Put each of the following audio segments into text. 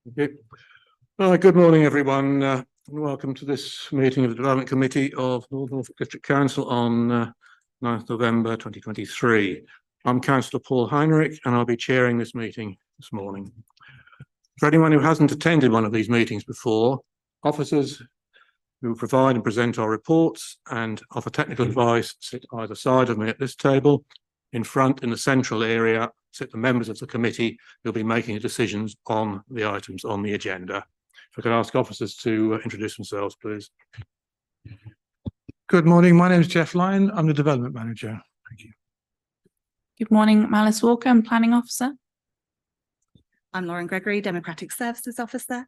Okay. Good morning, everyone, and welcome to this meeting of the Development Committee of North District Council on 9th November 2023. I'm Councillor Paul Heinrich, and I'll be chairing this meeting this morning. For anyone who hasn't attended one of these meetings before, officers who provide and present our reports and offer technical advice sit either side of me at this table. In front, in the central area, sit the members of the committee who'll be making decisions on the items on the agenda. If I could ask officers to introduce themselves, please. Good morning. My name is Jeff Lyon. I'm the Development Manager. Thank you. Good morning, Malice Walker. I'm Planning Officer. I'm Lauren Gregory, Democratic Services Officer.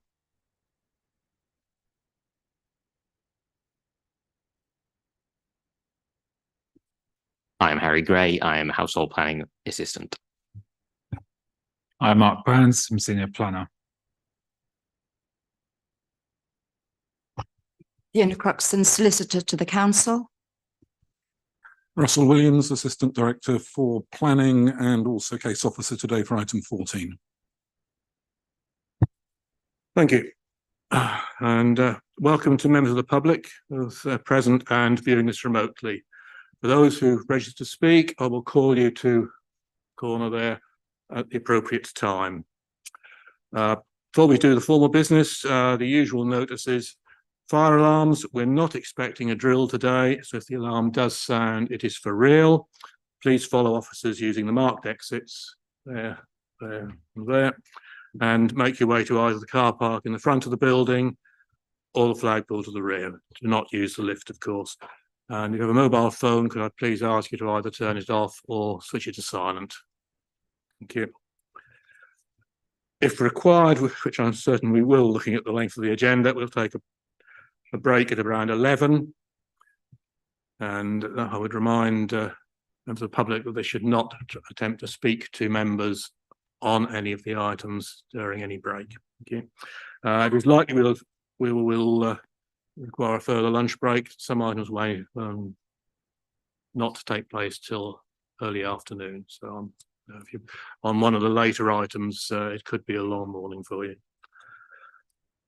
I am Harry Gray. I am Household Planning Assistant. I'm Mark Burns. I'm Senior Planner. Fiona Cruxton, Solicitor to the Council. Russell Williams, Assistant Director for Planning and also Case Officer today for item 14. Thank you. And welcome to members of the public both present and viewing this remotely. For those who register to speak, I will call you to corner there at the appropriate time. Before we do the formal business, the usual notices. Fire alarms, we're not expecting a drill today, so if the alarm does sound, it is for real. Please follow officers using the marked exits there, and make your way to either the car park in the front of the building or the flagpole to the rear. Do not use the lift, of course. And if you have a mobile phone, could I please ask you to either turn it off or switch it to silent? Thank you. If required, which I'm certain we will, looking at the length of the agenda, we'll take a break at around 11. And I would remind members of the public that they should not attempt to speak to members on any of the items during any break. Thank you. It is likely we will require a further lunch break. Some items may not take place till early afternoon. So if you're on one of the later items, it could be a long morning for you.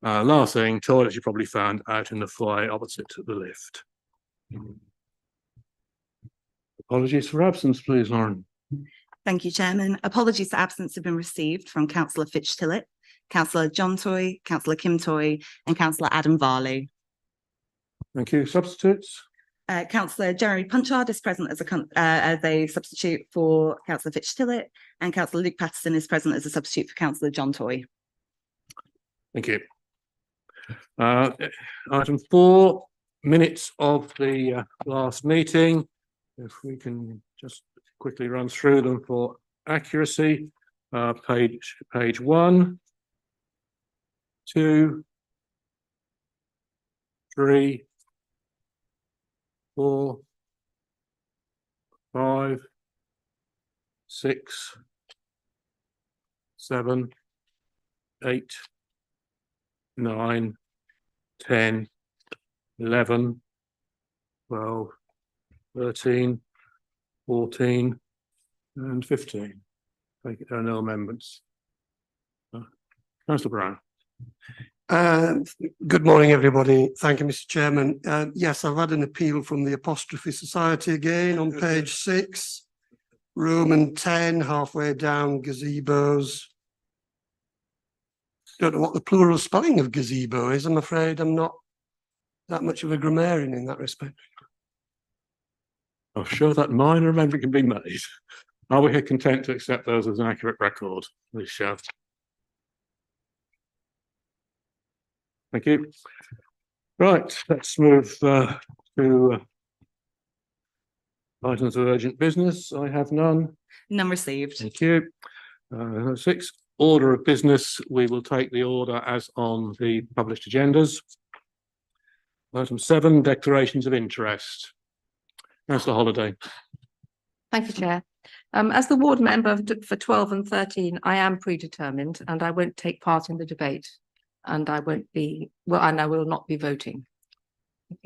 Last thing, toilets you probably found out in the foyer opposite the lift. Apologies for absence, please, Lauren. Thank you, Chairman. Apologies for absence have been received from Councillor Fitch Tillett, Councillor John Toy, Councillor Kim Toy, and Councillor Adam Varley. Thank you. Substitutes? Councillor Jeremy Punchard is present as a substitute for Councillor Fitch Tillett, and Councillor Luke Patterson is present as a substitute for Councillor John Toy. Thank you. Item 4, minutes of the last meeting. If we can just quickly run through them for accuracy. Page 1, 2, 3, 4, 5, 6, 7, 8, 9, 10, 11, 12, 13, 14, and 15. Thank you. There are no amendments. Councillor Brown. Good morning, everybody. Thank you, Mr. Chairman. Yes, I've had an appeal from the Apostrophe Society again on page 6, Roman 10, halfway down, gazebos. Don't know what the plural spelling of gazebo is. I'm afraid I'm not that much of a grammarian in that respect. I'm sure that minor amendment can be made. Are we here content to accept those as an accurate record? Please shout. Thank you. Right, let's move to items of urgent business. I have none. None received. Thank you. 6, order of business. We will take the order as on the published agendas. Item 7, declarations of interest. Councillor Holliday. Thank you, Chair. As the ward member for 12 and 13, I am predetermined and I won't take part in the debate. And I won't be, well, and I will not be voting.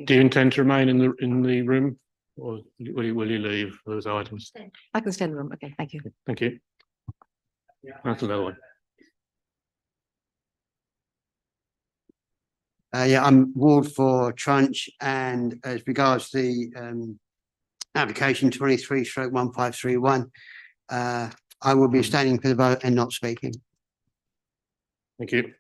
Do you intend to remain in the room, or will you leave those items? I can stay in the room. Okay, thank you. Thank you. Councillor Lelwyn. Yeah, I'm ward for Trench, and as regards the application 23/1531, I will be abstaining for the vote and not speaking. Thank you.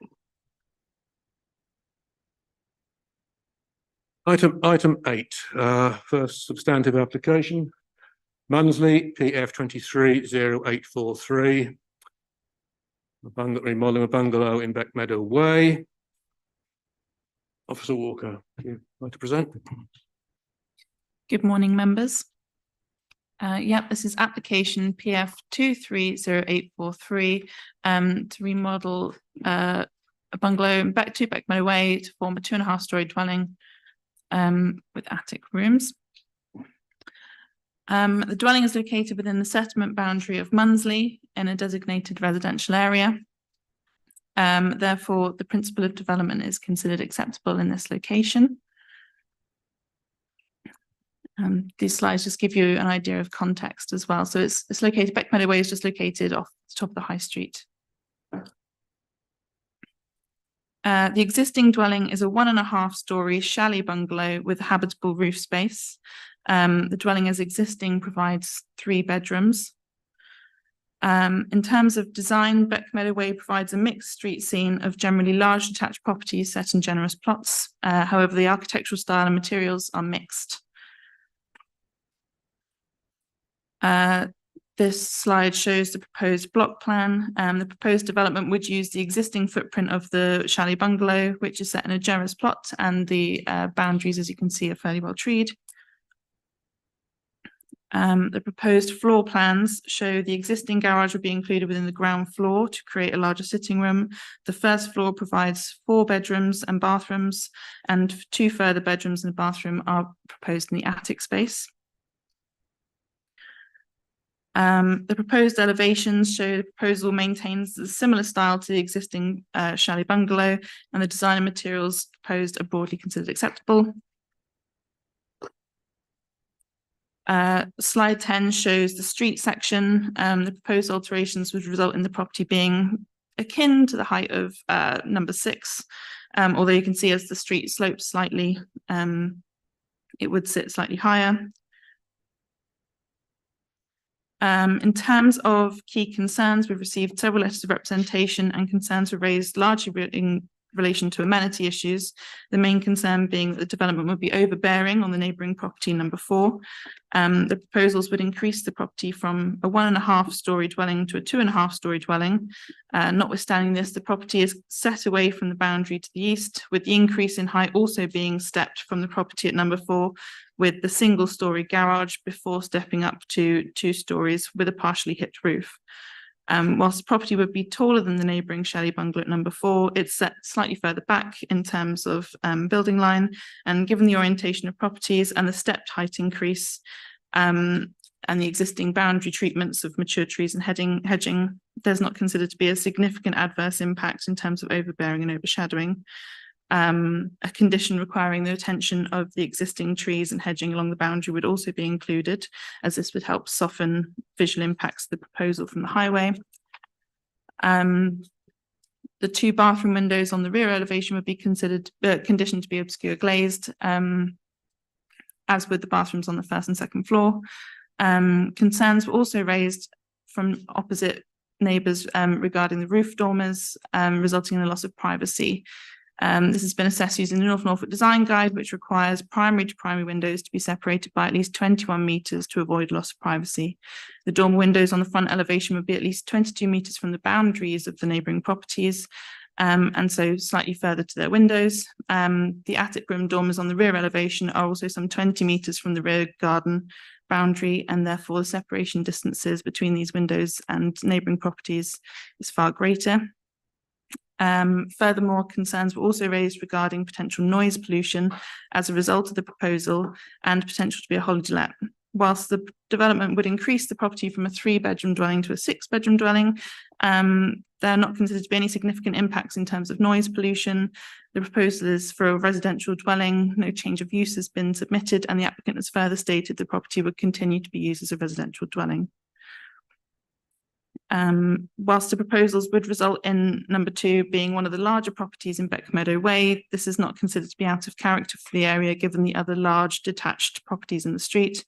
Item 8, first substantive application. Munsley, PF 230843. Remodeling a bungalow in Beckmeadow Way. Officer Walker, would you like to present? Good morning, members. Yep, this is application PF 230843 to remodel a bungalow in Beckmeadow Way to form a 2.5-storey dwelling with attic rooms. The dwelling is located within the settlement boundary of Munsley in a designated residential area. Therefore, the principle of development is considered acceptable in this location. These slides just give you an idea of context as well. So it's located, Beckmeadow Way is just located off the top of the high street. The existing dwelling is a 1.5-storey chalet bungalow with habitable roof space. The dwelling as existing provides 3 bedrooms. In terms of design, Beckmeadow Way provides a mixed street scene of generally large detached properties set in generous plots. However, the architectural style and materials are mixed. This slide shows the proposed block plan. The proposed development would use the existing footprint of the chalet bungalow, which is set in a generous plot, and the boundaries, as you can see, are fairly well treed. The proposed floor plans show the existing garage will be included within the ground floor to create a larger sitting room. The first floor provides 4 bedrooms and bathrooms, and 2 further bedrooms and a bathroom are proposed in the attic space. The proposed elevations show the proposal maintains a similar style to the existing chalet bungalow, and the design and materials proposed are broadly considered acceptable. Slide 10 shows the street section. The proposed alterations would result in the property being akin to the height of number 6, although you can see as the street slopes slightly, it would sit slightly higher. In terms of key concerns, we've received several letters of representation, and concerns were raised largely in relation to amenity issues. The main concern being that the development would be overbearing on the neighbouring property number 4. The proposals would increase the property from a 1.5-storey dwelling to a 2.5-storey dwelling. Notwithstanding this, the property is set away from the boundary to the east, with the increase in height also being stepped from the property at number 4, with the 1-storey garage before stepping up to 2 stories with a partially hipped roof. Whilst the property would be taller than the neighbouring chalet bungalow at number 4, it's set slightly further back in terms of building line, and given the orientation of properties and the stepped height increase and the existing boundary treatments of mature trees and hedging, there's not considered to be a significant adverse impact in terms of overbearing and overshadowing. A condition requiring the attention of the existing trees and hedging along the boundary would also be included, as this would help soften visual impacts of the proposal from the highway. The 2 bathroom windows on the rear elevation would be considered conditioned to be obscure glazed, as with the bathrooms on the 1st and 2nd floor. Concerns were also raised from opposite neighbours regarding the roof dormers, resulting in a loss of privacy. This has been assessed using the North Norfolk Design Guide, which requires primary to primary windows to be separated by at least 21 metres to avoid loss of privacy. The dormer windows on the front elevation would be at least 22 metres from the boundaries of the neighbouring properties, and so slightly further to their windows. The attic room dormers on the rear elevation are also some 20 metres from the rear garden boundary, and therefore the separation distances between these windows and neighbouring properties is far greater. Furthermore, concerns were also raised regarding potential noise pollution as a result of the proposal and potential to be a holiday let. Whilst the development would increase the property from a 3-bedroom dwelling to a 6-bedroom dwelling, there are not considered to be any significant impacts in terms of noise pollution. The proposal is for a residential dwelling, no change of use has been submitted, and the applicant has further stated the property would continue to be used as a residential dwelling. Whilst the proposals would result in number 2 being one of the larger properties in Beckmeadow Way, this is not considered to be out of character for the area given the other large detached properties in the street.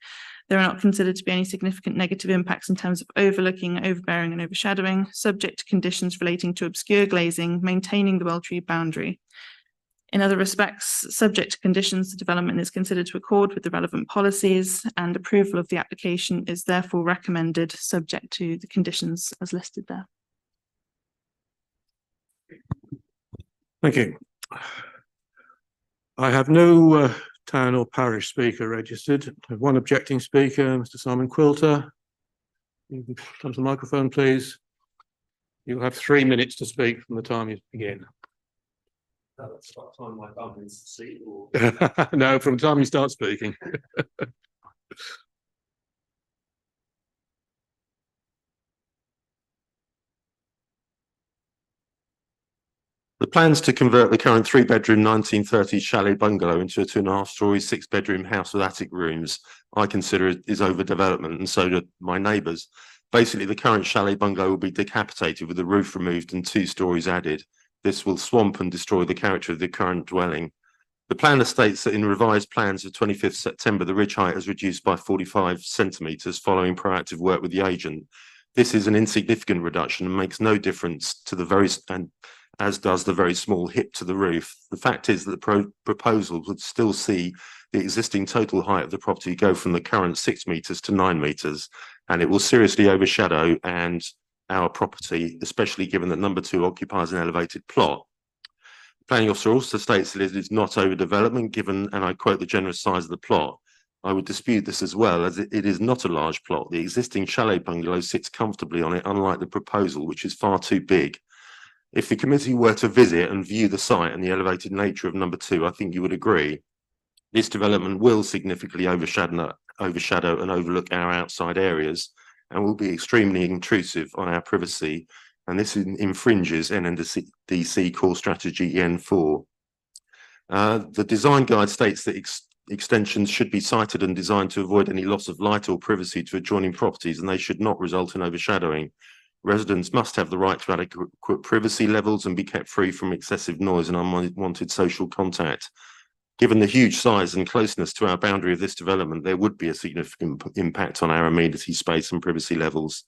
There are not considered to be any significant negative impacts in terms of overlooking, overbearing and overshadowing, subject to conditions relating to obscure glazing, maintaining the well-treed boundary. In other respects, subject to conditions, the development is considered to accord with the relevant policies, and approval of the application is therefore recommended, subject to the conditions as listed there. Thank you. I have no town or parish speaker registered. I have one objecting speaker, Mr. Simon Quilter. You can come to the microphone, please. You'll have 3 minutes to speak from the time you begin. No, from the time you start speaking. The plans to convert the current 3-bedroom 1930s chalet bungalow into a 2.5-storey 6-bedroom house with attic rooms, I consider is overdevelopment, and so do my neighbours. Basically, the current chalet bungalow will be decapitated with the roof removed and 2 storeys added. This will swamp and destroy the character of the current dwelling. The planner states that in revised plans of 25th September, the ridge height is reduced by 45 centimetres following proactive work with the agent. This is an insignificant reduction and makes no difference to as does the very small hip to the roof. The fact is that the proposal would still see the existing total height of the property go from the current 6 metres to 9 metres, and it will seriously overshadow our property, especially given that number 2 occupies an elevated plot. The planning officer also states that it is not overdevelopment given, and I quote, the generous size of the plot. I would dispute this as well, as it is not a large plot. The existing chalet bungalow sits comfortably on it, unlike the proposal, which is far too big. If the committee were to visit and view the site and the elevated nature of number 2, I think you would agree. This development will significantly overshadow and overlook our outside areas, and will be extremely intrusive on our privacy, and this infringes NNDC core strategy EN4. The design guide states that extensions should be sited and designed to avoid any loss of light or privacy to adjoining properties, and they should not result in overshadowing. Residents must have the right to adequate privacy levels and be kept free from excessive noise and unwanted social contact. Given the huge size and closeness to our boundary of this development, there would be a significant impact on our amenity space and privacy levels.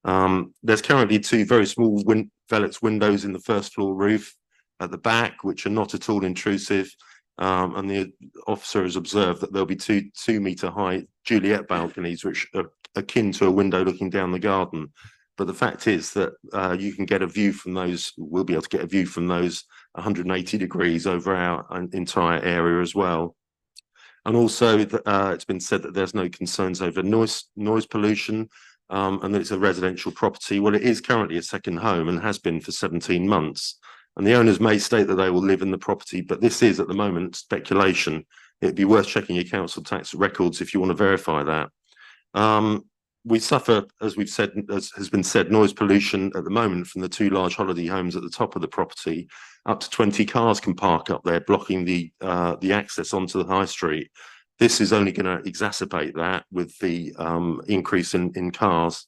There's currently 2 very small Velux windows in the first floor roof at the back, which are not at all intrusive. And the officer has observed that there'll be 2 2-metre high Juliet balconies, which are akin to a window looking down the garden. But the fact is that you can get a view from those, we'll be able to get a view from those 180 degrees over our entire area as well. And also it's been said that there's no concerns over noise pollution and that it's a residential property. Well, it is currently a second home and has been for 17 months. And the owners may state that they will live in the property, but this is at the moment speculation. It'd be worth checking your council tax records if you want to verify that. We suffer, as we've said, as has been said, noise pollution at the moment from the 2 large holiday homes at the top of the property. Up to 20 cars can park up there, blocking the access onto the high street. This is only going to exacerbate that with the increase in cars.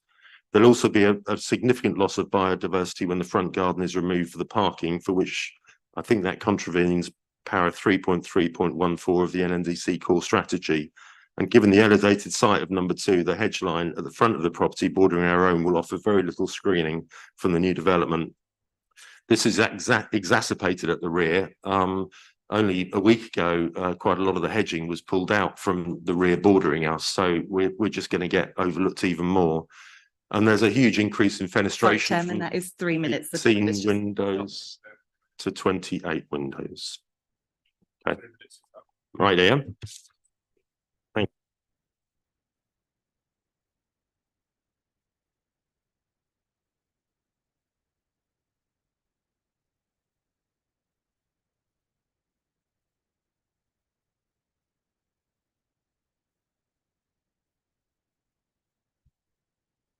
There'll also be a significant loss of biodiversity when the front garden is removed for the parking, for which I think that contravenes para 3.3.14 of the NNDC core strategy. And given the elevated site of number 2, the hedge line at the front of the property bordering our own will offer very little screening from the new development. This is exacerbated at the rear. Only a week ago, quite a lot of the hedging was pulled out from the rear bordering us. So we're just going to get overlooked even more. And there's a huge increase in fenestration. Sorry, Chairman, that is 3 minutes. 18 windows to 28 windows. Okay. Right here.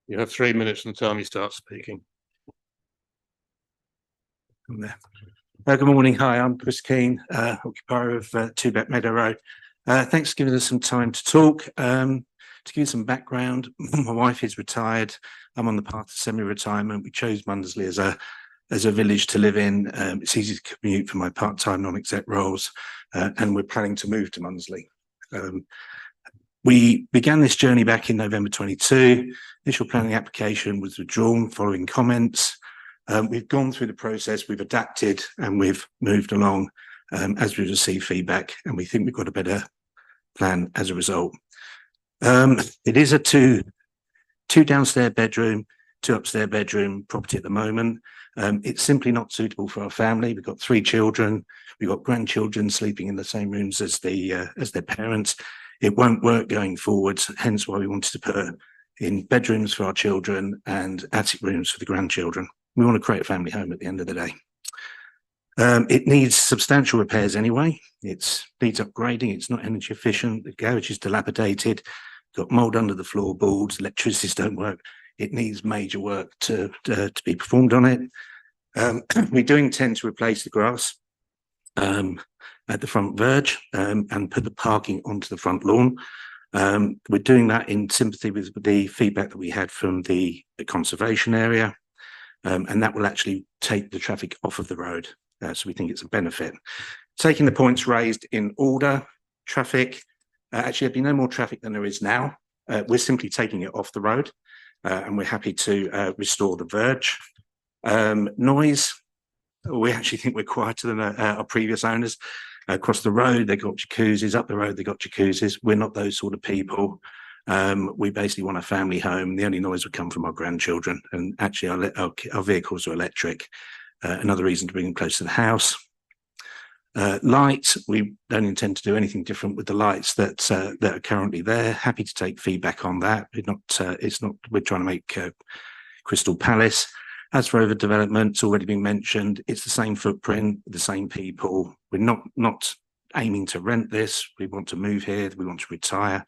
You have 3 minutes from the time you start speaking. Good morning. Hi, I'm Chris Keane, occupier of 2 Beckmeadow Road. Thanks for giving us some time to talk. To give you some background, my wife is retired. I'm on the path to semi-retirement. We chose Mundersley as a village to live in. It's easy to commute for my part-time non-exec roles, and we're planning to move to Mundersley. We began this journey back in November 22. Initial planning application was withdrawn following comments. We've gone through the process, we've adapted, and we've moved along as we receive feedback, and we think we've got a better plan as a result. It is a two downstairs bedroom, 2 upstairs bedroom property at the moment. It's simply not suitable for our family. We've got 3 children. We've got grandchildren sleeping in the same rooms as their parents. It won't work going forwards, hence why we wanted to put in bedrooms for our children and attic rooms for the grandchildren. We want to create a family home at the end of the day. It needs substantial repairs anyway. It needs upgrading. It's not energy efficient. The garage is dilapidated, got mold under the floorboards, electricities don't work. It needs major work to be performed on it. We do intend to replace the grass at the front verge and put the parking onto the front lawn. We're doing that in sympathy with the feedback that we had from the conservation area, and that will actually take the traffic off of the road. So we think it's a benefit. Taking the points raised in order, traffic, actually there'll be no more traffic than there is now. We're simply taking it off the road, and we're happy to restore the verge. Noise, we actually think we're quieter than our previous owners. Across the road, they got jacuzzis. Up the road, they got jacuzzis. We're not those sort of people. We basically want a family home. The only noise would come from our grandchildren, and actually our vehicles are electric. Another reason to bring them close to the house. Lights, we don't intend to do anything different with the lights that are currently there. Happy to take feedback on that. We're trying to make Crystal Palace. As for overdevelopment, it's already been mentioned. It's the same footprint, the same people. We're not aiming to rent this. We want to move here. We want to retire.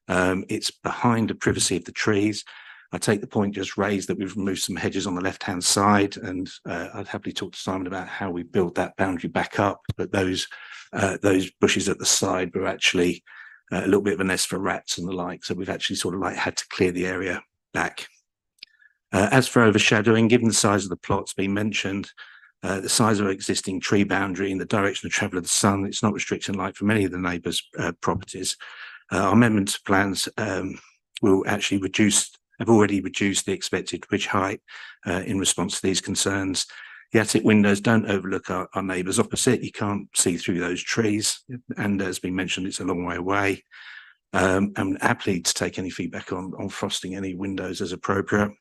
It's behind the privacy of the trees. I take the point just raised that we've removed some hedges on the left-hand side, and I'd happily talk to Simon about how we built that boundary back up. But those bushes at the side were actually a little bit of a nest for rats and the like. So we've actually sort of like had to clear the area back. As for overshadowing, given the size of the plots being mentioned, the size of our existing tree boundary and the direction of travel of the sun, it's not restricting light from any of the neighbours' properties. Our amendment to plans will actually have already reduced the expected ridge height in response to these concerns. The attic windows don't overlook our neighbours opposite. You can't see through those trees. And as been mentioned, it's a long way away. I'm happy to take any feedback on frosting any windows as appropriate.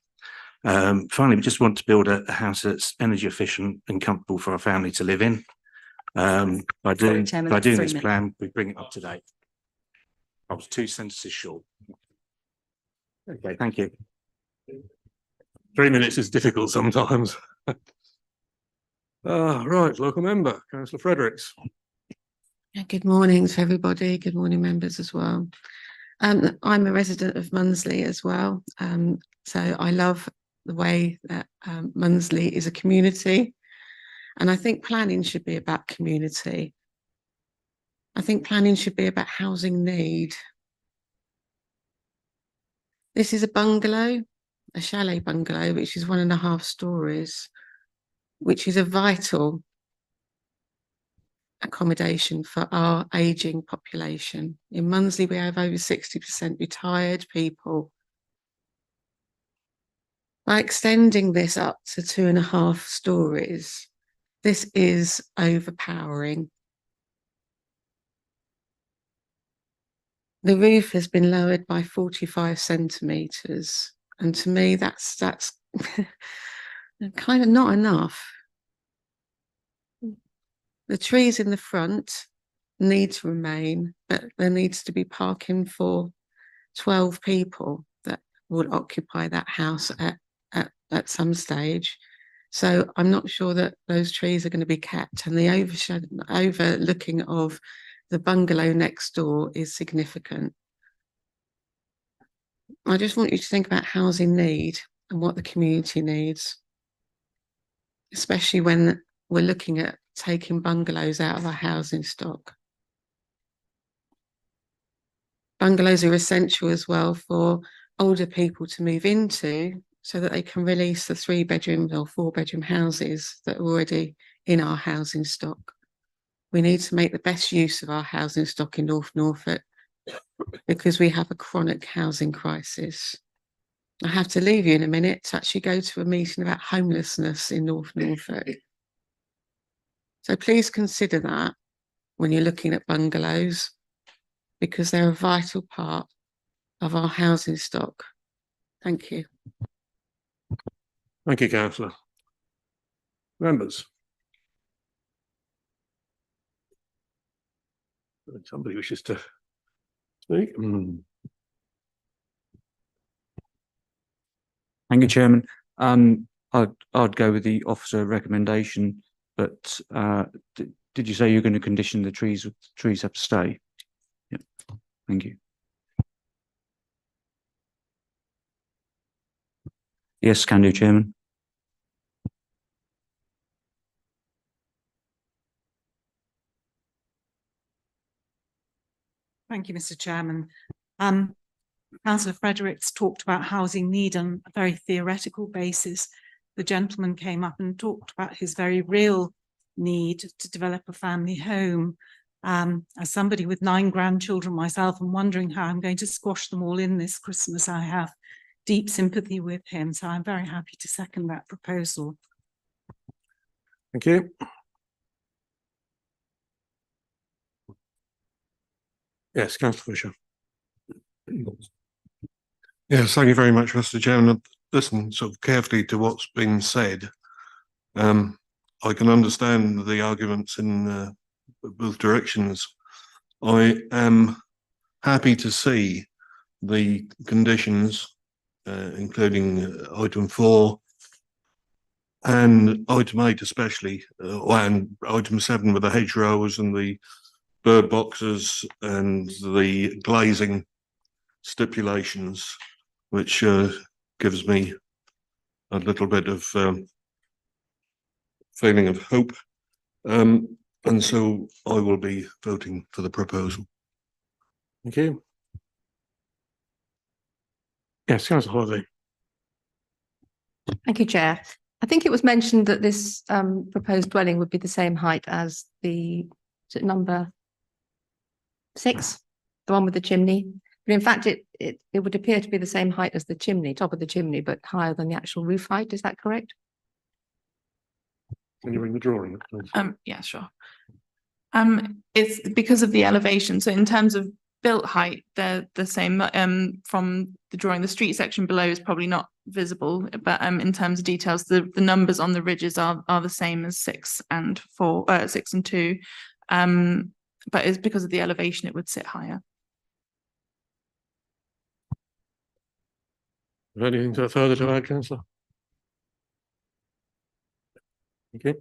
Finally, we just want to build a house that's energy efficient and comfortable for our family to live in. By doing this plan, we bring it up to date. I was 2 sentences short. Okay, thank you. 3 minutes is difficult sometimes. Right, local member, Councillor Fredericks. Good morning to everybody. Good morning, members as well. I'm a resident of Mundersley as well. So I love the way that Mundersley is a community. And I think planning should be about community. I think planning should be about housing need. This is a bungalow, a chalet bungalow, which is 1.5 stories, which is a vital accommodation for our ageing population. In Mundersley, we have over 60% retired people. By extending this up to 2.5 stories, this is overpowering. The roof has been lowered by 45 centimetres, and to me that's kind of not enough. The trees in the front need to remain, but there needs to be parking for 12 people that would occupy that house at some stage. So I'm not sure that those trees are going to be kept, and the overlooking of the bungalow next door is significant. I just want you to think about housing need and what the community needs, especially when we're looking at taking bungalows out of our housing stock. Bungalows are essential as well for older people to move into so that they can release the 3-bedroom or 4-bedroom houses that are already in our housing stock. We need to make the best use of our housing stock in North Norfolk because we have a chronic housing crisis. I have to leave you in a minute to actually go to a meeting about homelessness in North Norfolk. So please consider that when you're looking at bungalows, because they're a vital part of our housing stock. Thank you. Thank you, councillor. Members. Somebody wishes to speak? Thank you, Chairman. I'd go with the officer recommendation, but did you say you're going to condition the trees have to stay? Yeah. Thank you. Yes, can do, Chairman. Thank you, Mr. Chairman. Councillor Fredericks talked about housing need on a very theoretical basis. The gentleman came up and talked about his very real need to develop a family home. As somebody with 9 grandchildren myself, I'm wondering how I'm going to squash them all in this Christmas. I have deep sympathy with him, so I'm very happy to second that proposal. Thank you. Yes, councillor Fisher. Yes, thank you very much, Mr. Chairman. I've listened sort of carefully to what's been said. I can understand the arguments in both directions. I am happy to see the conditions, including item 4 and item 8 especially, and item 7 with the hedgerows and the bird boxes and the glazing stipulations, which gives me a little bit of feeling of hope. And so I will be voting for the proposal. Thank you. Yes, councillor Holiday. Thank you, Chair. I think it was mentioned that this proposed dwelling would be the same height as the, is it number 6, the one with the chimney? But in fact, it would appear to be the same height as the chimney, top of the chimney, but higher than the actual roof height. Is that correct? Can you bring the drawing up, please? Yeah, sure. It's because of the elevation. So in terms of built height, they're the same. From the drawing, the street section below is probably not visible, but in terms of details, the numbers on the ridges are the same as 6 and 4, 6 and 2. But it's because of the elevation, it would sit higher. Is there anything further to add, councillor? Okay.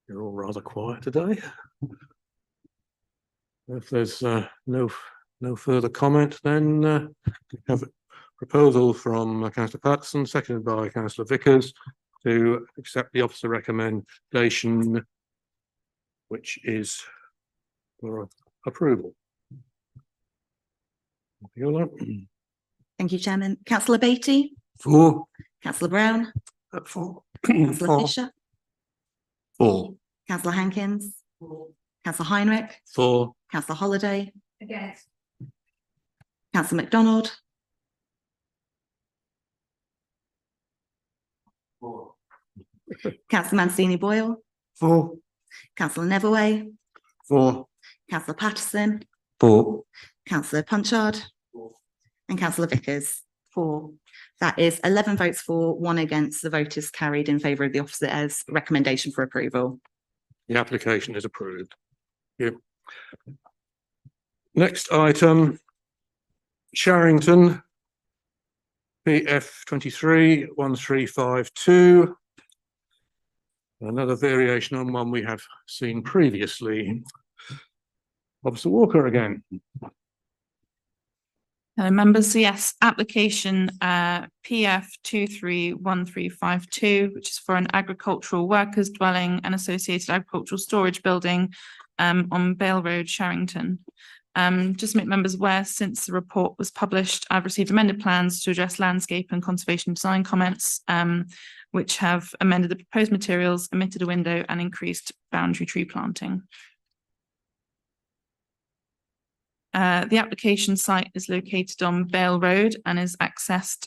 You're all rather quiet today. If there's no further comment, then we have a proposal from Councillor Patterson, seconded by Councillor Vickers, to accept the officer recommendation, which is for approval. Thank you, Chairman. Councillor Beattie? For. Councillor Brown? For. Councillor Fisher? For. Councillor Hankins? Councillor Heinrich? For. Councillor Holiday? Against. Councillor MacDonald? For. Councillor Mancini Boyle? For. Councillor Neverway? For. Councillor Patterson? For. Councillor Punchard? And Councillor Vickers? For. That is 11 votes for, 1 against. The vote is carried in favour of the officer's recommendation for approval. The application is approved. Thank you. Next item, Sharrington, PF 231352. Another variation on one we have seen previously. Officer Walker again. Hello, members. So yes, application PF 231352, which is for an agricultural workers dwelling and associated agricultural storage building on Bale Road, Sharrington. Just to make members aware, since the report was published, I've received amended plans to address landscape and conservation design comments, which have amended the proposed materials, omitted a window, and increased boundary tree planting. The application site is located on Bale Road and is accessed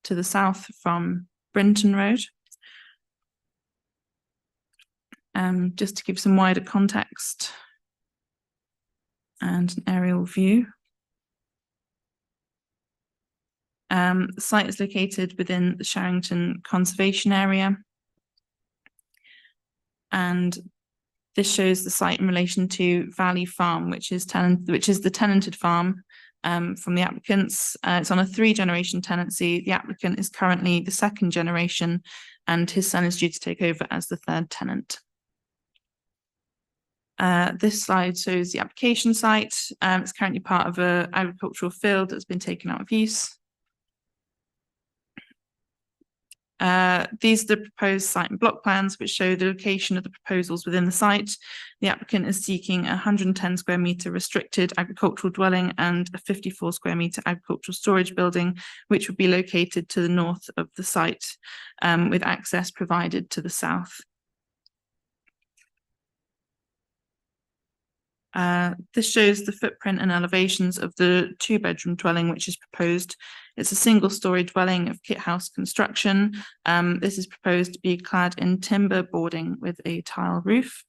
to the south from Brinton Road. Just to give some wider context and an aerial view. The site is located within the Sharrington Conservation Area. And this shows the site in relation to Valley Farm, which is the tenanted farm from the applicants. It's on a 3-generation tenancy. The applicant is currently the 2nd generation, and his son is due to take over as the 3rd tenant. This slide shows the application site. It's currently part of an agricultural field that's been taken out of use. These are the proposed site and block plans, which show the location of the proposals within the site. The applicant is seeking a 110 square metre restricted agricultural dwelling and a 54 square metre agricultural storage building, which would be located to the north of the site, with access provided to the south. This shows the footprint and elevations of the 2-bedroom dwelling, which is proposed. It's a single-storey dwelling of kit house construction. This is proposed to be clad in timber boarding with a tile roof.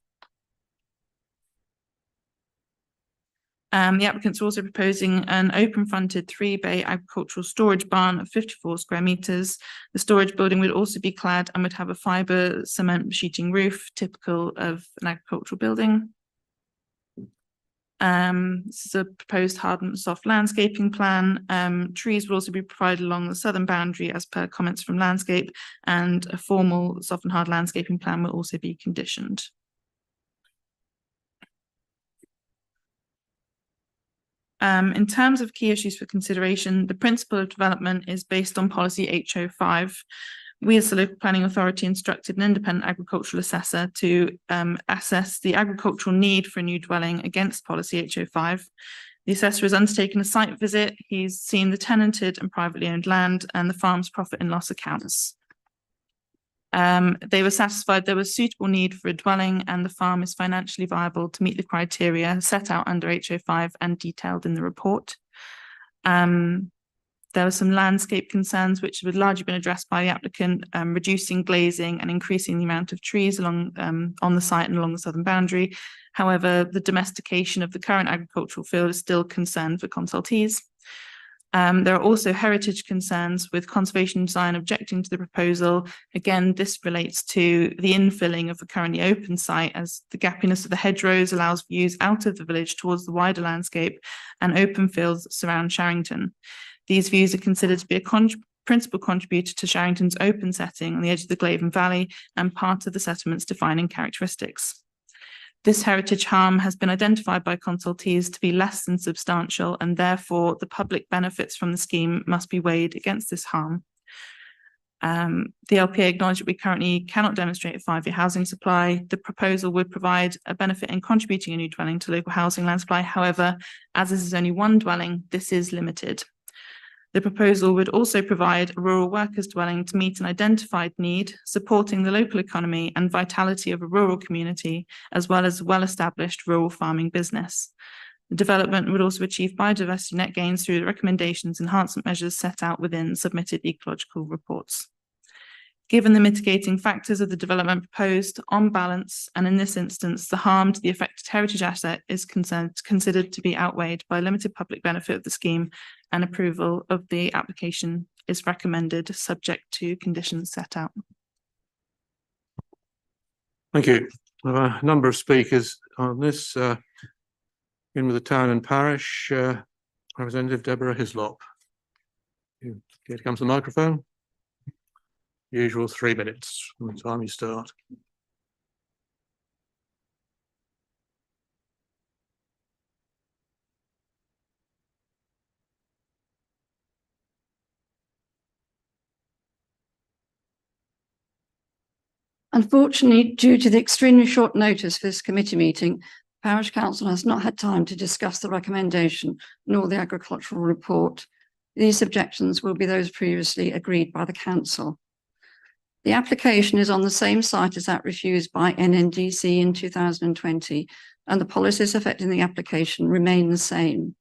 The applicant's also proposing an open-fronted 3-bay agricultural storage barn of 54 square metres. The storage building would also be clad and would have a fibre cement sheeting roof, typical of an agricultural building. This is a proposed hard and soft landscaping plan. Trees will also be provided along the southern boundary as per comments from landscape, and a formal soft and hard landscaping plan will also be conditioned. In terms of key issues for consideration, the principle of development is based on policy H05. We as the local planning authority instructed an independent agricultural assessor to assess the agricultural need for a new dwelling against policy H05. The assessor has undertaken a site visit. He's seen the tenanted and privately owned land and the farm's profit and loss accounts. They were satisfied there was suitable need for a dwelling and the farm is financially viable to meet the criteria set out under H05 and detailed in the report. There were some landscape concerns which have largely been addressed by the applicant, reducing glazing and increasing the amount of trees along on the site and along the southern boundary. However, the domestication of the current agricultural field is still a concern for consultees. There are also heritage concerns, with conservation design objecting to the proposal. Again, this relates to the infilling of the currently open site, as the gappiness of the hedgerows allows views out of the village towards the wider landscape and open fields that surround Sharrington. These views are considered to be a principal contributor to Sharrington's open setting on the edge of the Glaven Valley and part of the settlement's defining characteristics. This heritage harm has been identified by consultees to be less than substantial, and therefore the public benefits from the scheme must be weighed against this harm. The LPA acknowledged that we currently cannot demonstrate a 5-year housing supply. The proposal would provide a benefit in contributing a new dwelling to local housing land supply. However, as this is only one dwelling, this is limited. The proposal would also provide a rural workers' dwelling to meet an identified need, supporting the local economy and vitality of a rural community, as well as well-established rural farming business. The development would also achieve biodiversity net gains through the recommendations enhancement measures set out within submitted ecological reports. Given the mitigating factors of the development proposed, on balance, and in this instance, the harm to the affected heritage asset is considered to be outweighed by limited public benefit of the scheme, and approval of the application is recommended, subject to conditions set out. Thank you. We have a number of speakers on this. In with the town and parish, Representative Deborah Hislop. You care to come to the microphone? Usual 3 minutes from the time you start. Unfortunately, due to the extremely short notice for this committee meeting, Parish Council has not had time to discuss the recommendation nor the agricultural report. These objections will be those previously agreed by the council. The application is on the same site as that refused by NNDC in 2020, and the policies affecting the application remain the same.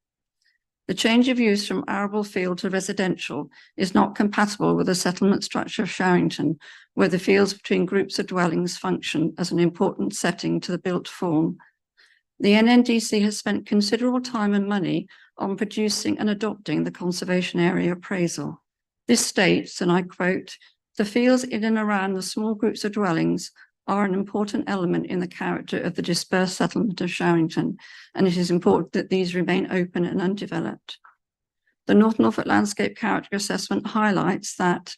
The change of use from arable field to residential is not compatible with the settlement structure of Sharrington, where the fields between groups of dwellings function as an important setting to the built form. The NNDC has spent considerable time and money on producing and adopting the conservation area appraisal. This states, and I quote, "The fields in and around the small groups of dwellings are an important element in the character of the dispersed settlement of Sharrington, and it is important that these remain open and undeveloped." The North Norfolk Landscape Character Assessment highlights that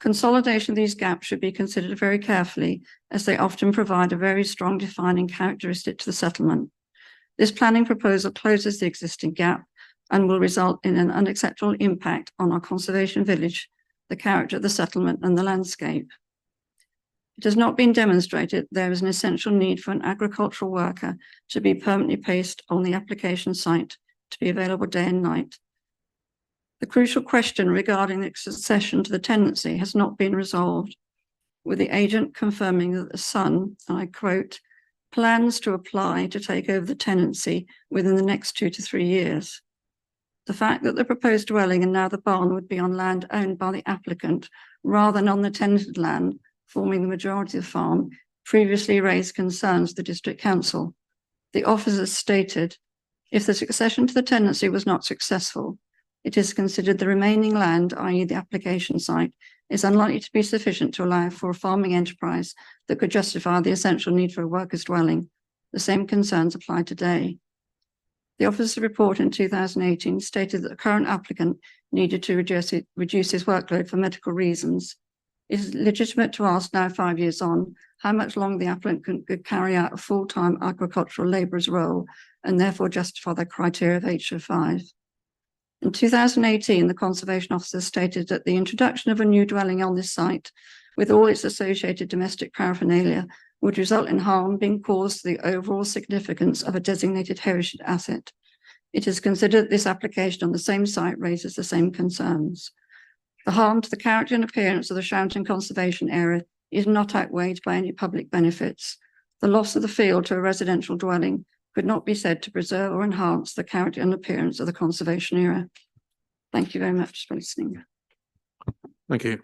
consolidation of these gaps should be considered very carefully, as they often provide a very strong defining characteristic to the settlement. This planning proposal closes the existing gap and will result in an unacceptable impact on our conservation village, the character of the settlement and the landscape. It has not been demonstrated there is an essential need for an agricultural worker to be permanently placed on the application site to be available day and night. The crucial question regarding the succession to the tenancy has not been resolved, with the agent confirming that the son, and I quote, plans to apply to take over the tenancy within the next 2 to 3 years. The fact that the proposed dwelling and now the barn would be on land owned by the applicant rather than on the tenanted land forming the majority of the farm previously raised concerns with the district council. The officers stated, if the succession to the tenancy was not successful, it is considered the remaining land, i.e. the application site, is unlikely to be sufficient to allow for a farming enterprise that could justify the essential need for a worker's dwelling. The same concerns apply today. The officer's report in 2018 stated that the current applicant needed to reduce his workload for medical reasons. It is legitimate to ask now, 5 years on, how much longer the applicant could carry out a full-time agricultural labourer's role and therefore justify the criteria of HO5. In 2018, the Conservation Officer stated that the introduction of a new dwelling on this site, with all its associated domestic paraphernalia, would result in harm being caused to the overall significance of a designated heritage asset. It is considered that this application on the same site raises the same concerns. The harm to the character and appearance of the Sharrington Conservation Area is not outweighed by any public benefits. The loss of the field to a residential dwelling could not be said to preserve or enhance the character and appearance of the conservation area. Thank you very much for listening. Thank you.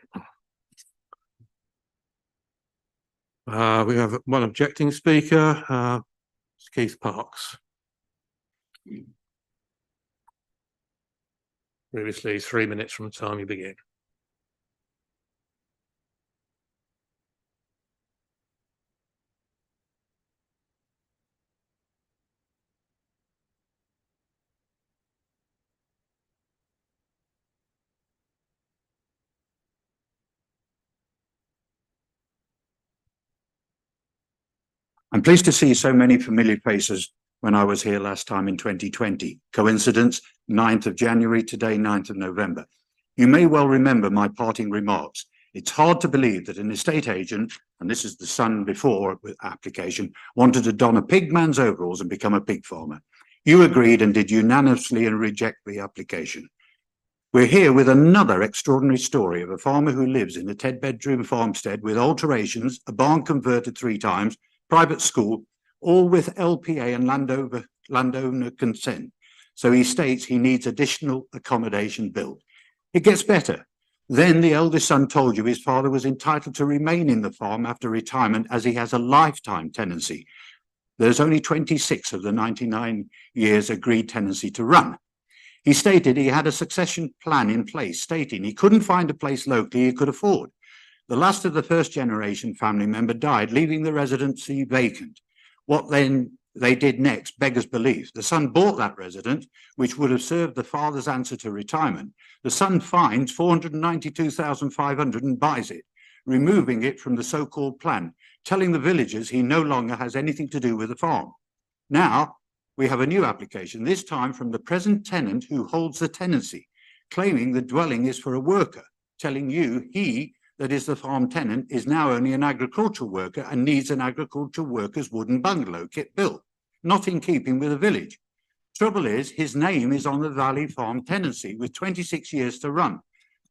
We have one objecting speaker, Keith Parks. Previously 3 minutes from the time you begin. I'm pleased to see so many familiar faces when I was here last time in 2020. Coincidence, 9th of January, today 9th of November. You may well remember my parting remarks. It's hard to believe that an estate agent, and this is the son before with application, wanted to don a pig man's overalls and become a pig farmer. You agreed and did unanimously reject the application. We're here with another extraordinary story of a farmer who lives in a 10-bedroom farmstead with alterations, a barn converted 3 times, private school, all with LPA and landowner consent. So he states he needs additional accommodation built. It gets better. Then the eldest son told you his father was entitled to remain in the farm after retirement as he has a lifetime tenancy. There's only 26 of the 99 years agreed tenancy to run. He stated he had a succession plan in place, stating he couldn't find a place locally he could afford. The last of the first generation family member died, leaving the residency vacant. What then they did next beggars belief. The son bought that residence, which would have served the father's answer to retirement. The son finds 492,500 and buys it, removing it from the so-called plan, telling the villagers he no longer has anything to do with the farm. Now we have a new application, this time from the present tenant who holds the tenancy, claiming the dwelling is for a worker, telling you he, that is the farm tenant, is now only an agricultural worker and needs an agricultural worker's wooden bungalow kit built. not in keeping with the village. Trouble is, his name is on the Valley Farm tenancy with 26 years to run.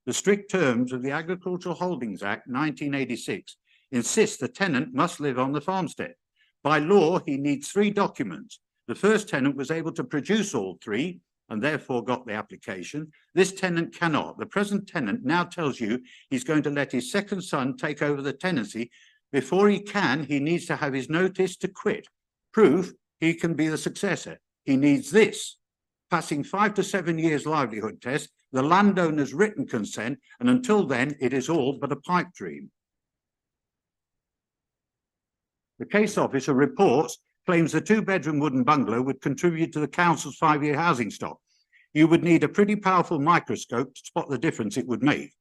The strict terms of the Agricultural Holdings Act 1986 insist the tenant must live on the farmstead. By law, he needs 3 documents. The first tenant was able to produce all 3 and therefore got the application. This tenant cannot. The present tenant now tells you he's going to let his second son take over the tenancy. Before he can, he needs to have his notice to quit. Proof he can be the successor. He needs this: passing 5 to 7 years livelihood test, the landowner's written consent, and until then, it is all but a pipe dream. The case officer reports claims the 2-bedroom wooden bungalow would contribute to the council's 5-year housing stock. You would need a pretty powerful microscope to spot the difference it would make.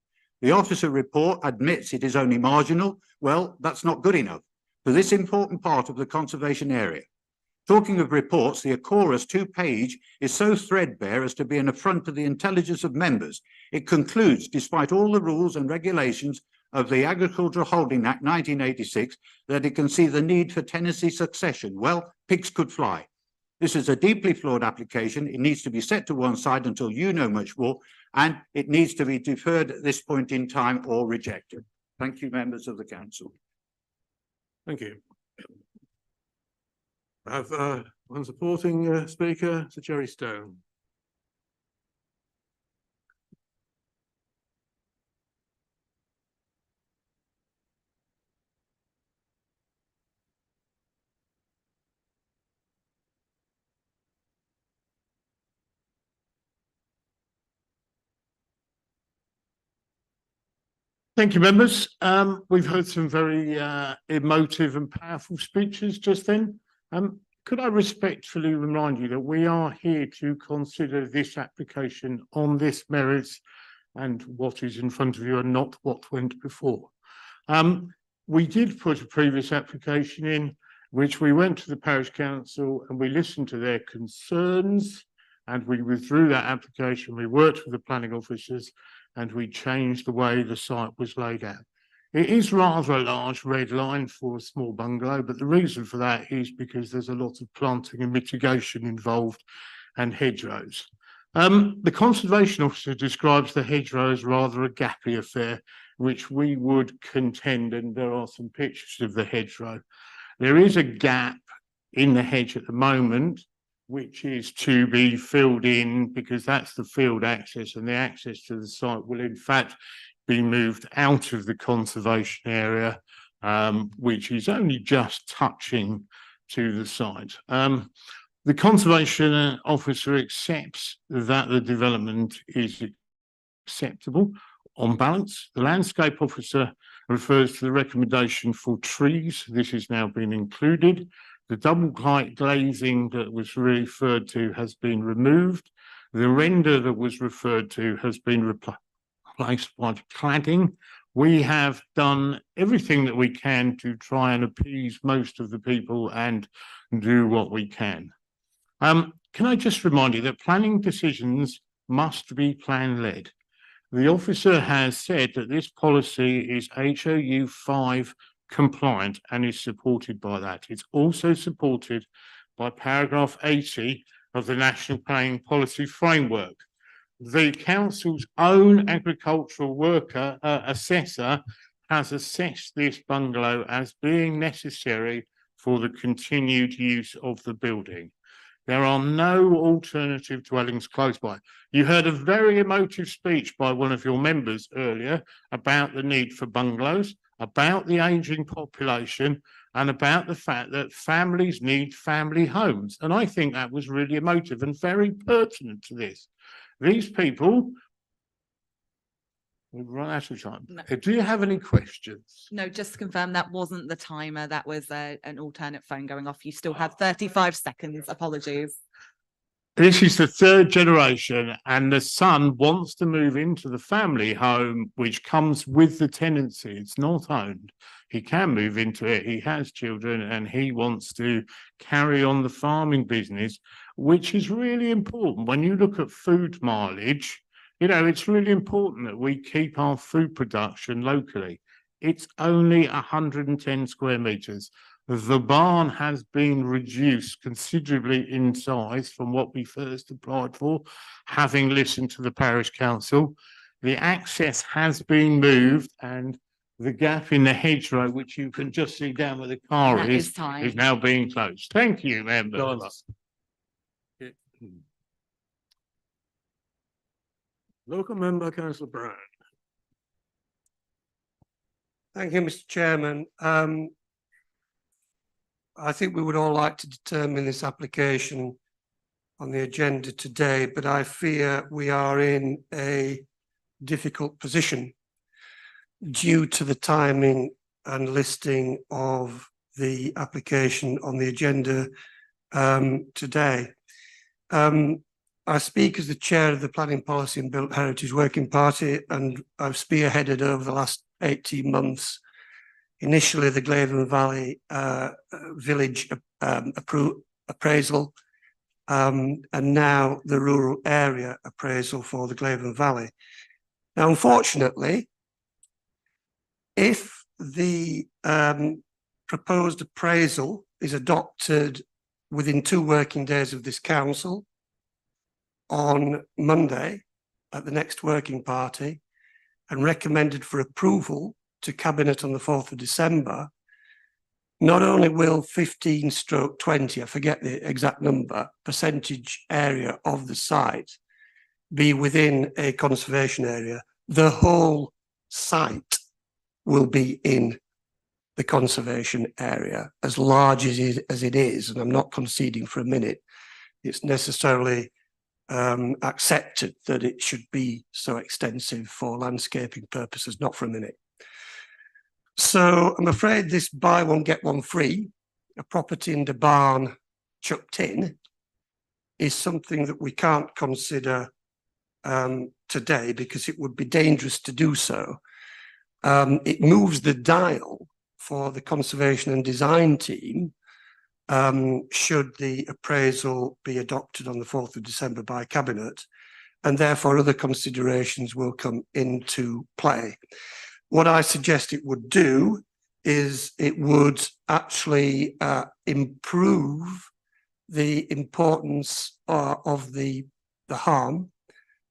The officer report admits it is only marginal. Well, that's not good enough for this important part of the conservation area. Talking of reports, the Acorus 2-page is so threadbare as to be an affront to the intelligence of members. It concludes, despite all the rules and regulations of the Agricultural Holding Act 1986, that it can see the need for tenancy succession. Well, pigs could fly. This is a deeply flawed application. It needs to be set to one side until you know much more, and it needs to be deferred at this point in time or rejected. Thank you, members of the council. Thank you. I have one supporting speaker, Sir Jerry Stone. Thank you, members. We've heard some very emotive and powerful speeches just then. Could I respectfully remind you that we are here to consider this application on this merits and what is in front of you and not what went before. We did put a previous application in, which we went to the parish council and we listened to their concerns and we withdrew that application. We worked with the planning officers and we changed the way the site was laid out. It is rather a large red line for a small bungalow, but the reason for that is because there's a lot of planting and mitigation involved and hedgerows. The conservation officer describes the hedgerow as rather a gappy affair, which we would contend, and there are some pictures of the hedgerow. There is a gap in the hedge at the moment, which is to be filled in because that's the field access, and the access to the site will in fact be moved out of the conservation area, which is only just touching to the site. The conservation officer accepts that the development is acceptable on balance. The landscape officer refers to the recommendation for trees. This has now been included. The double height glazing that was referred to has been removed. The render that was referred to has been replaced by cladding. We have done everything that we can to try and appease most of the people and do what we can. Can I just remind you that planning decisions must be plan-led. The officer has said that this policy is HOU 5 compliant and is supported by that. It's also supported by paragraph 80 of the National Planning Policy Framework. The council's own agricultural worker, assessor, has assessed this bungalow as being necessary for the continued use of the building. There are no alternative dwellings close by. You heard a very emotive speech by one of your members earlier about the need for bungalows, about the ageing population, and about the fact that families need family homes. And I think that was really emotive and very pertinent to this. These people, we've run out of time. No. Do you have any questions? No, just to confirm, that wasn't the timer. That was an alternate phone going off. You still have 35 seconds. Apologies. This is the third generation, and the son wants to move into the family home, which comes with the tenancy. It's not owned. He can move into it. He has children, and he wants to carry on the farming business, which is really important. When you look at food mileage, you know, it's really important that we keep our food production locally. It's only 110 square meters. The barn has been reduced considerably in size from what we first applied for, having listened to the parish council. The access has been moved and the gap in the hedgerow, which you can just see down where the car That is is time. is now being closed. Thank you, members. Local member, councillor Brown. Thank you, Mr. Chairman. I think we would all like to determine this application on the agenda today, but I fear we are in a difficult position due to the timing and listing of the application on the agenda today. I speak as the chair of the Planning Policy and Built Heritage Working Party, and I've spearheaded over the last 18 months initially the Glaven Valley village appraisal, and now the rural area appraisal for the Glaven Valley. Now, unfortunately, if the proposed appraisal is adopted within 2 working days of this council on Monday at the next working party and recommended for approval to Cabinet on the 4th of December, not only will 15/20, I forget the exact number, percentage area of the site be within a conservation area, the whole site will be in the conservation area, as large as it is, and I'm not conceding for a minute, it's necessarily accepted that it should be so extensive for landscaping purposes, not for a minute. So I'm afraid this buy one, get one free, a property in the barn chucked in, is something that we can't consider today because it would be dangerous to do so. It moves the dial for the conservation and design team should the appraisal be adopted on the 4th of December by Cabinet, and therefore other considerations will come into play. What I suggest it would do is it would actually improve the importance of the harm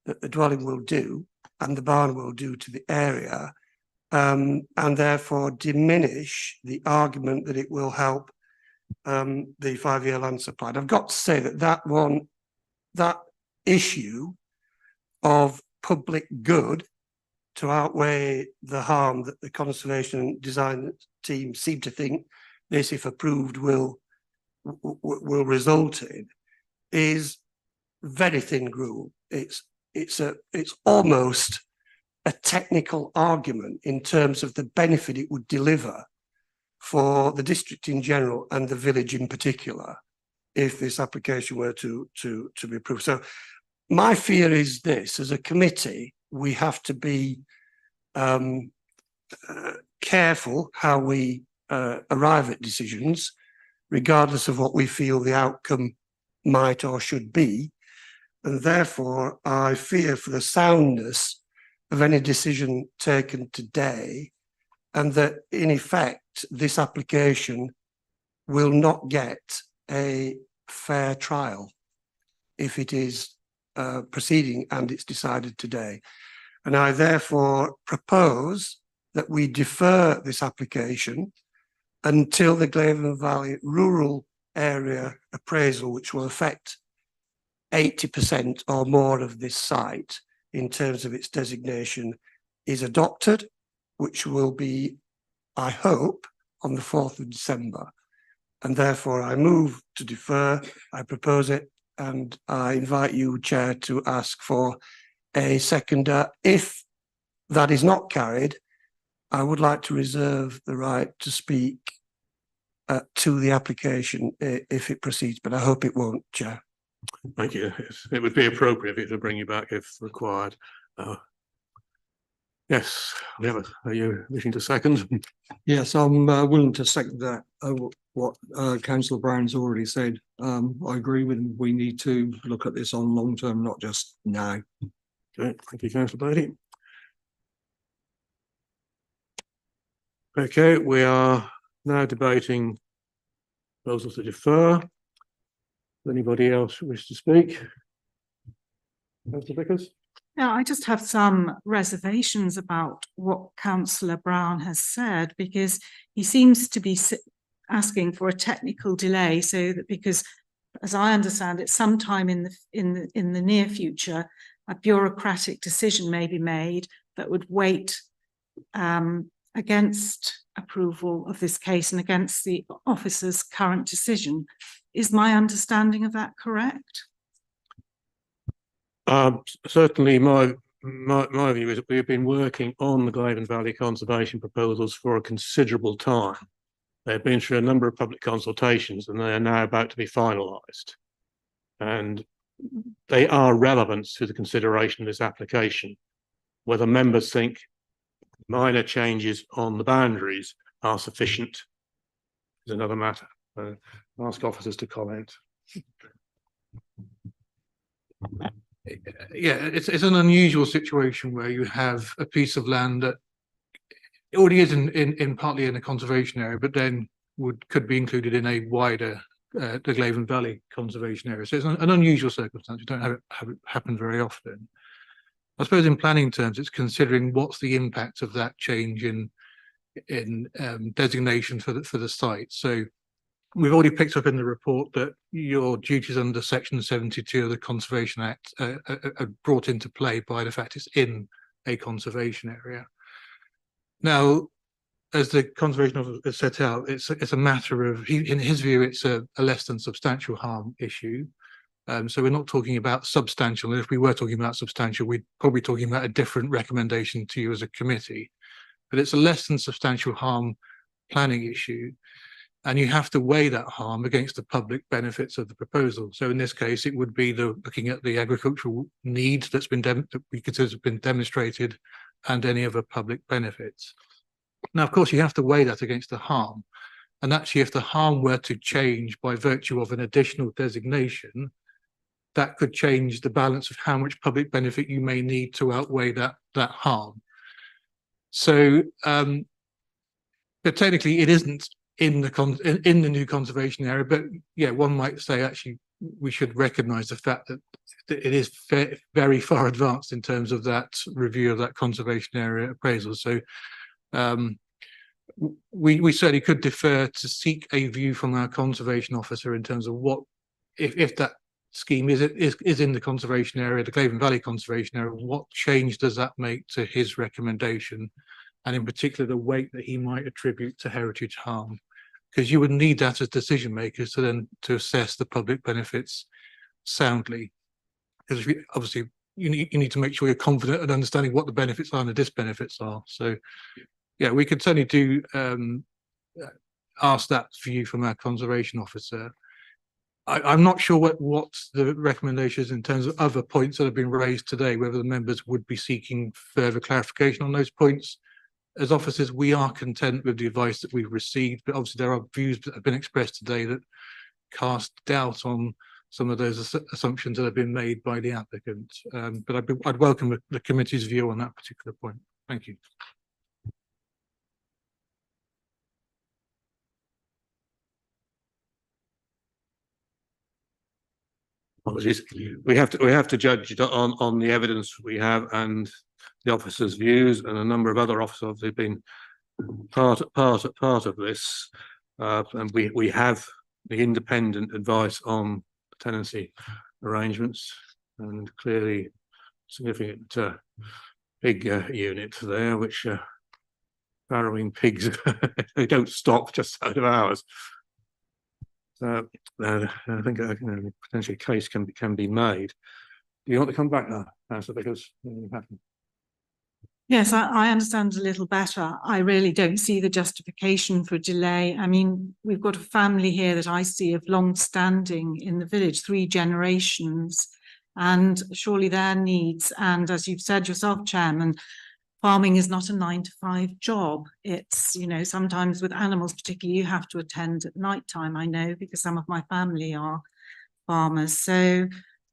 that the dwelling will do and the barn will do to the area, and therefore diminish the argument that it will help the 5-year land supply. And I've got to say that issue of public good to outweigh the harm that the conservation and design team seem to think this, if approved, will result in, is very thin gruel. It's almost a technical argument in terms of the benefit it would deliver for the district in general and the village in particular, if this application were to be approved. So my fear is this: as a committee, we have to be careful how we arrive at decisions, regardless of what we feel the outcome might or should be. And therefore, I fear for the soundness of any decision taken today, and that in effect, this application will not get a fair trial if it is proceeding and it's decided today. And I therefore propose that we defer this application until the Glaven Valley rural area appraisal, which will affect 80% or more of this site in terms of its designation, is adopted, which will be, I hope, on the 4th of December. And therefore I move to defer, I propose it, and I invite you, Chair, to ask for a seconder. If that is not carried, I would like to reserve the right to speak to the application if it proceeds, but I hope it won't, Chair. Thank you. It would be appropriate if to bring you back if required. Yes, are you wishing to second? Yes, I'm willing to second that. What Councillor Brown's already said. I agree with him. We need to look at this on long term, not just now. Okay, thank you, Councillor Beattie. Okay, we are now debating Proposal to defer. Anybody else wish to speak? Councillor Vickers? Yeah, I just have some reservations about what councillor Brown has said, because he seems to be asking for a technical delay, so that because, as I understand it, sometime in the near future, a bureaucratic decision may be made that would weight against approval of this case and against the officer's current decision. Is my understanding of that correct? Certainly my view is that we've been working on the Glaven Valley conservation proposals for a considerable time. They've been through a number of public consultations and they are now about to be finalised. And they are relevant to the consideration of this application. Whether members think minor changes on the boundaries are sufficient is another matter. I'll ask officers to comment. Yeah, it's an unusual situation where you have a piece of land that already is in partly in a conservation area, but then could be included in a wider the Glaven Valley conservation area. So it's an unusual circumstance. You don't have it happen very often. I suppose in planning terms, it's considering what's the impact of that change in designation for the site. So we've already picked up in the report that your duties under Section 72 of the Conservation Act are brought into play by the fact it's in a conservation area. Now, as the conservation officer has set out, it's a matter of, in his view, it's a less than substantial harm issue. So we're not talking about substantial. And if we were talking about substantial, we'd probably be talking about a different recommendation to you as a committee. But it's a less than substantial harm planning issue. And you have to weigh that harm against the public benefits of the proposal. So in this case, it would be looking at the agricultural need that we consider has been demonstrated and any other public benefits. Now, of course, you have to weigh that against the harm. And actually, if the harm were to change by virtue of an additional designation, that could change the balance of how much public benefit you may need to outweigh that harm. So, but technically, it isn't in the new conservation area. But yeah, one might say actually we should recognise the fact that it is very far advanced in terms of that review of that conservation area appraisal. So. We certainly could defer to seek a view from our conservation officer in terms of what, if that scheme is in the conservation area, the Glaven Valley conservation area, what change does that make to his recommendation, and in particular the weight that he might attribute to heritage harm, because you would need that as decision makers to assess the public benefits soundly, because obviously you need to make sure you're confident and understanding what the benefits are and the disbenefits are. So yeah, we could certainly do ask that view from our conservation officer. I'm not sure what the recommendation is in terms of other points that have been raised today, whether the members would be seeking further clarification on those points. As officers, we are content with the advice that we've received, but obviously there are views that have been expressed today that cast doubt on some of those assumptions that have been made by the applicant. But I'd welcome the committee's view on that particular point. Thank you. Apologies. We have to judge it on the evidence we have and the officers' views, and a number of other officers have been part of this, and we have the independent advice on tenancy arrangements, and clearly significant pig unit there, which farrowing pigs they don't stop just out of hours. So I think potentially a case can be made. Do you want to come back now, Councillor Vickers? Yes, I understand a little better. I really don't see the justification for delay. I mean, we've got a family here that I see of long standing in the village, 3 generations, and surely their needs. And as you've said yourself, Chairman, farming is not a 9-to-5 job. It's, you know, sometimes with animals, particularly, you have to attend at night time, I know, because some of my family are farmers. So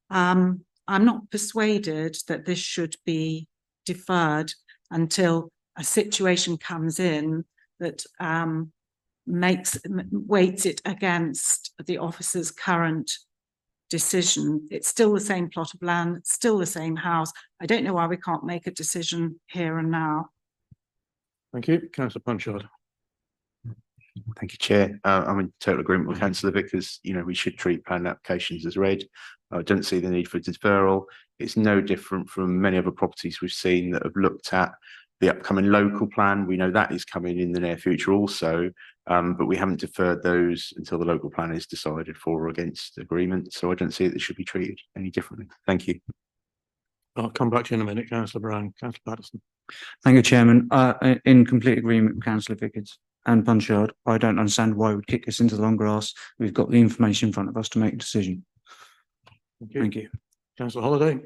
I'm not persuaded that this should be deferred until a situation comes in that weights it against the officer's current decision. It's still the same plot of land, it's still the same house. I don't know why we can't make a decision here and now. Thank you. Councillor Punchard. Thank you, Chair. I'm in total agreement with Councillor Vickers. You know, we should treat planning applications as read. I don't see the need for deferral. It's no different from many other properties we've seen that have looked at the upcoming local plan. We know that is coming in the near future also, but we haven't deferred those until the local plan is decided for or against agreement. So I don't see that it should be treated any differently. Thank you. I'll come back to you in a minute, Councillor Brown. Councillor Patterson. Thank you, Chairman. In complete agreement with Councillor Vickers and Punchard. I don't understand why we'd kick this into the long grass. We've got the information in front of us to make a decision. Thank you. Councillor Holliday.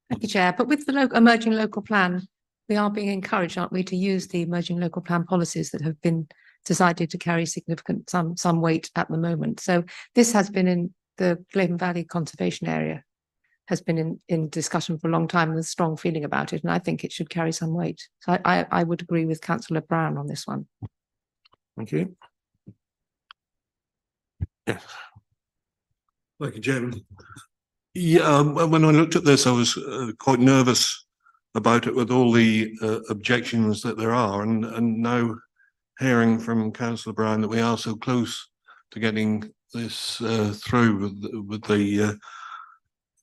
Thank you, Chair. But with the emerging local plan, we are being encouraged, aren't we, to use the emerging local plan policies that have been decided to carry significant some weight at the moment. So this has been in the Glaven Valley Conservation Area, has been in discussion for a long time with a strong feeling about it, and I think it should carry some weight. So I would agree with Councillor Brown on this one. Thank you. Yes. Thank you, Chairman. Yeah, when I looked at this, I was quite nervous about it with all the objections that there are, and now hearing from Councillor Brown that we are so close to getting this through with the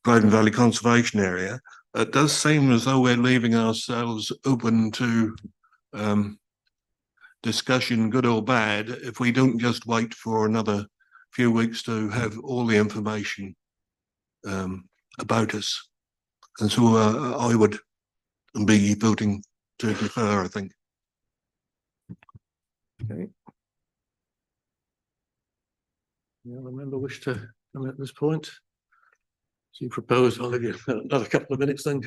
Glaven Valley Conservation Area, it does seem as though we're leaving ourselves open to discussion, good or bad, if we don't just wait for another few weeks to have all the information about us. And so I would be voting to defer, I think. Okay. Yeah, remember wish to come at this point? So you propose, I'll give you another couple of minutes then.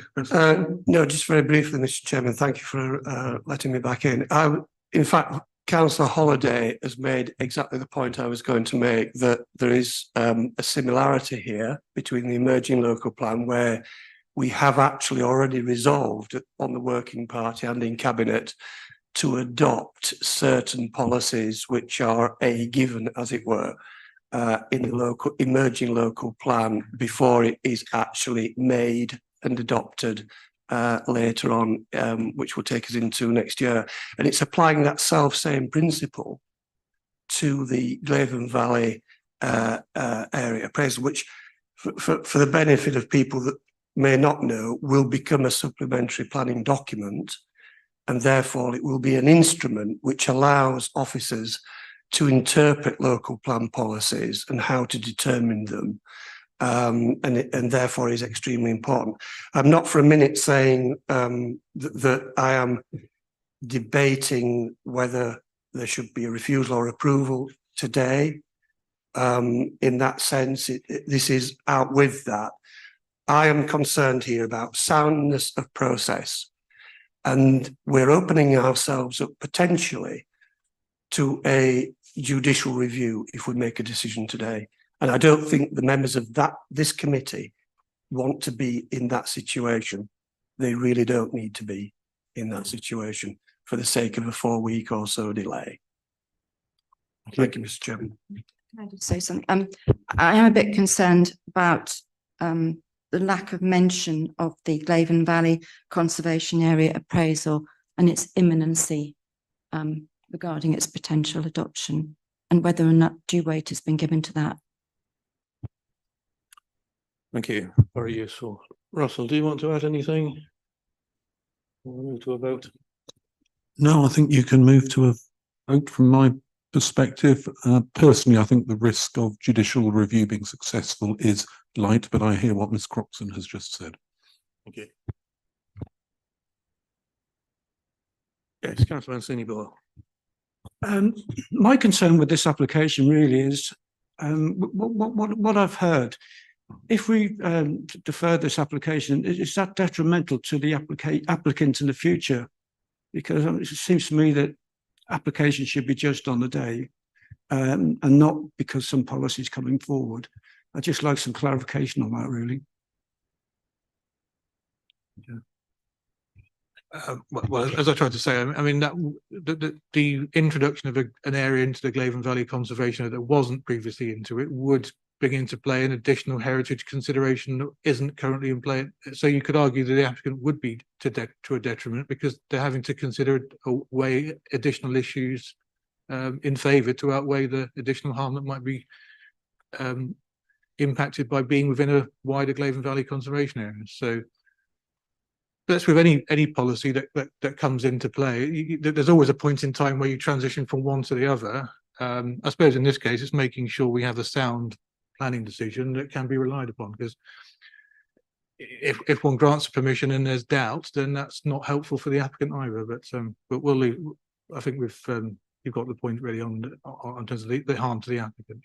No, just very briefly, Mr. Chairman, thank you for letting me back in. In fact, Councillor Holliday has made exactly the point I was going to make, that there is a similarity here between the emerging local plan, where we have actually already resolved on the working party and in cabinet to adopt certain policies which are a given, as it were, in the local emerging local plan before it is actually made and adopted later on, which will take us into next year. And it's applying that same principle to the Glaven Valley area appraisal, which for the benefit of people that may not know, will become a supplementary planning document, and therefore it will be an instrument which allows officers to interpret local plan policies and how to determine them. And therefore is extremely important. I'm not for a minute saying that I am debating whether there should be a refusal or approval today. In that sense, this is out with that. I am concerned here about soundness of process, and we're opening ourselves up potentially to a judicial review if we make a decision today. And I don't think the members of this committee want to be in that situation. They really don't need to be in that situation for the sake of a 4-week or so delay. Thank you, Mr. Chairman. Can I just say something? I am a bit concerned about the lack of mention of the Glaven Valley Conservation Area appraisal and its imminency regarding its potential adoption, and whether or not due weight has been given to that. Thank you. Very useful. Russell, do you want to add anything? We'll move to a vote. No, I think you can move to a vote from my perspective. Personally, I think the risk of judicial review being successful is light, but I hear what Ms. Croxon has just said. Thank you. Yes, Councillor Mancini-Boyle. My concern with this application really is what I've heard. If we defer this application, is that detrimental to the applicant in the future? Because it seems to me that applications should be judged on the day and not because some policy is coming forward. I'd just like some clarification on that, really. Well, as I tried to say, I mean, that the introduction of an area into the Glaven Valley Conservation Area that wasn't previously into it would bring into play an additional heritage consideration that isn't currently in play. So you could argue that the applicant would be to a detriment because they're having to consider weigh additional issues in favour to outweigh the additional harm that might be impacted by being within a wider Glaven Valley Conservation Area. So that's with any policy that comes into play. There's always a point in time where you transition from one to the other. I suppose in this case, it's making sure we have a sound planning decision that can be relied upon, because if one grants permission and there's doubt, then that's not helpful for the applicant either. But we'll leave. I think you've got the point really on terms of the harm to the applicant.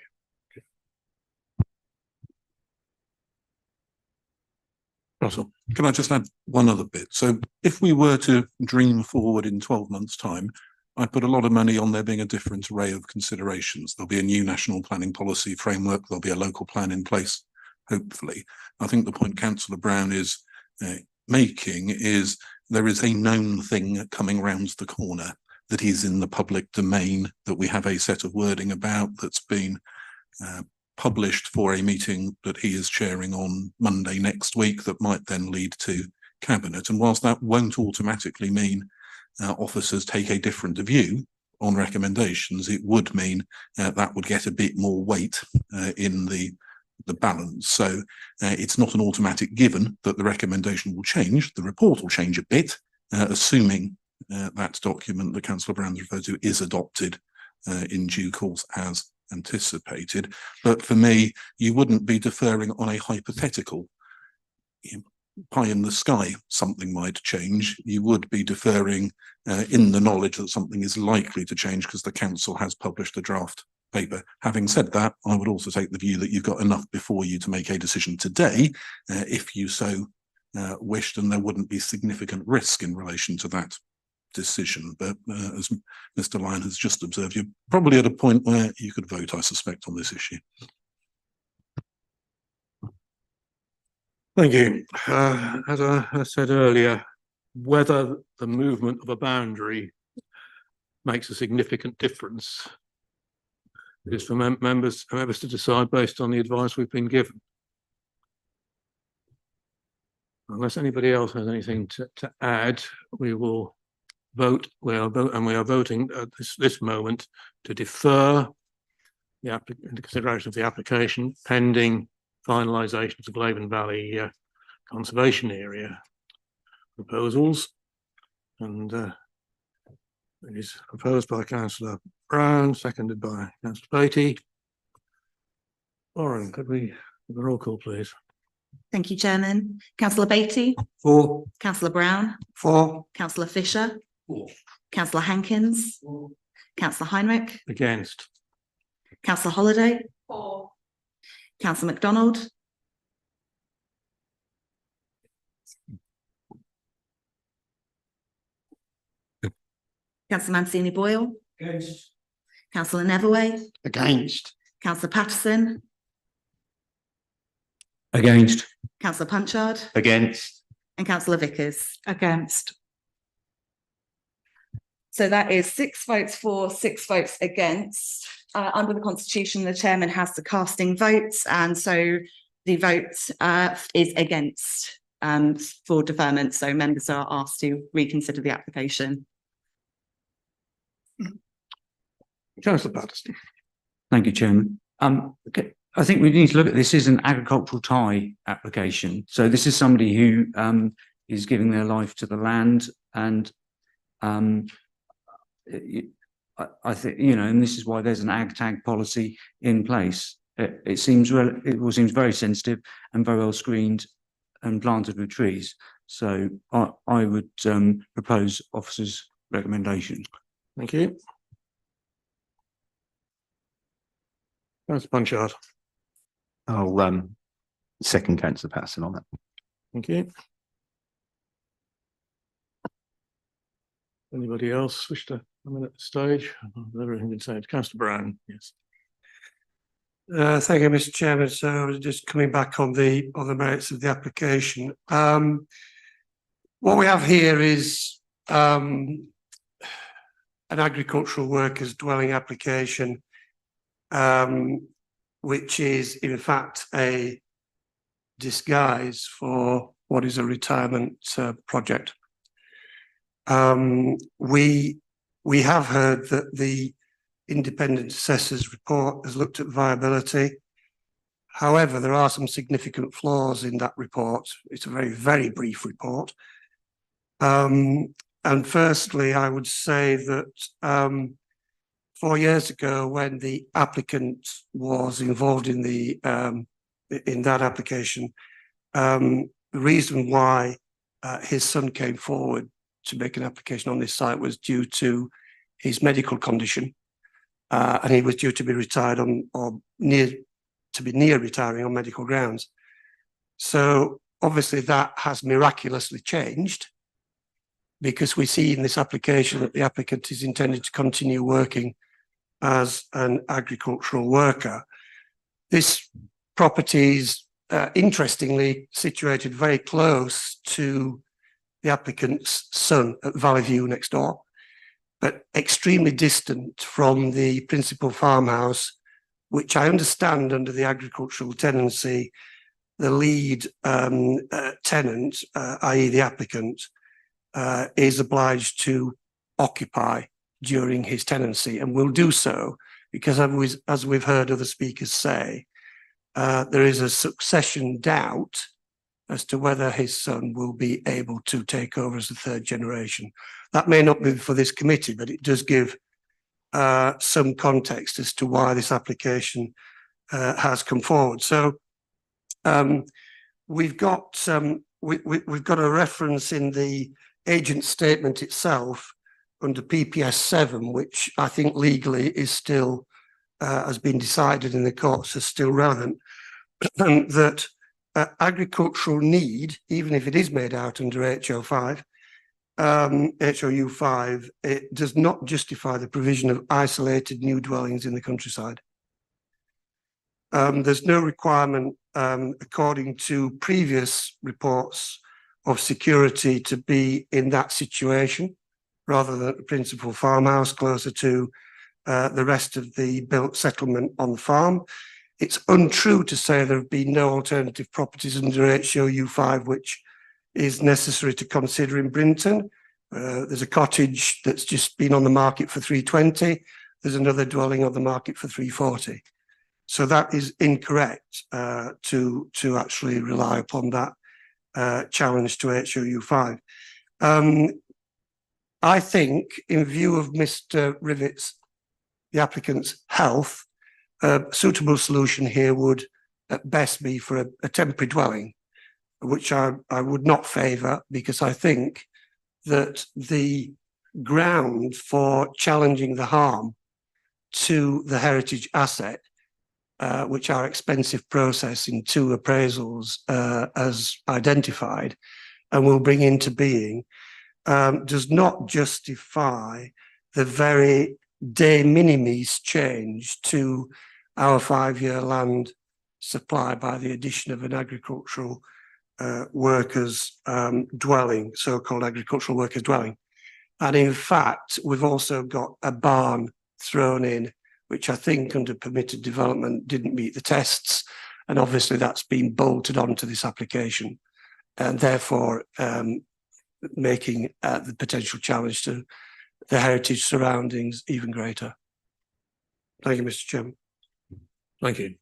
Russell, can I just add one other bit? So if we were to dream forward in 12 months' time, I'd put a lot of money on there being a different array of considerations. There'll be a new national planning policy framework. There'll be a local plan in place, hopefully. I think the point Councillor Brown is making is there is a known thing coming round the corner that is in the public domain that we have a set of wording about that's been published for a meeting that he is chairing on Monday next week that might then lead to Cabinet. And whilst that won't automatically mean officers take a different view on recommendations, it would mean that would get a bit more weight in the balance. So it's not an automatic given that the recommendation will change. The report will change a bit, assuming that document that Councillor Brown referred to is adopted in due course as anticipated. But for me, you wouldn't be deferring on a hypothetical pie in the sky something might change. You would be deferring in the knowledge that something is likely to change because the council has published a draft paper. Having said that, I would also take the view that you've got enough before you to make a decision today if you so wished, and there wouldn't be significant risk in relation to that decision. But as Mr. Lyon has just observed, you're probably at a point where you could vote, I suspect, on this issue. Thank you. As I said earlier, whether the movement of a boundary makes a significant difference is for members to decide based on the advice we've been given. Unless anybody else has anything to add, we will vote. We are voting at this moment to defer the consideration of the application pending finalisation of the Glaven Valley Conservation Area proposals, and it is proposed by Councillor Brown, seconded by Councillor Beattie. Lauren, could we have a roll call, please? Thank you, Chairman. Councillor Beattie. For. Councillor Brown. For. Councillor Fisher. Councillor Hankins. Councillor Heinrich. Against. Councillor Holiday. For. Councillor MacDonald. Councillor Mancini Boyle. Against. Councillor Neverway. Against. Councillor Patterson. Against. Councillor Punchard. Against. And Councillor Vickers. Against. So that is 6 votes for, 6 votes against. Under the Constitution, the chairman has the casting votes, and so the vote is against for deferment. So members are asked to reconsider the application. Councillor Patterson. Thank you, Chairman. Okay. I think we need to look at this as an agricultural tie application. So this is somebody who is giving their life to the land, and I think, you know, and this is why there's an ag tag policy in place. It seems very sensitive and very well screened and planted with trees. So I would propose officer's recommendation. Thank you. Councillor Punchard. I'll second Councillor Patterson on that. Thank you. Anybody else wish to come in at the stage? Everything been said. Councillor Brown, yes. Thank you, Mr. Chairman. So just coming back on the merits of the application. What we have here is an agricultural workers dwelling application, which is in fact a disguise for what is a retirement project. We have heard that the independent assessor's report has looked at viability. However, there are some significant flaws in that report. It's a very, very brief report. And firstly, I would say that 4 years ago, when the applicant was involved in that application, the reason why his son came forward to make an application on this site was due to his medical condition, and he was due to be retired on or near retiring on medical grounds. So obviously that has miraculously changed, because we see in this application that the applicant is intended to continue working as an agricultural worker. This property is interestingly situated very close to the applicant's son at Valley View next door, but extremely distant from the principal farmhouse, which I understand under the agricultural tenancy, the lead tenant, i.e. the applicant, is obliged to occupy during his tenancy, and will do so because, as we've heard other speakers say, there is a succession doubt as to whether his son will be able to take over as the third generation. That may not be for this committee, but it does give some context as to why this application has come forward. So we've got a reference in the agent statement itself under PPS 7, which I think legally is still has been decided in the courts as still relevant, that agricultural need, even if it is made out under HO5, HOU5, it does not justify the provision of isolated new dwellings in the countryside. There's no requirement, according to previous reports, of security to be in that situation, rather than the principal farmhouse closer to the rest of the built settlement on the farm. It's untrue to say there have been no alternative properties under HOU5 which is necessary to consider in Brinton. There's a cottage that's just been on the market for 320. There's another dwelling on the market for 340. So that is incorrect to actually rely upon that challenge to HOU5. I think, in view of Mr. Rivett's, the applicant's health, a suitable solution here would at best be for a temporary dwelling, which I would not favour, because I think that the ground for challenging the harm to the heritage asset, which our expensive process in 2 appraisals has identified and will bring into being, does not justify the very de minimis change to our 5-year land supply by the addition of an agricultural workers dwelling, so-called agricultural workers dwelling. And in fact, we've also got a barn thrown in, which I think under permitted development didn't meet the tests. And obviously that's been bolted onto this application, and therefore making the potential challenge to the heritage surroundings even greater. Thank you, Mr. Chairman. Thank you.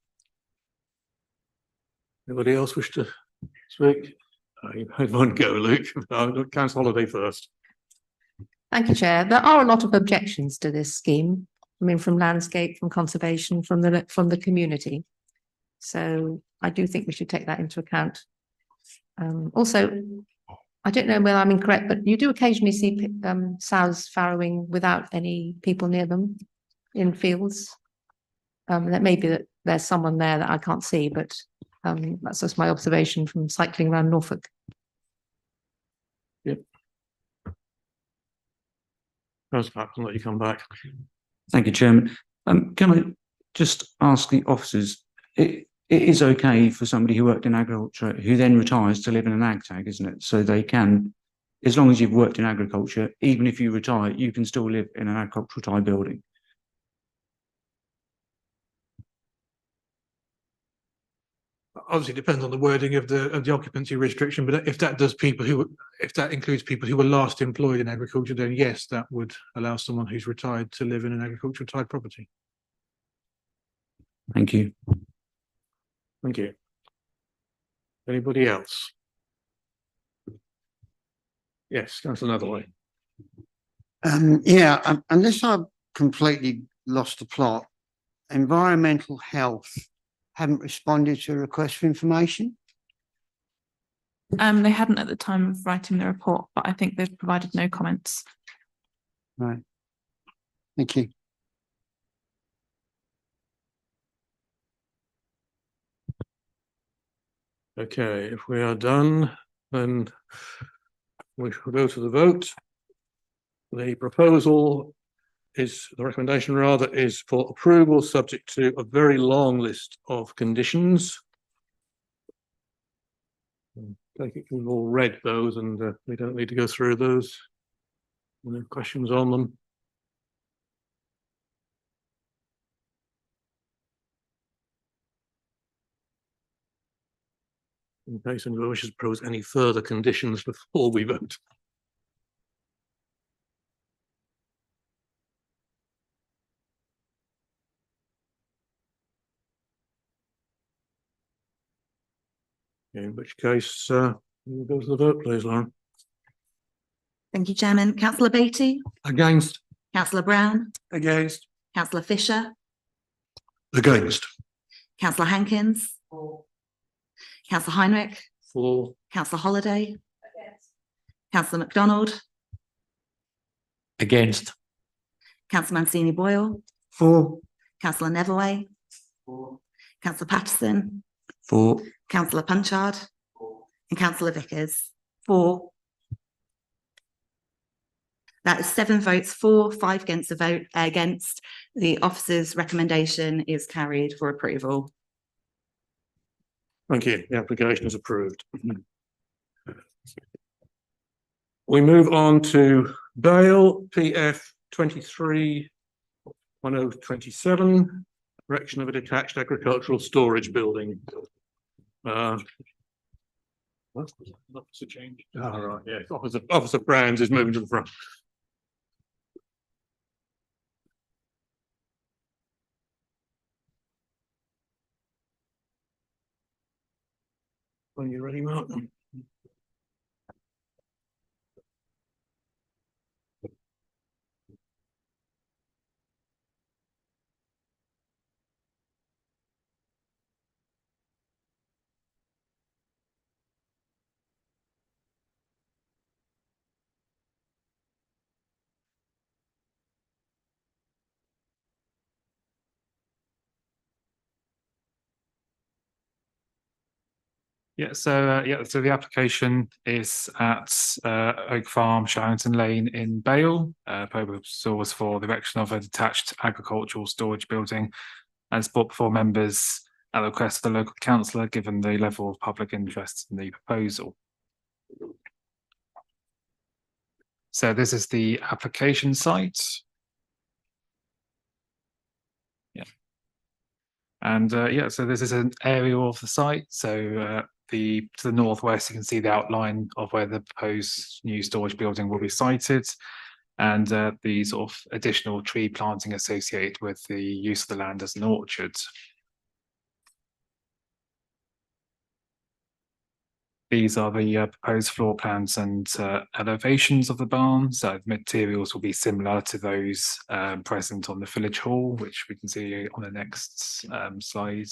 Anybody else wish to speak? You had one go, Luke. Council Holiday first. Thank you, Chair. There are a lot of objections to this scheme. I mean, from landscape, from conservation, from the community. So I do think we should take that into account. Also, I don't know whether I'm incorrect, but you do occasionally see sows farrowing without any people near them in fields. That may be that there's someone there that I can't see, but that's just my observation from cycling around Norfolk. Yep. I'll let you come back. Thank you, Chairman. Can I just ask the officers, it is okay for somebody who worked in agriculture who then retires to live in an ag tag, isn't it? So they can as long as you've worked in agriculture, even if you retire, you can still live in an agricultural type building. Obviously, it depends on the wording of the occupancy restriction, but if that includes people who were last employed in agriculture, then yes, that would allow someone who's retired to live in an agricultural type property. Thank you. Thank you. Anybody else? Yes, that's another way. Yeah, unless I've completely lost the plot, environmental health haven't responded to a request for information. They hadn't at the time of writing the report, but I think they've provided no comments. Right. Thank you. Okay, if we are done, then we shall go to the vote. The proposal is, the recommendation rather, is for approval subject to a very long list of conditions. I think we've all read those and we don't need to go through those. Any questions on them? In case anyone wishes to propose any further conditions before we vote. In which case, we'll go to the vote, please, Lauren. Thank you, Chairman. Councillor Beattie? Against. Councillor Brown? Against. Councillor Fisher? Against. Councillor Hankins? Councillor Heinrich? For. Councillor Holiday? Councillor MacDonald? Against. Councillor Mancini Boyle? For. Councillor Neverway? Councillor Patterson? For. Councillor Punchard? And Councillor Vickers? 4. That is 7 votes for, 5 against a vote against. The officer's recommendation is carried for approval. Thank you. The application is approved. We move on to Bale PF 231027, erection of a detached agricultural storage building. Officer change. All right, yeah. Officer Brands is moving to the front. When you're ready, Mark. So the application is at Oak Farm, Sharrington Lane in Bale. Proposal was for the erection of a detached agricultural storage building and brought before members at the request of the local councillor, given the level of public interest in the proposal. So this is the application site. And so this is an aerial of the site. So to the northwest, you can see the outline of where the proposed new storage building will be sited, and the sort of additional tree planting associated with the use of the land as an orchard. These are the proposed floor plans and elevations of the barn. So the materials will be similar to those present on the village hall, which we can see on the next slide.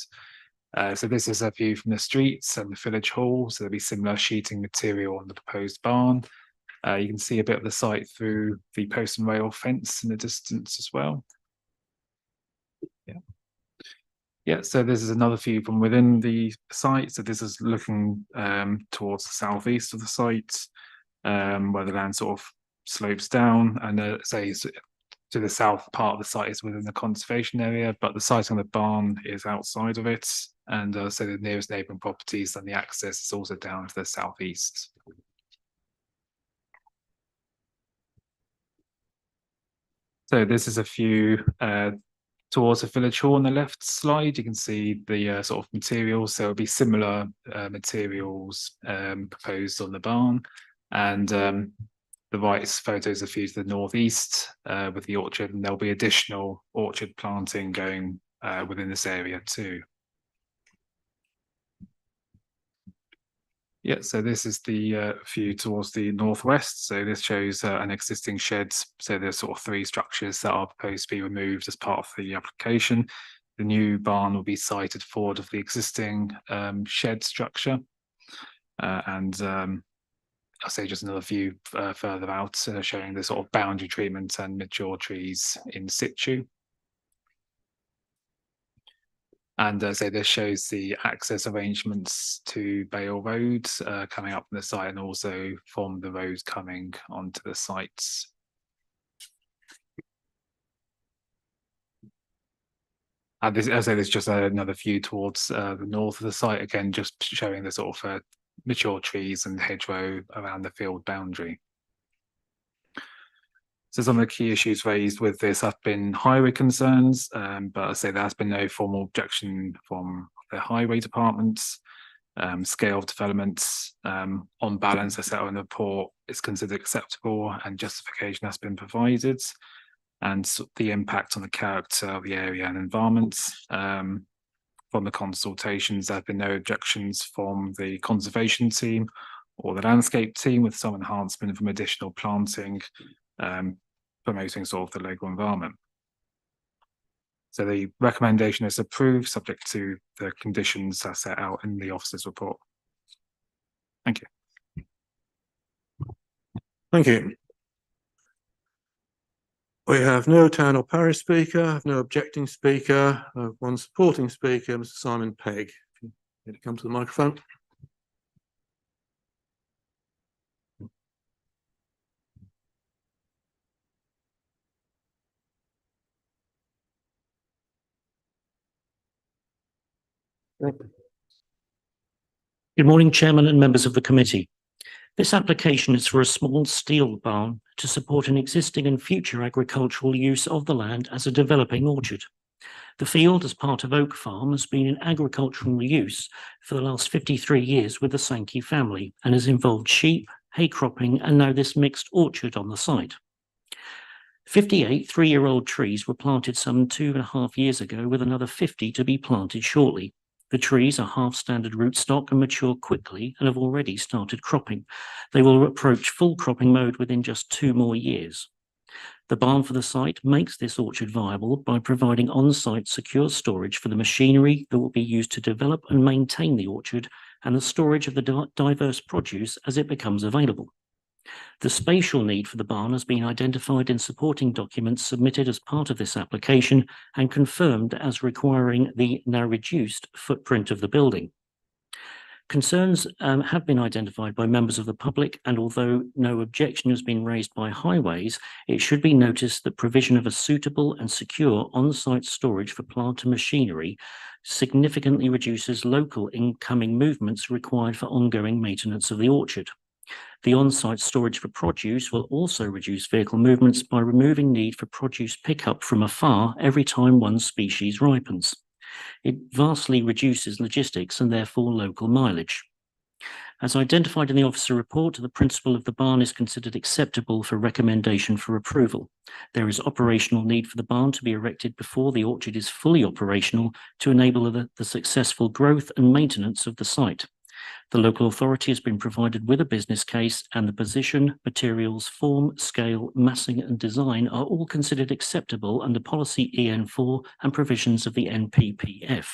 So this is a view from the streets and the village hall. So there'll be similar sheeting material on the proposed barn. You can see a bit of the site through the post and rail fence in the distance as well. So this is another view from within the site. So this is looking towards the southeast of the site, where the land sort of slopes down, and say to the south part of the site is within the conservation area, but the site on the barn is outside of it. And so the nearest neighbouring properties and the access is also down to the southeast. So this is a view towards the village hall on the left slide. You can see the sort of materials. So it'll be similar materials proposed on the barn. And the right photo is a view to the northeast with the orchard, and there'll be additional orchard planting going within this area too. Yeah, so this is the view towards the northwest. So this shows an existing shed. So there's sort of 3 structures that are proposed to be removed as part of the application. The new barn will be sited forward of the existing shed structure. I'll say just another view further out, showing the sort of boundary treatment and mature trees in situ. And so this shows the access arrangements to Bale Road coming up from the site, and also from the road coming onto the sites. And this, as I say, there's just another view towards the north of the site, again, just showing the sort of mature trees and hedgerow around the field boundary. So some of the key issues raised with this have been highway concerns, but I say there has been no formal objection from the highway departments. Scale of developments, on balance, as set out in the report, is considered acceptable and justification has been provided. And the impact on the character of the area and environment. From the consultations, there have been no objections from the conservation team or the landscape team, with some enhancement from additional planting, promoting sort of the local environment. So the recommendation is approved, subject to the conditions as set out in the officer's report. Thank you. Thank you. We have no town or parish speaker, no objecting speaker, one supporting speaker, Mr. Simon Pegg. If you need to come to the microphone. Good morning, Chairman and members of the committee. This application is for a small steel barn to support an existing and future agricultural use of the land as a developing orchard. The field, as part of Oak Farm, has been in agricultural use for the last 53 years with the Sankey family and has involved sheep, hay cropping, and now this mixed orchard on the site. 58 3-year-old trees were planted some 2.5 years ago, with another 50 to be planted shortly. The trees are half-standard rootstock and mature quickly and have already started cropping. They will approach full cropping mode within just 2 more years. The barn for the site makes this orchard viable by providing on-site secure storage for the machinery that will be used to develop and maintain the orchard, and the storage of the diverse produce as it becomes available. The spatial need for the barn has been identified in supporting documents submitted as part of this application and confirmed as requiring the now reduced footprint of the building. Concerns have been identified by members of the public, and although no objection has been raised by Highways, it should be noticed that provision of a suitable and secure on-site storage for plant and machinery significantly reduces local incoming movements required for ongoing maintenance of the orchard. The on-site storage for produce will also reduce vehicle movements by removing need for produce pickup from afar every time one species ripens. It vastly reduces logistics and therefore local mileage. As identified in the officer report, the principle of the barn is considered acceptable for recommendation for approval. There is operational need for the barn to be erected before the orchard is fully operational to enable the successful growth and maintenance of the site. The local authority has been provided with a business case, and the position, materials, form, scale, massing and design are all considered acceptable under policy EN4 and provisions of the NPPF.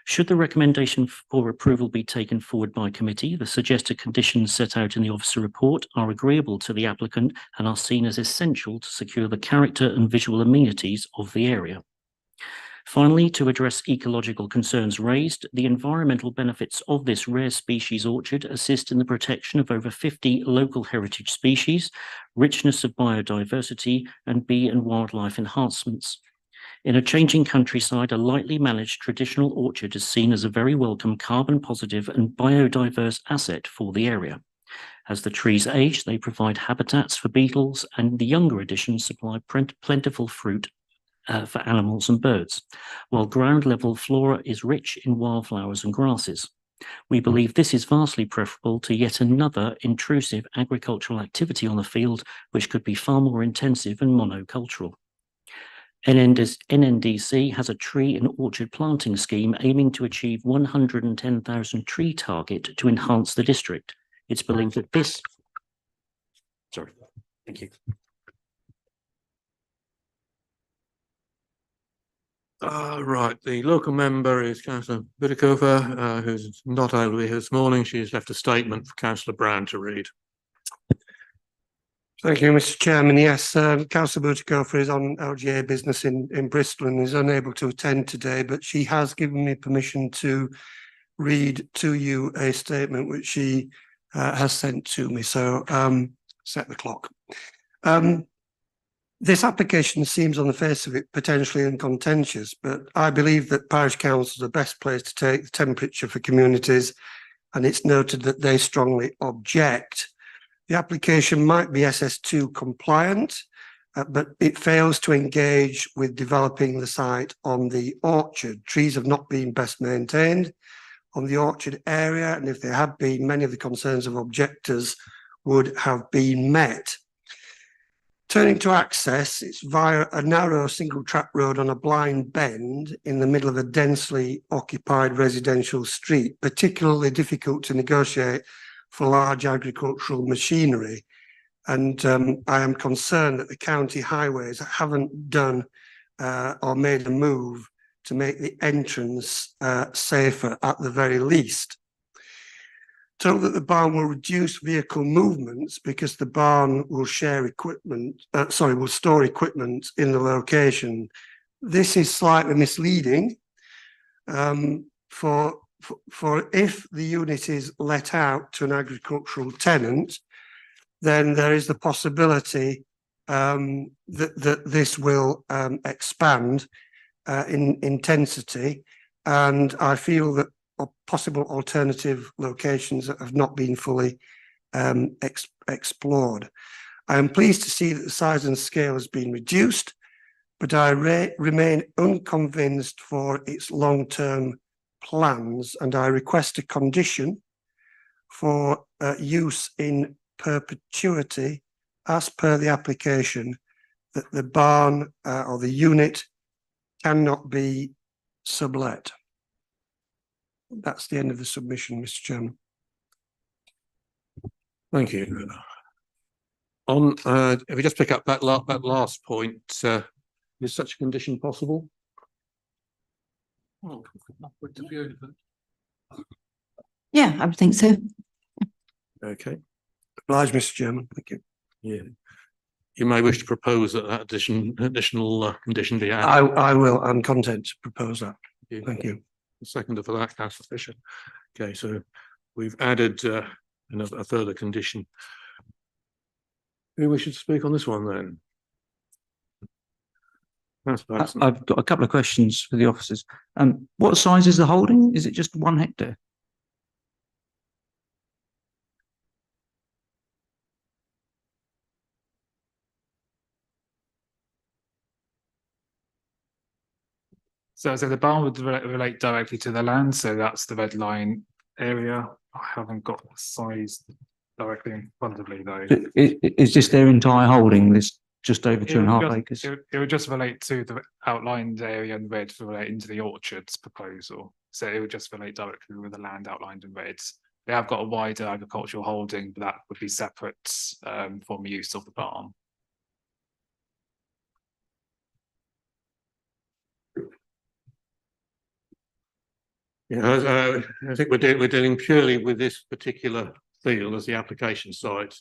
Should the recommendation for approval be taken forward by committee, the suggested conditions set out in the officer report are agreeable to the applicant and are seen as essential to secure the character and visual amenities of the area. Finally, to address ecological concerns raised, the environmental benefits of this rare species orchard assist in the protection of over 50 local heritage species, richness of biodiversity, and bee and wildlife enhancements. In a changing countryside, a lightly managed traditional orchard is seen as a very welcome carbon positive and biodiverse asset for the area. As the trees age, they provide habitats for beetles, and the younger additions supply plentiful fruit for animals and birds, while ground level flora is rich in wildflowers and grasses. We believe this is vastly preferable to yet another intrusive agricultural activity on the field, which could be far more intensive and monocultural. NNDC has a tree and orchard planting scheme aiming to achieve 110,000 tree target to enhance the district. It's believed that this. Sorry, thank you. Right, the local member is Councillor Bidikofer, who's not able to be here this morning. She's left a statement for Councillor Brown to read. Thank you, Mr. Chairman. Yes, Councillor Butikofer is on LGA business in Bristol and is unable to attend today, but she has given me permission to read to you a statement which she has sent to me. So set the clock. This application seems on the face of it potentially uncontentious, but I believe that parish councils are the best place to take the temperature for communities, and it's noted that they strongly object. The application might be SS2 compliant, but it fails to engage with developing the site on the orchard. Trees have not been best maintained on the orchard area, and if there had been, many of the concerns of objectors would have been met. Turning to access, it's via a narrow single track road on a blind bend in the middle of a densely occupied residential street, particularly difficult to negotiate for large agricultural machinery. And I am concerned that the county highways haven't done or made a move to make the entrance safer at the very least. Told that the barn will reduce vehicle movements because the barn will share equipment, will store equipment in the location. This is slightly misleading for if the unit is let out to an agricultural tenant, then there is the possibility that this will expand in intensity. And I feel that possible alternative locations that have not been fully explored. I am pleased to see that the size and scale has been reduced, but I remain unconvinced for its long-term plans, and I request a condition for use in perpetuity as per the application that the barn or the unit cannot be sublet. That's the end of the submission, Mr. Chairman. Thank you. On, if we just pick up that last point, is such a condition possible? Yeah, I would think so. Okay. Obliged, Mr. Chairman. Thank you. Yeah. You may wish to propose that additional condition be added. I will. I'm content to propose that. Thank you. Second for that, Councillor Fisher. Okay, so we've added a further condition. Who wishes to speak on this one then? I've got a couple of questions for the officers. What size is the holding? Is it just 1 hectare? So the barn would relate directly to the land, so that's the red line area. I haven't got the size directly in front of me though. Is this their entire holding, this just over 2.5 acres? It would just relate to the outlined area in red to relate into the orchards proposal. So it would just relate directly with the land outlined in red. They have got a wider agricultural holding, but that would be separate from use of the barn. Yeah, I think we're dealing purely with this particular field as the application site,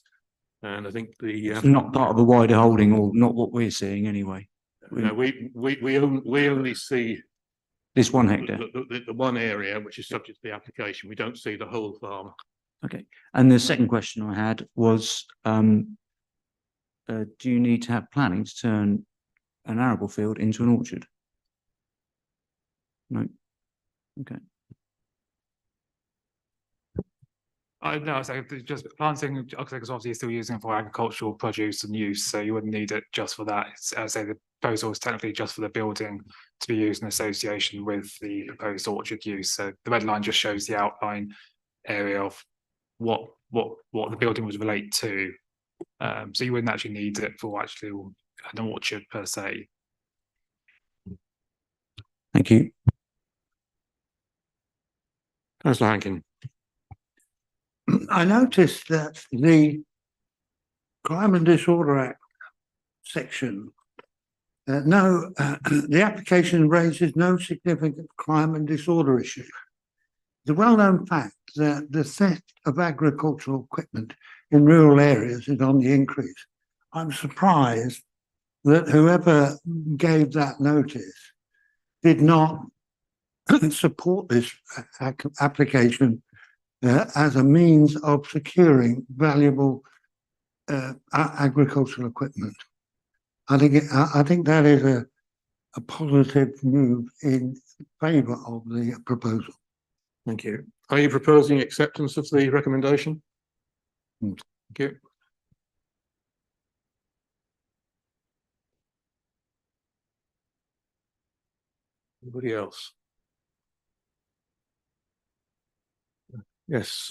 and I think the It's not part of a wider holding, or not what we're seeing anyway. we only see this 1 hectare. The one area which is subject to the application. We don't see the whole farm. Okay, and the second question I had was, do you need to have planning to turn an arable field into an orchard? No. Okay. I know, so just planting, because obviously you're still using it for agricultural produce and use, so you wouldn't need it just for that. It's, as I say, the proposal is technically just for the building to be used in association with the proposed orchard use. So the red line just shows the outline area of what the building would relate to. So you wouldn't actually need it for actually an orchard per se. Thank you. Councillor Hankin. I noticed that the Crime and Disorder Act section, the application raises no significant crime and disorder issue. The well-known fact that the theft of agricultural equipment in rural areas is on the increase. I'm surprised that whoever gave that notice did not support this application as a means of securing valuable agricultural equipment. I think that is a positive move in favour of the proposal. Thank you. Are you proposing acceptance of the recommendation? Thank you. Anybody else? Yes,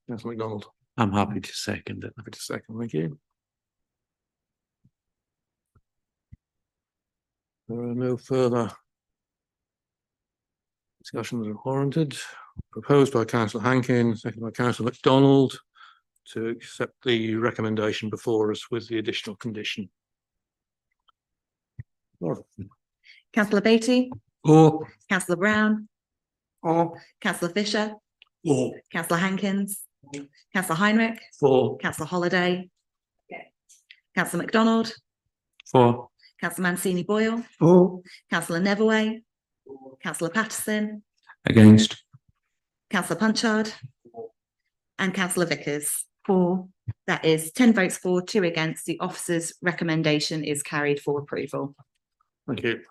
Councillor MacDonald. I'm happy to second it. Happy to second, thank you. There are no further discussions are warranted. Proposed by Councillor Hankin, seconded by Councillor MacDonald to accept the recommendation before us with the additional condition. Laura. Councillor Beattie. Or. Councillor Brown. Or. Councillor Fisher. Or. Councillor Hankins. Councillor Heinrich. For. Councillor Holiday. Councillor MacDonald. For. Councillor Mancini Boyle. For. Councillor Neverway. Councillor Patterson. Against. Councillor Punchard. And Councillor Vickers. For. That is 10 votes for, 2 against. The officer's recommendation is carried for approval. Thank you.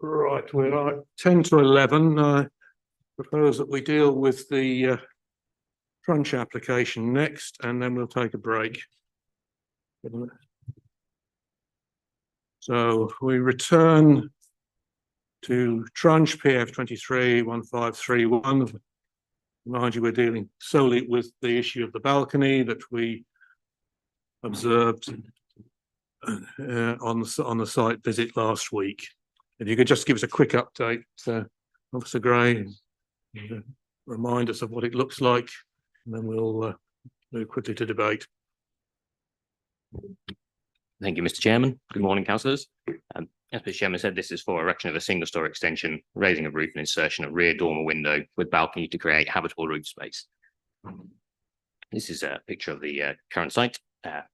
Right, we're at 10 to 11. I propose that we deal with the Crunch application next, and then we'll take a break. So we return to Trunch PF 23-1531. Mind you, we're dealing solely with the issue of the balcony that we observed on the site visit last week. If you could just give us a quick update, Officer Gray, and remind us of what it looks like, and then we'll move quickly to debate. Thank you, Mr. Chairman. Good morning, councillors. As Mr. Chairman said, this is for erection of a single story extension, raising of roof and insertion of rear dormer window with balcony to create habitable roof space. This is a picture of the current site. And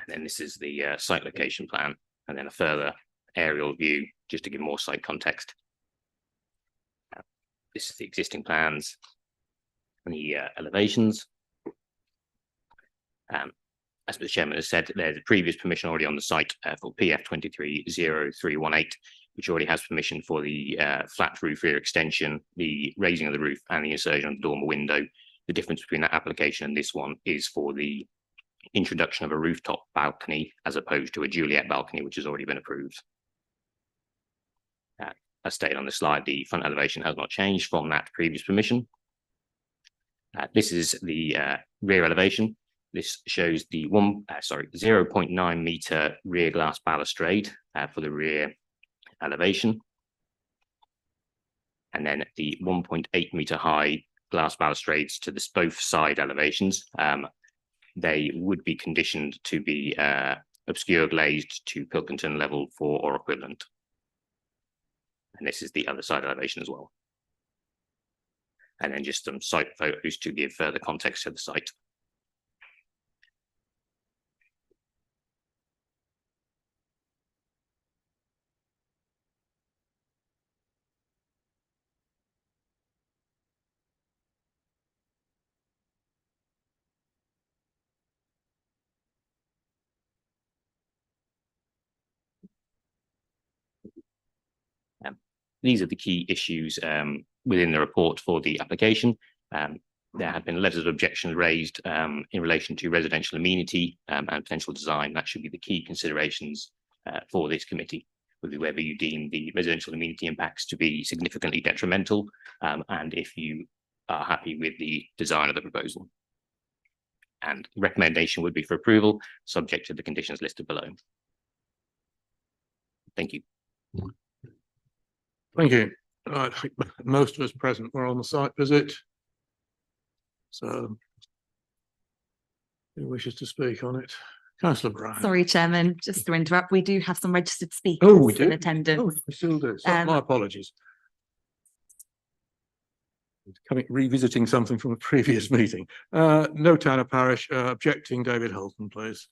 then this is the site location plan, and then a further aerial view just to give more site context. This is the existing plans and the elevations. As the chairman has said, there's a previous permission already on the site for PF 23-0318, which already has permission for the flat roof rear extension, the raising of the roof, and the insertion of the dormer window. The difference between that application and this one is for the introduction of a rooftop balcony as opposed to a Juliet balcony, which has already been approved. As stated on the slide, the front elevation has not changed from that previous permission. This is the rear elevation. This shows the 0.9 meter rear glass balustrade for the rear elevation. And then the 1.8 meter high glass balustrades to this both side elevations. They would be conditioned to be obscure glazed to Pilkington level 4 or equivalent. And this is the other side elevation as well. And then just some site photos to give further context to the site. These are the key issues within the report for the application. There have been letters of objection raised in relation to residential amenity and potential design. That should be the key considerations for this committee, would be whether you deem the residential amenity impacts to be significantly detrimental, and if you are happy with the design of the proposal. And the recommendation would be for approval, subject to the conditions listed below. Thank you. Thank you. I think most of us present were on the site visit. So who wishes to speak on it? Councillor Brown. Sorry, Chairman, just to interrupt, we do have some registered speakers Oh, we do? in attendance. Oh, we still do. So my apologies. Revisiting something from a previous meeting. No Town of Parish, objecting David Holton, please.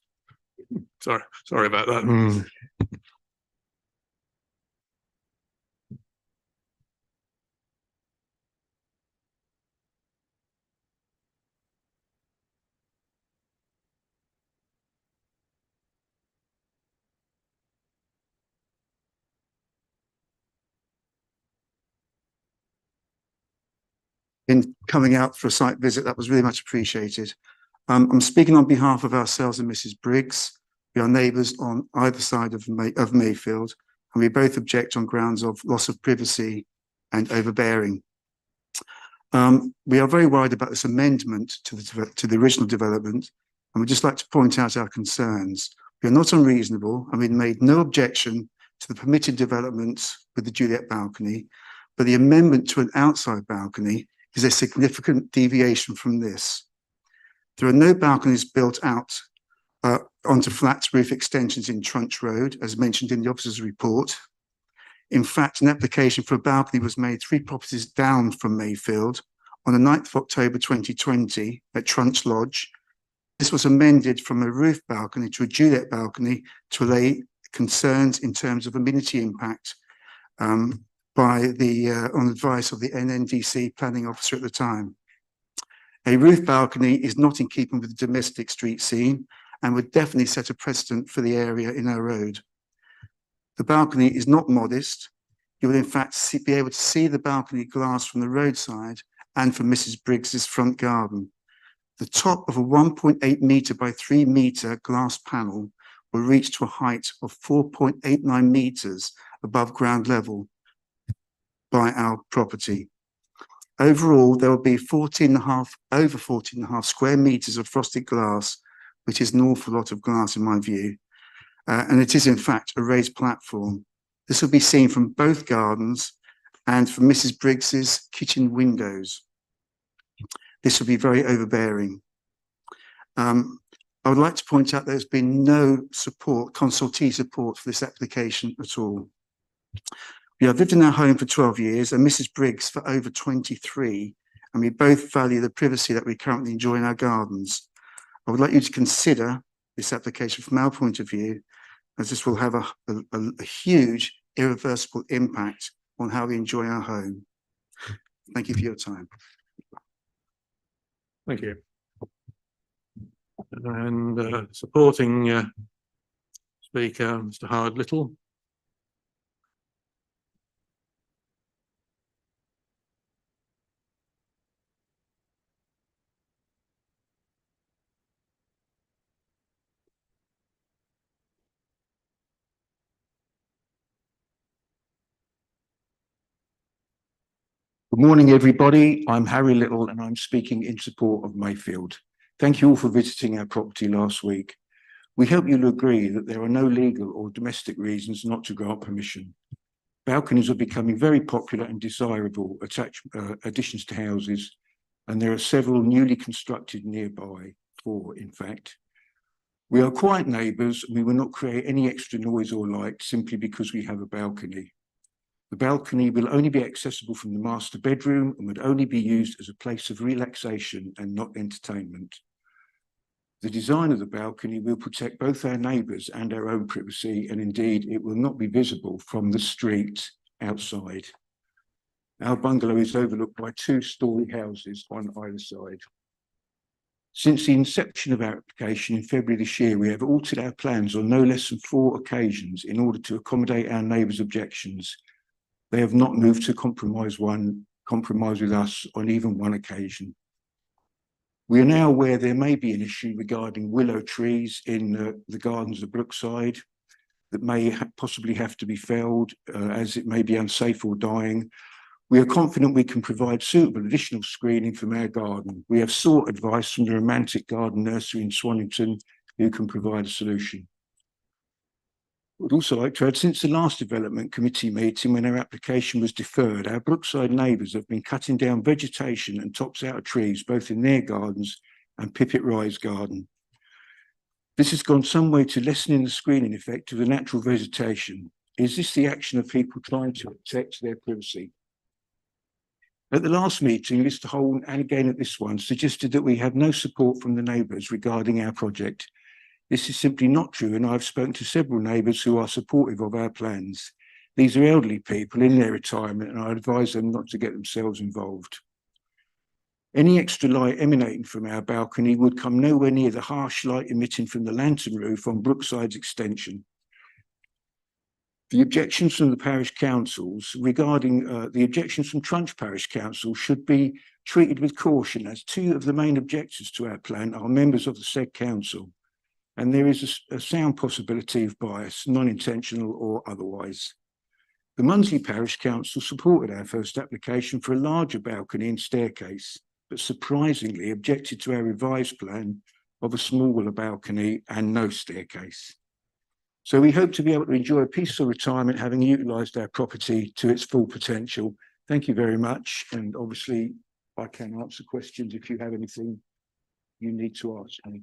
Sorry about that. In coming out for a site visit. That was really much appreciated. I'm speaking on behalf of ourselves and Mrs. Briggs. We are neighbours on either side of Mayfield, and we both object on grounds of loss of privacy and overbearing. We are very worried about this amendment to the original development, and we'd just like to point out our concerns. We are not unreasonable, and we made no objection to the permitted developments with the Juliet balcony, but the amendment to an outside balcony is a significant deviation from this. There are no balconies built out onto flat roof extensions in Trunch Road, as mentioned in the officer's report. In fact, an application for a balcony was made 3 properties down from Mayfield on the 9th of October 2020 at Trunch Lodge. This was amended from a roof balcony to a Juliet balcony to allay concerns in terms of amenity impact by the on advice of the NNDC planning officer at the time. A roof balcony is not in keeping with the domestic street scene and would definitely set a precedent for the area in our road. The balcony is not modest. You will in fact be able to see the balcony glass from the roadside and from Mrs. Briggs's front garden. The top of a 1.8 metre by 3 metre glass panel will reach to a height of 4.89 metres above ground level by our property. Overall, there will be over 14.5 square metres of frosted glass, which is an awful lot of glass in my view. And it is in fact a raised platform. This will be seen from both gardens and from Mrs. Briggs's kitchen windows. This will be very overbearing. I would like to point out there's been no consultee support for this application at all. We have lived in our home for 12 years and Mrs. Briggs for over 23, and we both value the privacy that we currently enjoy in our gardens. I would like you to consider this application from our point of view, as this will have a huge irreversible impact on how we enjoy our home. Thank you for your time. Thank you. And supporting Speaker, Mr. Howard Little. Good morning, everybody. I'm Harry Little and I'm speaking in support of Mayfield. Thank you all for visiting our property last week. We hope you'll agree that there are no legal or domestic reasons not to grant permission. Balconies are becoming very popular and desirable additions to houses, and there are several newly constructed nearby, 4 in fact. We are quiet neighbours and we will not create any extra noise or light simply because we have a balcony. The balcony will only be accessible from the master bedroom and would only be used as a place of relaxation and not entertainment. The design of the balcony will protect both our neighbours and our own privacy, and indeed it will not be visible from the street outside. Our bungalow is overlooked by 2-storey houses on either side. Since the inception of our application in February this year, we have altered our plans on no less than 4 occasions in order to accommodate our neighbours' objections. They have not moved to compromise one compromise with us on even one occasion. We are now aware there may be an issue regarding willow trees in the gardens of Brookside that may possibly have to be felled as it may be unsafe or dying. We are confident we can provide suitable additional screening from our garden. We have sought advice from the Romantic Garden Nursery in Swannington, who can provide a solution. Would also like to add, since the last development committee meeting when our application was deferred, our Brookside neighbours have been cutting down vegetation and tops out of trees, both in their gardens and Pippet Rise garden. This has gone some way to lessening the screening effect of the natural vegetation. Is this the action of people trying to protect their privacy? At the last meeting, Mr. Holm, and again at this one, suggested that we have no support from the neighbours regarding our project. This is simply not true, and I've spoken to several neighbours who are supportive of our plans. These are elderly people in their retirement, and I advise them not to get themselves involved. Any extra light emanating from our balcony would come nowhere near the harsh light emitting from the lantern roof on Brookside's extension. The objections from the parish councils regarding the objections from Trunch Parish Council should be treated with caution, as two of the main objectors to our plan are members of the said council, and there is a sound possibility of bias, non-intentional or otherwise. The Munsley Parish Council supported our first application for a larger balcony and staircase, but surprisingly objected to our revised plan of a smaller balcony and no staircase. So we hope to be able to enjoy a peaceful retirement, having utilised our property to its full potential. Thank you very much. And obviously, I can answer questions if you have anything you need to ask me.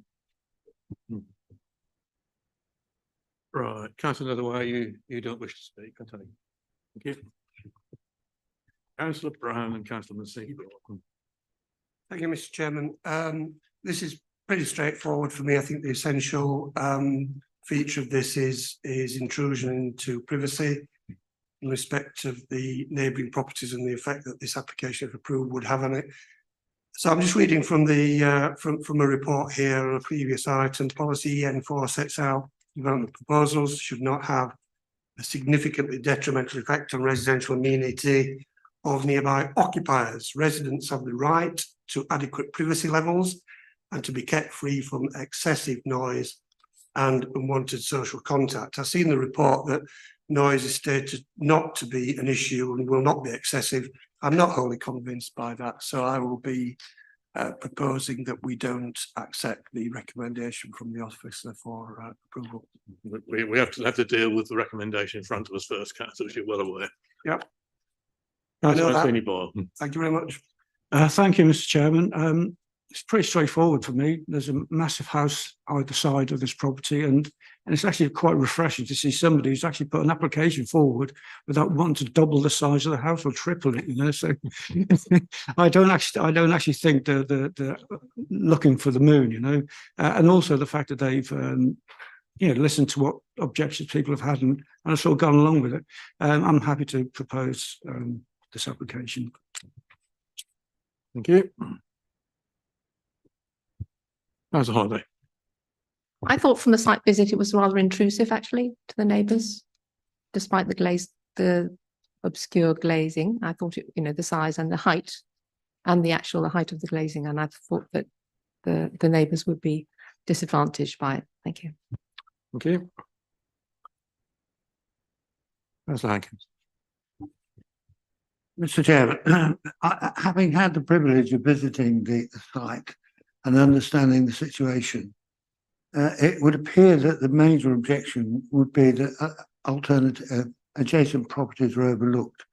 Right, Councillor Netherway, you don't wish to speak, I tell you. Thank you. Councillor Brown and Councillor Massey. Thank you, Mr. Chairman. This is pretty straightforward for me. I think the essential feature of this is intrusion into privacy in respect of the neighbouring properties and the effect that this application, if approved, would have on it. So I'm just reading from the from a report here on a previous item. Policy EN4 sets out development proposals should not have a significantly detrimental effect on residential amenity of nearby occupiers. Residents have the right to adequate privacy levels and to be kept free from excessive noise and unwanted social contact. I've seen the report that noise is stated not to be an issue and will not be excessive. I'm not wholly convinced by that, so I will be proposing that we don't accept the recommendation from the officer for approval. We have to deal with the recommendation in front of us first, Councillor, as you're well aware. Yep. Councillor Sweeney Boyle. Thank you very much. Thank you, Mr. Chairman. It's pretty straightforward for me. There's a massive house either side of this property, and it's actually quite refreshing to see somebody who's actually put an application forward without wanting to double the size of the house or triple it. You know, so I don't actually think they're looking for the moon. You know, and also the fact that they've listened to what objections people have had and have sort of gone along with it. I'm happy to propose this application. Thank you. How's the holiday? I thought from the site visit it was rather intrusive actually to the neighbours, despite the obscure glazing. I thought it, the size and the height and the height of the glazing, and I thought that the neighbours would be disadvantaged by it. Thank you. Thank you. Councillor Hankins. Mr. Chairman, having had the privilege of visiting the site and understanding the situation, it would appear that the major objection would be that alternative adjacent properties are overlooked.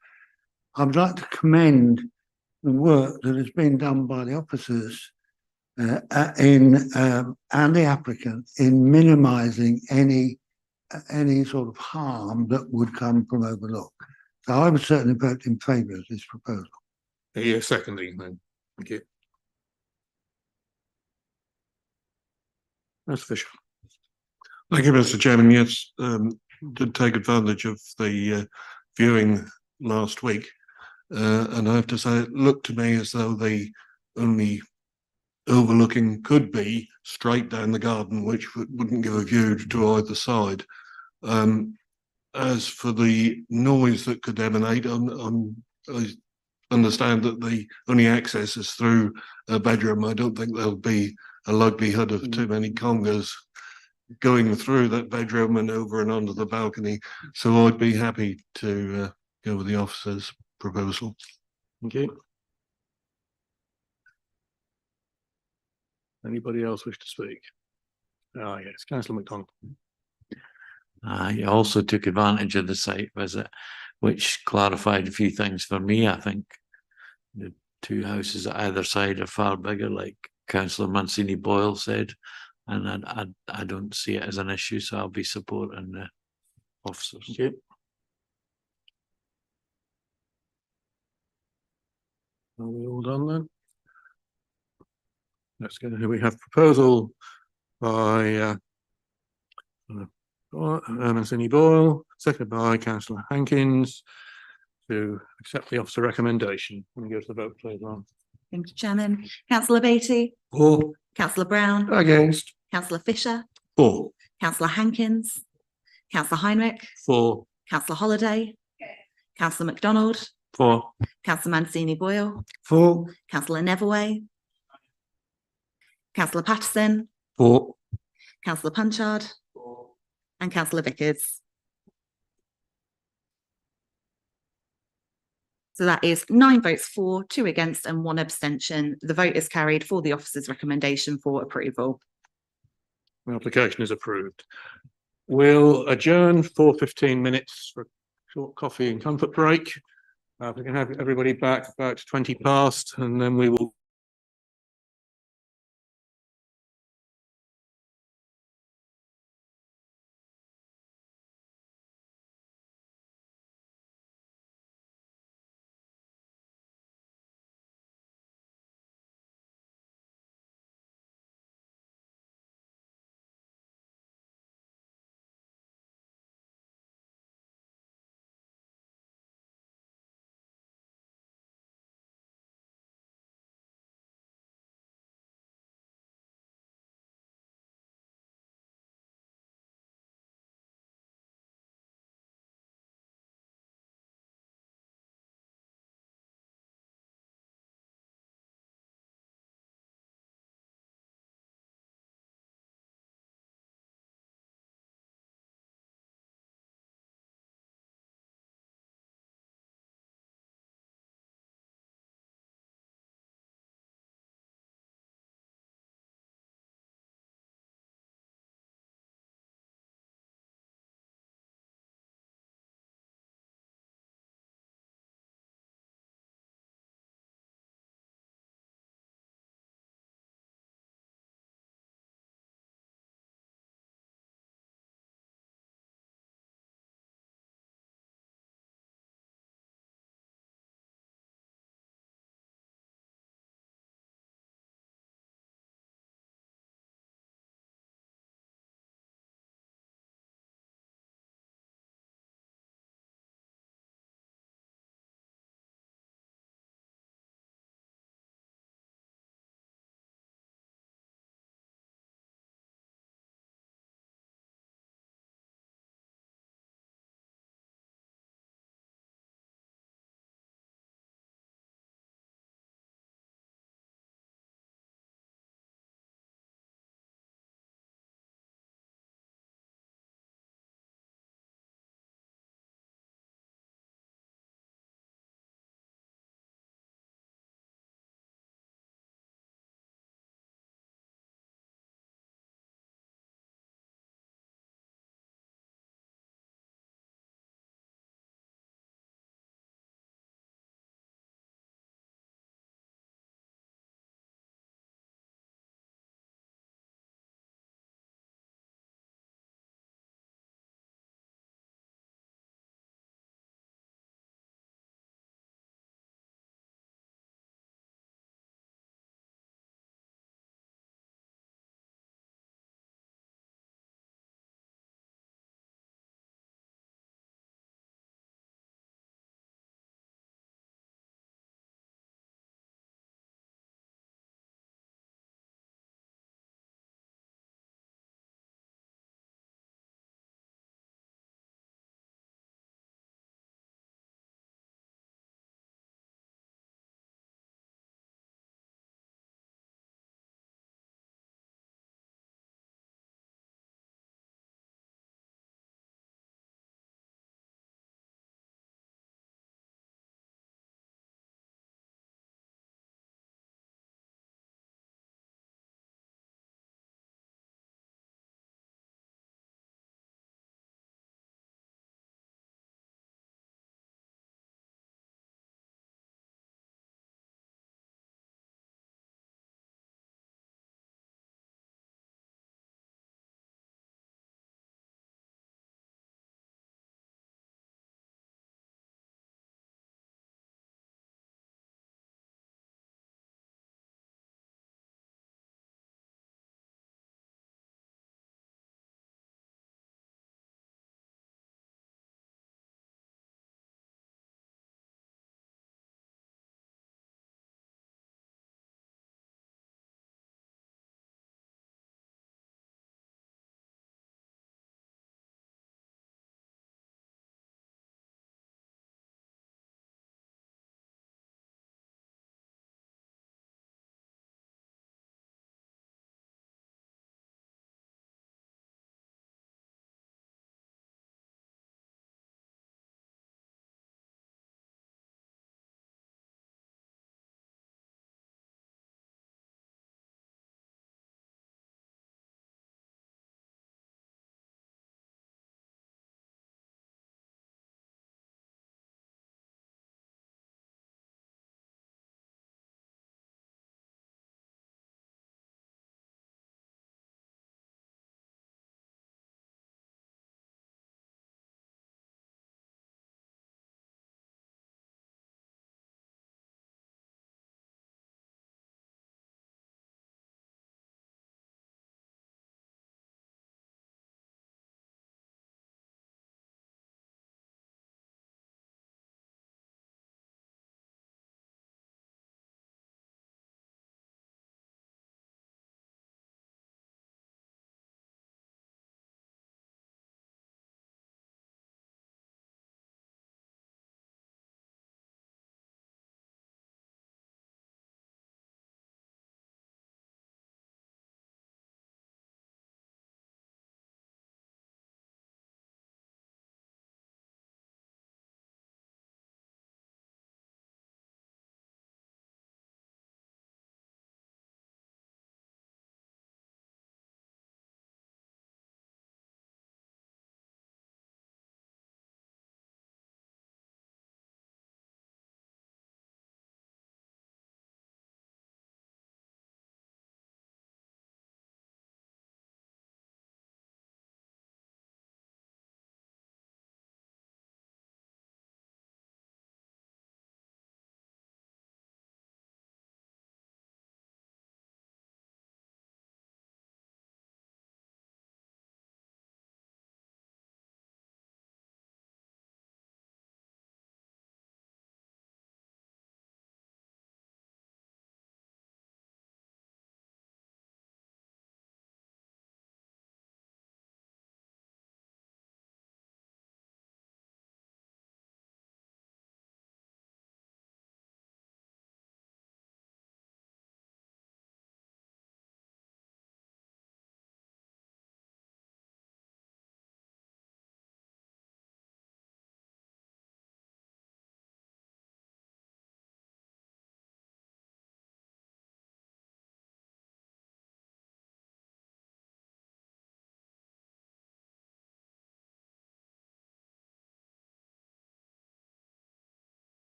I would like to commend the work that has been done by the officers and the applicant in minimising any sort of harm that would come from overlook. So I would certainly vote in favour of this proposal. Yeah, secondly, then. Thank you. That's Fisher. Thank you, Mr. Chairman. Yes, did take advantage of the viewing last week, and I have to say it looked to me as though the only overlooking could be straight down the garden, which wouldn't give a view to either side. As for the noise that could emanate, I understand that the only access is through a bedroom. I don't think there'll be a likelihood of too many congas going through that bedroom and over and onto the balcony. So I'd be happy to go with the officer's proposal. Thank you. Anybody else wish to speak? Ah, yes, councillor McDonald. I also took advantage of the site visit, which clarified a few things for me. I think the two houses at either side are far bigger, like councillor Mancini Boyle said, and I don't see it as an issue, so I'll be supporting the officers. Thank you. Are we all done then? Let's go. Here we have proposal by Mancini Boyle, seconded by councillor Hankins, to accept the officer recommendation. Let me go to the vote, please, Ron. Thank you, Chairman. Councillor Beatty. For. Councillor Brown. Against. Councillor Fisher. For. Councillor Hankins. Councillor Heinrich. For. Councillor Holiday. Councillor MacDonald. For. Councillor Mancini Boyle. For. Councillor Neverway. Councillor Patterson. For. Councillor Punchard. And Councillor Vickers. So that is 9 votes for, 2 against and 1 abstention. The vote is carried for the officer's recommendation for approval. The application is approved. We'll adjourn for 15 minutes for a short coffee and comfort break. We can have everybody back about 20 past, and then we will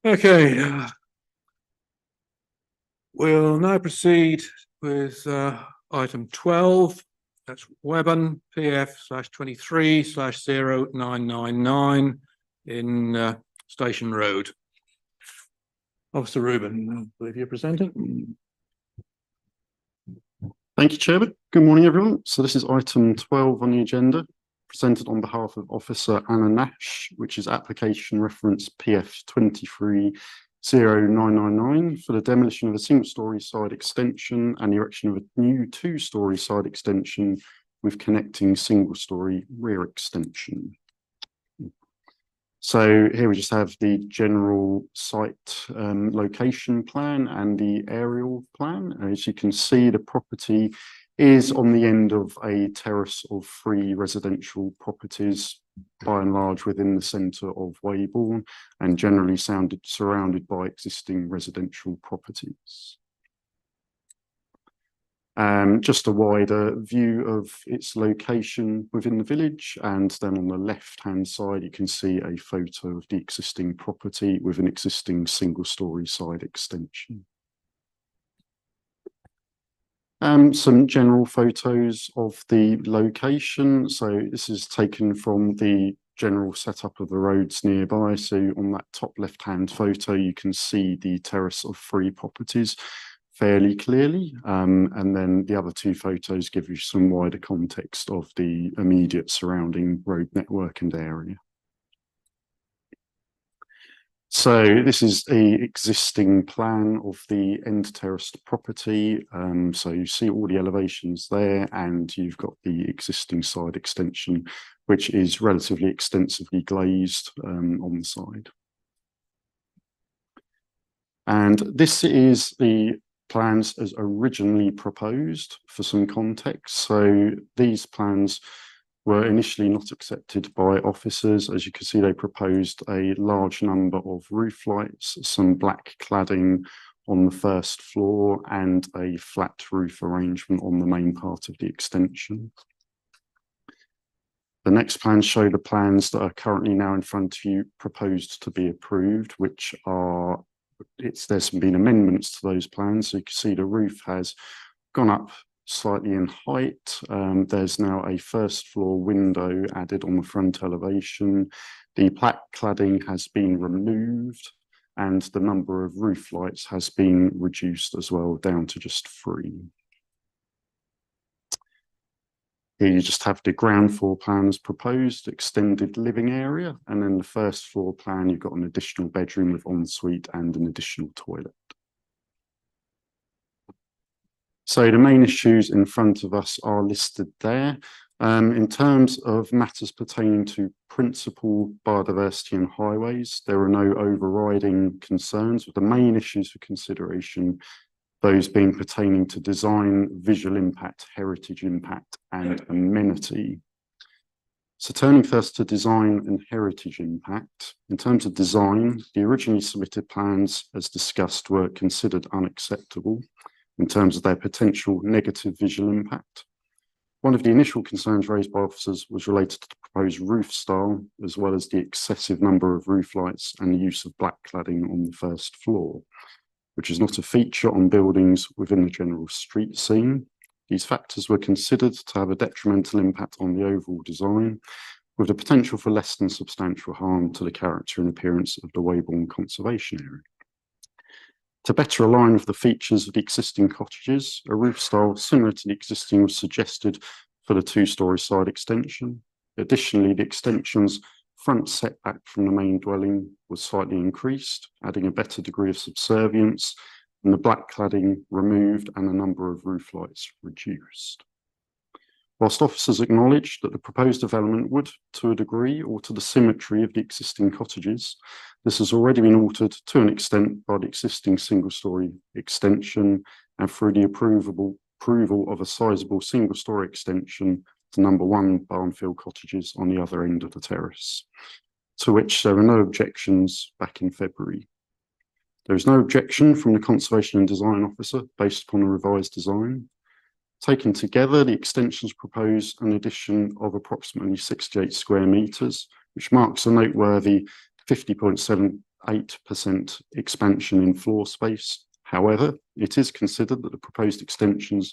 Okay. We'll now proceed with item 12. That's Webburn PF/23/0999 in Station Road. Officer Rubin, I believe you're presenting. Thank you, Chairman. Good morning, everyone. So this is item 12 on the agenda, presented on behalf of Officer Anna Nash, which is application reference PF 23/0999 for the demolition of a single-storey side extension and the erection of a new two-storey side extension with connecting single-storey rear extension. So here we just have the general site location plan and the aerial plan. As you can see, the property is on the end of a terrace of 3 residential properties, by and large within the centre of Weybourne, and generally surrounded by existing residential properties. Just a wider view of its location within the village, and then on the left-hand side you can see a photo of the existing property with an existing single-storey side extension. Some general photos of the location. So this is taken from the general setup of the roads nearby. So on that top left-hand photo, you can see the terrace of 3 properties fairly clearly. And then the other 2 photos give you some wider context of the immediate surrounding road network and area. So this is the existing plan of the end terraced property. So you see all the elevations there, and you've got the existing side extension, which is relatively extensively glazed on the side. And this is the plans as originally proposed for some context. So these plans were initially not accepted by officers. As you can see, they proposed a large number of roof lights, some black cladding on the first floor, and a flat roof arrangement on the main part of the extension. The next plans show the plans that are currently now in front of you proposed to be approved, which are, there's been amendments to those plans. So you can see the roof has gone up slightly in height. There's now a first floor window added on the front elevation. The black cladding has been removed, and the number of roof lights has been reduced as well, down to just 3. Here you just have the ground floor plan as proposed, extended living area, and then the first floor plan, you've got an additional bedroom with ensuite and an additional toilet. So the main issues in front of us are listed there. In terms of matters pertaining to principal biodiversity and highways, there are no overriding concerns, with the main issues for consideration, those being pertaining to design, visual impact, heritage impact, and amenity. So turning first to design and heritage impact, in terms of design, the originally submitted plans, as discussed, were considered unacceptable in terms of their potential negative visual impact. One of the initial concerns raised by officers was related to the proposed roof style, as well as the excessive number of roof lights and the use of black cladding on the first floor, which is not a feature on buildings within the general street scene. These factors were considered to have a detrimental impact on the overall design, with the potential for less than substantial harm to the character and appearance of the Weybourne Conservation Area. To better align with the features of the existing cottages, a roof style similar to the existing was suggested for the 2-storey side extension. Additionally, the extension's front setback from the main dwelling was slightly increased, adding a better degree of subservience, and the black cladding removed and the number of roof lights reduced. Whilst officers acknowledged that the proposed development would, to a degree, alter the symmetry of the existing cottages, this has already been altered to an extent by the existing single-storey extension and through the approval of a sizable single-storey extension to number 1 Barnfield cottages on the other end of the terrace, to which there were no objections back in February. There is no objection from the Conservation and Design Officer based upon the revised design. Taken together, the extensions propose an addition of approximately 68 square metres, which marks a noteworthy 50.7% 8% expansion in floor space. However, it is considered that the proposed extensions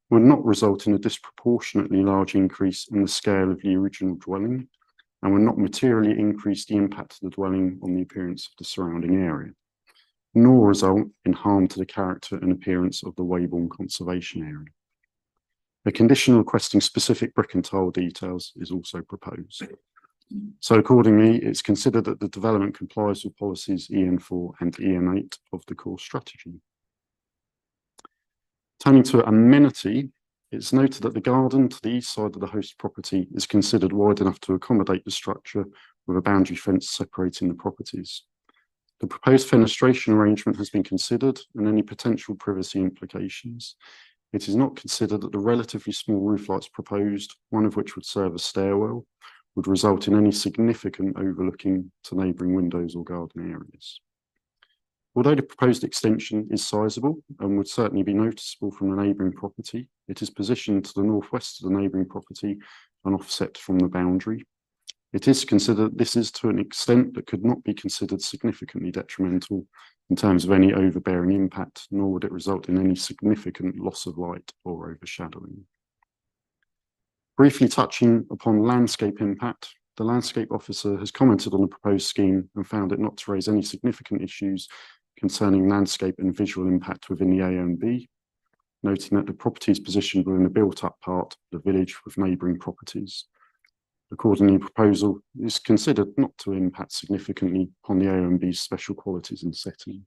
would not result in a disproportionately large increase in the scale of the original dwelling and would not materially increase the impact of the dwelling on the appearance of the surrounding area, nor result in harm to the character and appearance of the Weybourne Conservation Area. A condition requesting specific brick and tile details is also proposed. So accordingly, it's considered that the development complies with policies EN4 and EN8 of the core strategy. Turning to amenity, it's noted that the garden to the east side of the host property is considered wide enough to accommodate the structure with a boundary fence separating the properties. The proposed fenestration arrangement has been considered and any potential privacy implications. It is not considered that the relatively small roof lights proposed, one of which would serve as stairwell, would result in any significant overlooking to neighbouring windows or garden areas. Although the proposed extension is sizable and would certainly be noticeable from the neighbouring property, it is positioned to the northwest of the neighbouring property and offset from the boundary. It is considered this is to an extent that could not be considered significantly detrimental in terms of any overbearing impact, nor would it result in any significant loss of light or overshadowing. Briefly touching upon landscape impact, the landscape officer has commented on the proposed scheme and found it not to raise any significant issues concerning landscape and visual impact within the AONB, noting that the property is positioned within a built-up part of the village with neighbouring properties. Accordingly, the proposal is considered not to impact significantly upon the AONB's special qualities and setting.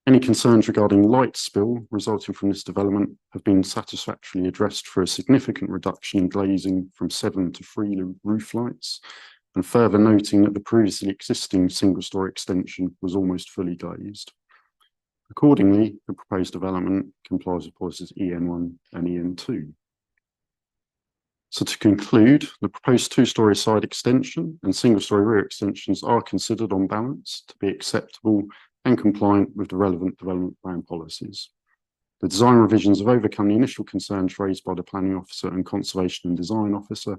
Any concerns regarding light spill resulting from this development have been satisfactorily addressed for a significant reduction in glazing from 7 to 3 roof lights, and further noting that the previously existing single-storey extension was almost fully glazed. Accordingly, the proposed development complies with policies EN1 and EN2. So to conclude, the proposed 2-storey side extension and single-storey rear extensions are considered on balance to be acceptable and compliant with the relevant development plan policies. The design revisions have overcome the initial concerns raised by the planning officer and conservation and design officer,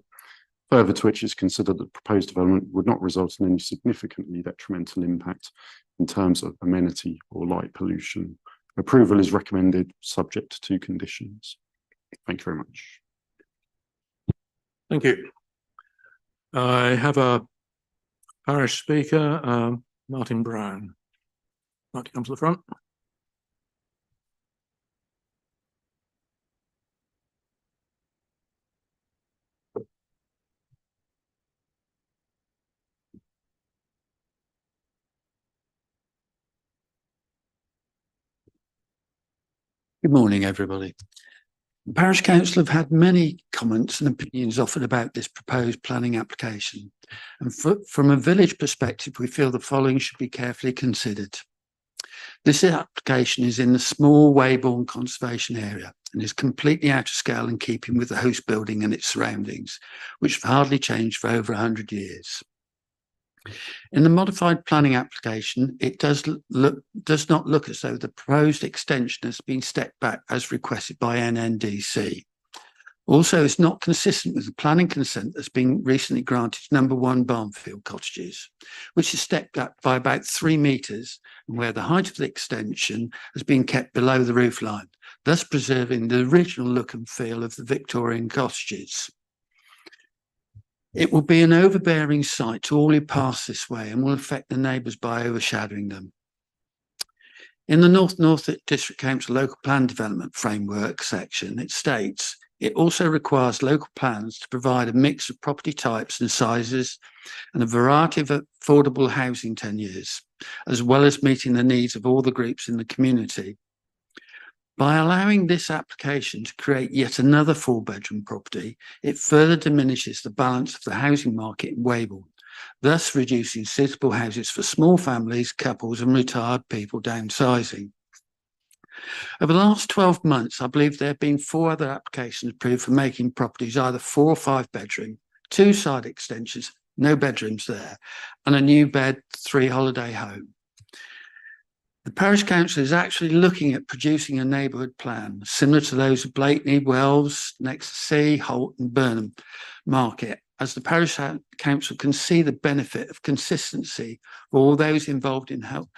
further to which is considered that the proposed development would not result in any significantly detrimental impact in terms of amenity or light pollution. Approval is recommended subject to 2 conditions. Thank you very much. Thank you. I have a parish speaker, Martin Brown. Martin, come to the front. Good morning, everybody. The Parish Council have had many comments and opinions offered about this proposed planning application. And from a village perspective, we feel the following should be carefully considered. This application is in the small Weybourne Conservation Area and is completely out of scale in keeping with the host building and its surroundings, which have hardly changed for over 100 years. In the modified planning application, it does not look as though the proposed extension has been stepped back as requested by NNDC. Also, it's not consistent with the planning consent that's been recently granted to number 1 Barnfield Cottages, which is stepped back by about 3 metres and where the height of the extension has been kept below the roof line, thus preserving the original look and feel of the Victorian cottages. It will be an overbearing sight to all who pass this way and will affect the neighbours by overshadowing them. In the North District Council Local Plan Development Framework section, it states, it also requires local plans to provide a mix of property types and sizes and a variety of affordable housing tenures, as well as meeting the needs of all the groups in the community. By allowing this application to create yet another 4-bedroom property, it further diminishes the balance of the housing market in Weybourne, thus reducing suitable houses for small families, couples and retired people downsizing. Over the last 12 months, I believe there have been 4 other applications approved for making properties either 4 or 5 bedroom, 2 side extensions, no bedrooms there, and a new bed 3 holiday home. The Parish Council is actually looking at producing a neighbourhood plan similar to those of Blakeney, Wells, next to Sea, Holt and Burnham Market, as the parish council can see the benefit of consistency for all those involved in help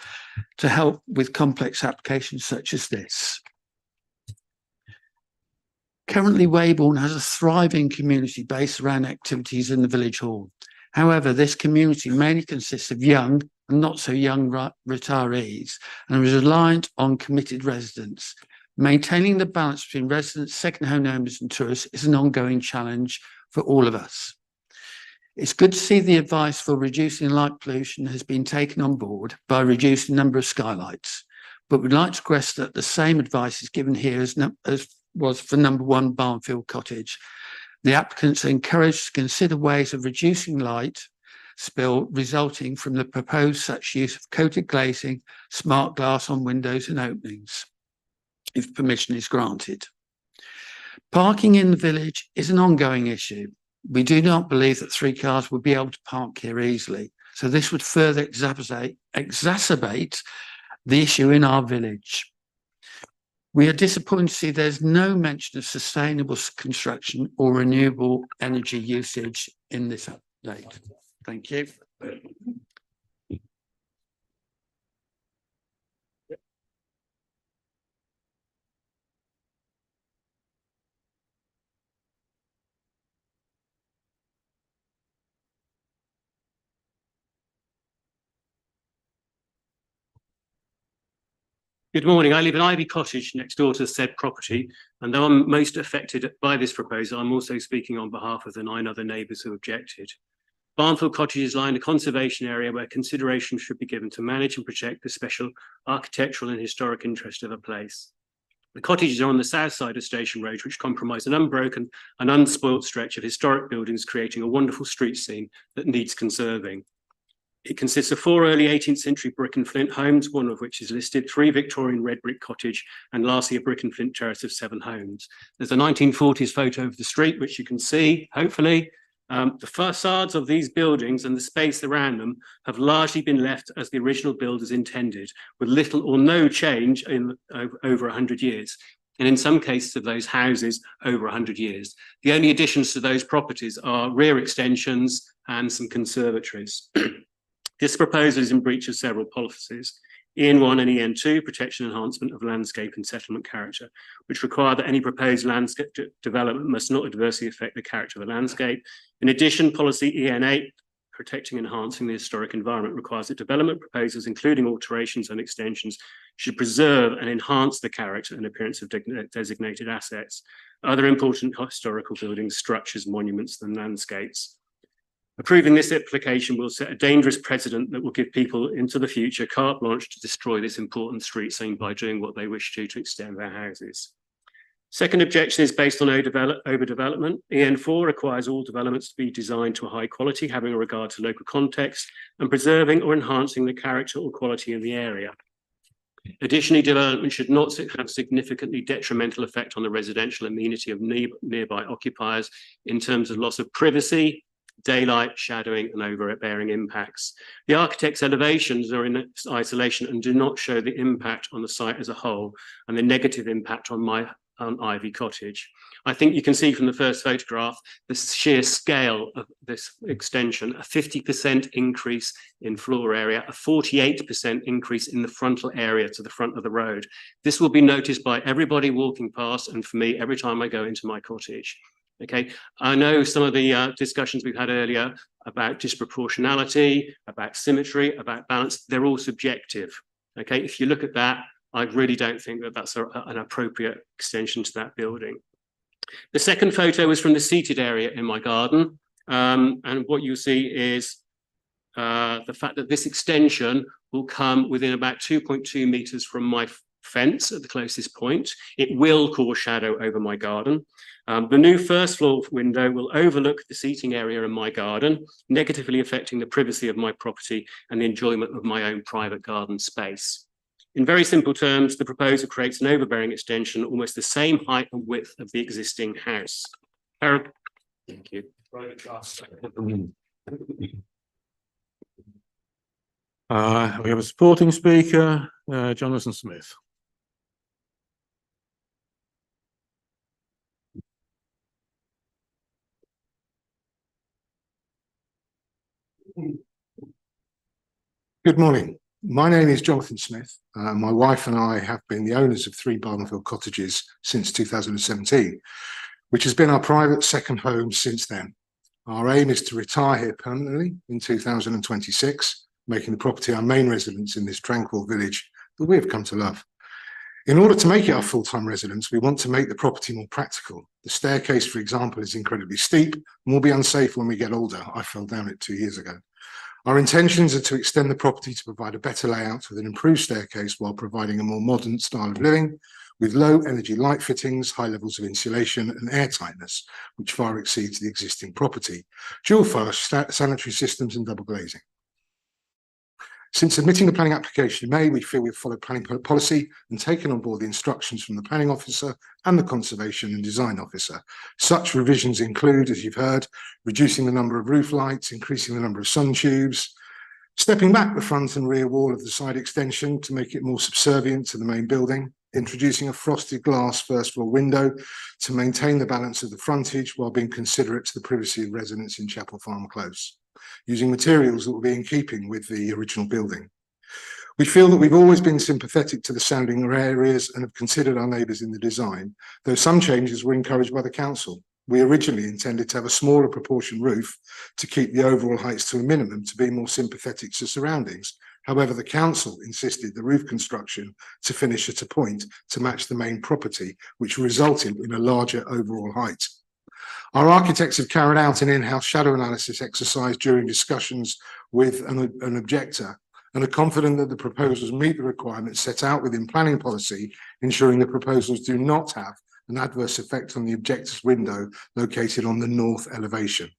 with complex applications such as this. Currently, Weybourne has a thriving community based around activities in the village hall. However, this community mainly consists of young and not so young retirees and is reliant on committed residents. Maintaining the balance between residents, second home owners and tourists is an ongoing challenge for all of us. It's good to see the advice for reducing light pollution has been taken on board by reducing the number of skylights, but we'd like to stress that the same advice is given here as was for number 1 Barnfield Cottage. The applicants are encouraged to consider ways of reducing light spill resulting from the proposed such use of coated glazing, smart glass on windows and openings, if permission is granted. Parking in the village is an ongoing issue. We do not believe that 3 cars will be able to park here easily, so this would further exacerbate the issue in our village. We are disappointed to see there's no mention of sustainable construction or renewable energy usage in this update. Thank you. Good morning. I live in Ivy Cottage next door to said property, and though I'm most affected by this proposal, I'm also speaking on behalf of the 9 other neighbours who objected. Barnfield Cottages lie in a conservation area where consideration should be given to manage and protect the special architectural and historic interest of a place. The cottages are on the south side of Station Road, which comprise an unbroken and unspoilt stretch of historic buildings, creating a wonderful street scene that needs conserving. It consists of 4 early 18th century brick and flint homes, one of which is listed, 3 Victorian red brick cottage, and lastly a brick and flint terrace of 7 homes. There's a 1940s photo of the street, which you can see, hopefully. The facades of these buildings and the space around them have largely been left as the original builders intended, with little or no change in over 100 years. And in some cases of those houses, over 100 years. The only additions to those properties are rear extensions and some conservatories. This proposal is in breach of several policies, EN1 and EN2, protection and enhancement of landscape and settlement character, which require that any proposed landscape development must not adversely affect the character of the landscape. In addition, policy EN8, protecting and enhancing the historic environment, requires that development proposals, including alterations and extensions, should preserve and enhance the character and appearance of designated assets, other important historical buildings, structures, monuments, and landscapes. Approving this application will set a dangerous precedent that will give people into the future carte blanche to destroy this important street scene by doing what they wish to extend their houses. Second objection is based on overdevelopment. EN4 requires all developments to be designed to a high quality, having a regard to local context and preserving or enhancing the character or quality of the area. Additionally, development should not have significantly detrimental effect on the residential amenity of nearby occupiers in terms of loss of privacy, daylight, shadowing, and overbearing impacts. The architect's elevations are in isolation and do not show the impact on the site as a whole and the negative impact on Ivy Cottage. I think you can see from the first photograph the sheer scale of this extension, a 50% increase in floor area, a 48% increase in the frontal area to the front of the road. This will be noticed by everybody walking past and for me every time I go into my cottage. Okay, I know some of the discussions we've had earlier about disproportionality, about symmetry, about balance, they're all subjective. Okay, if you look at that, I really don't think that that's an appropriate extension to that building. The second photo is from the seated area in my garden. And what you see is the fact that this extension will come within about 2.2 meters from my fence at the closest point. It will cause shadow over my garden. The new first floor window will overlook the seating area in my garden, negatively affecting the privacy of my property and the enjoyment of my own private garden space. In very simple terms, the proposal creates an overbearing extension, almost the same height and width of the existing house. Thank you. We have a supporting speaker, Jonathan Smith. Good morning. My name is Jonathan Smith. My wife and I have been the owners of 3 Barnfield cottages since 2017, which has been our private second home since then. Our aim is to retire here permanently in 2026, making the property our main residence in this tranquil village that we have come to love. In order to make it our full-time residence, we want to make the property more practical. The staircase, for example, is incredibly steep and will be unsafe when we get older. I fell down it 2 years ago. Our intentions are to extend the property to provide a better layout with an improved staircase while providing a more modern style of living with low energy light fittings, high levels of insulation and air tightness, which far exceeds the existing property, dual flush sanitary systems and double glazing. Since submitting the planning application in May, we feel we've followed planning policy and taken on board the instructions from the planning officer and the conservation and design officer. Such revisions include, as you've heard, reducing the number of roof lights, increasing the number of sun tubes, stepping back the front and rear wall of the side extension to make it more subservient to the main building, introducing a frosted glass first floor window to maintain the balance of the frontage while being considerate to the privacy of residents in Chapel Farm Close, using materials that will be in keeping with the original building. We feel that we've always been sympathetic to the surrounding areas and have considered our neighbours in the design, though some changes were encouraged by the council. We originally intended to have a smaller proportion roof to keep the overall heights to a minimum to be more sympathetic to surroundings. However, the council insisted the roof construction to finish at a point to match the main property, which resulted in a larger overall height. Our architects have carried out an in-house shadow analysis exercise during discussions with an objector and are confident that the proposals meet the requirements set out within planning policy, ensuring the proposals do not have an adverse effect on the objector's window located on the north elevation.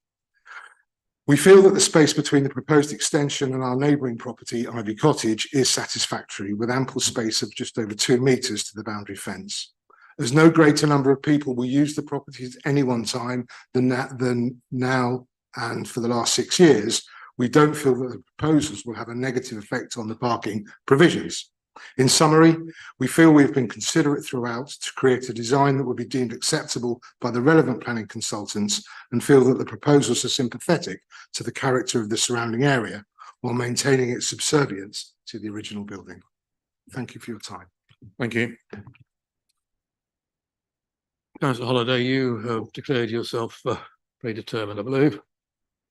We feel that the space between the proposed extension and our neighbouring property, Ivy Cottage, is satisfactory, with ample space of just over 2 metres to the boundary fence. As no greater number of people will use the property at any one time than now and for the last 6 years, we don't feel that the proposals will have a negative effect on the parking provisions. In summary, we feel we've been considerate throughout to create a design that would be deemed acceptable by the relevant planning consultants and feel that the proposals are sympathetic to the character of the surrounding area while maintaining its subservience to the original building. Thank you for your time. Thank you. Councillor Holliday, you have declared yourself predetermined, I believe.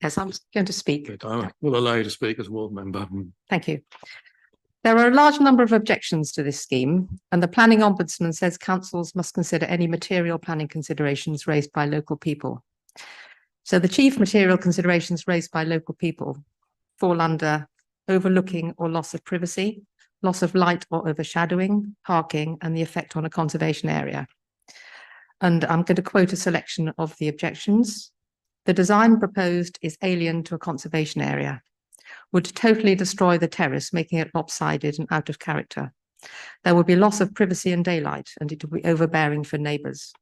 Yes, I'm going to speak. Good, I will allow you to speak as ward member. Thank you. There are a large number of objections to this scheme, and the planning ombudsman says councils must consider any material planning considerations raised by local people. So the chief material considerations raised by local people fall under overlooking or loss of privacy, loss of light or overshadowing, parking, and the effect on a conservation area. And I'm going to quote a selection of the objections. The design proposed is alien to a conservation area, would totally destroy the terrace, making it lopsided and out of character. There would be loss of privacy and daylight, and it would be overbearing for neighbours.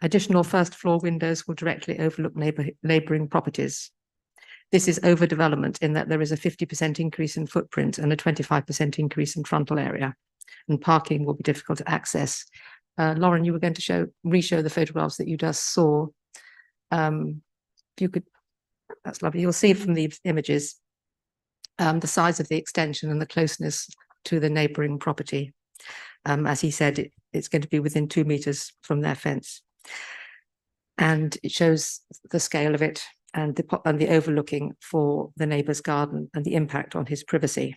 Additional first floor windows will directly overlook neighbouring properties. This is overdevelopment in that there is a 50% increase in footprint and a 25% increase in frontal area, and parking will be difficult to access. Lauren, you were going to re-show the photographs that you just saw. If you could, that's lovely. You'll see from these images the size of the extension and the closeness to the neighbouring property. As he said, it's going to be within 2 metres from their fence. And it shows the scale of it and the overlooking for the neighbour's garden and the impact on his privacy.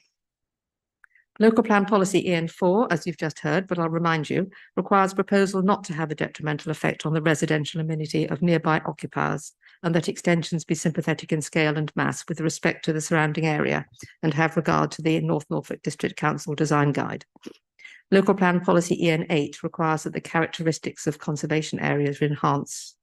Local plan policy EN4, as you've just heard, but I'll remind you, requires proposal not to have a detrimental effect on the residential amenity of nearby occupiers, and that extensions be sympathetic in scale and mass with respect to the surrounding area and have regard to the North Norfolk District Council Design Guide. Local plan policy EN8 requires that the characteristics of conservation areas are enhanced.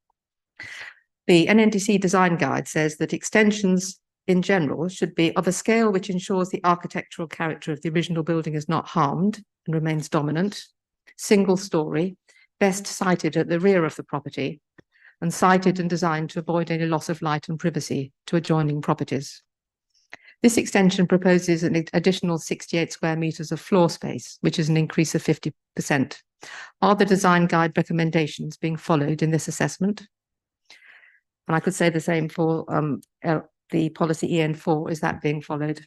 The NNDC Design Guide says that extensions in general should be of a scale which ensures the architectural character of the original building is not harmed and remains dominant, single story, best sited at the rear of the property, and sited and designed to avoid any loss of light and privacy to adjoining properties. This extension proposes an additional 68 square metres of floor space, which is an increase of 50%. Are the design guide recommendations being followed in this assessment? And I could say the same for the policy EN4, is that being followed?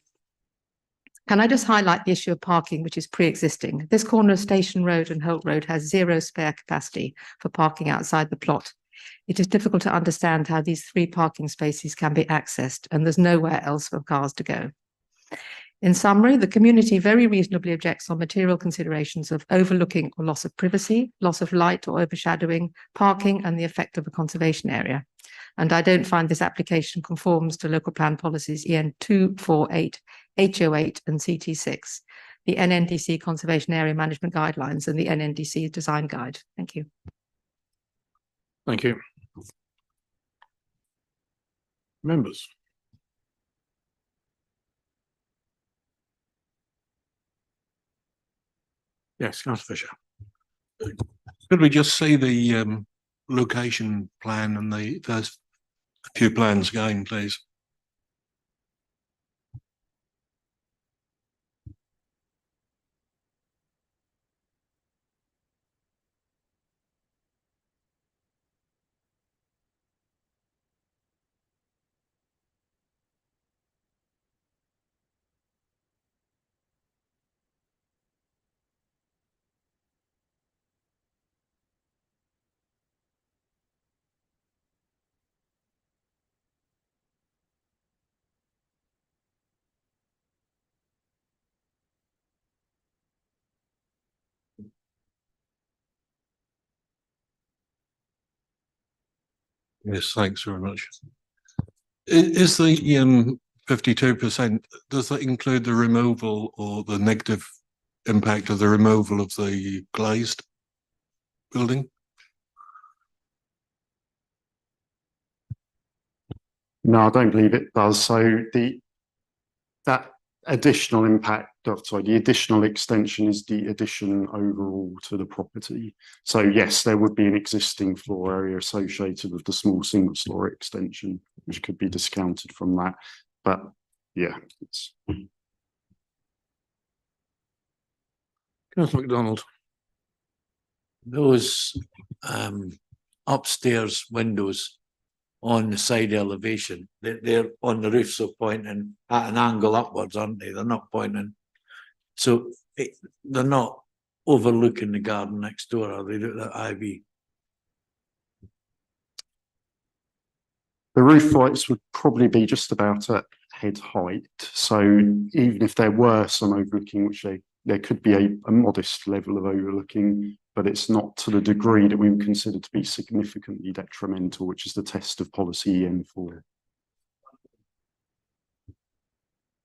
Can I just highlight the issue of parking, which is pre-existing? This corner of Station Road and Holt Road has 0 spare capacity for parking outside the plot. It is difficult to understand how these 3 parking spaces can be accessed, and there's nowhere else for cars to go. In summary, the community very reasonably objects on material considerations of overlooking or loss of privacy, loss of light or overshadowing, parking, and the effect of a conservation area. And I don't find this application conforms to local plan policies EN 248, HO8 and CT6, the NNDC Conservation Area Management Guidelines and the NNDC Design Guide. Thank you. Thank you. Members. Yes, Councillor Fisher. Could we just see the location plan and the first few plans again, please? Yes, thanks very much. Is the 52%, does that include the removal or the negative impact of the removal of the glazed building? No, I don't believe it does. So that additional impact the additional extension is the addition overall to the property. So yes, there would be an existing floor area associated with the small single story extension, which could be discounted from that. But yeah, it's. Councillor MacDonald. Those upstairs windows on the side elevation, they're on the roof, so pointing at an angle upwards, aren't they? They're not pointing. So they're not overlooking the garden next door, are they? That ivy. The roof lights would probably be just about at head height. So even if there were some overlooking, which there could be a modest level of overlooking, but it's not to the degree that we would consider to be significantly detrimental, which is the test of policy EN4.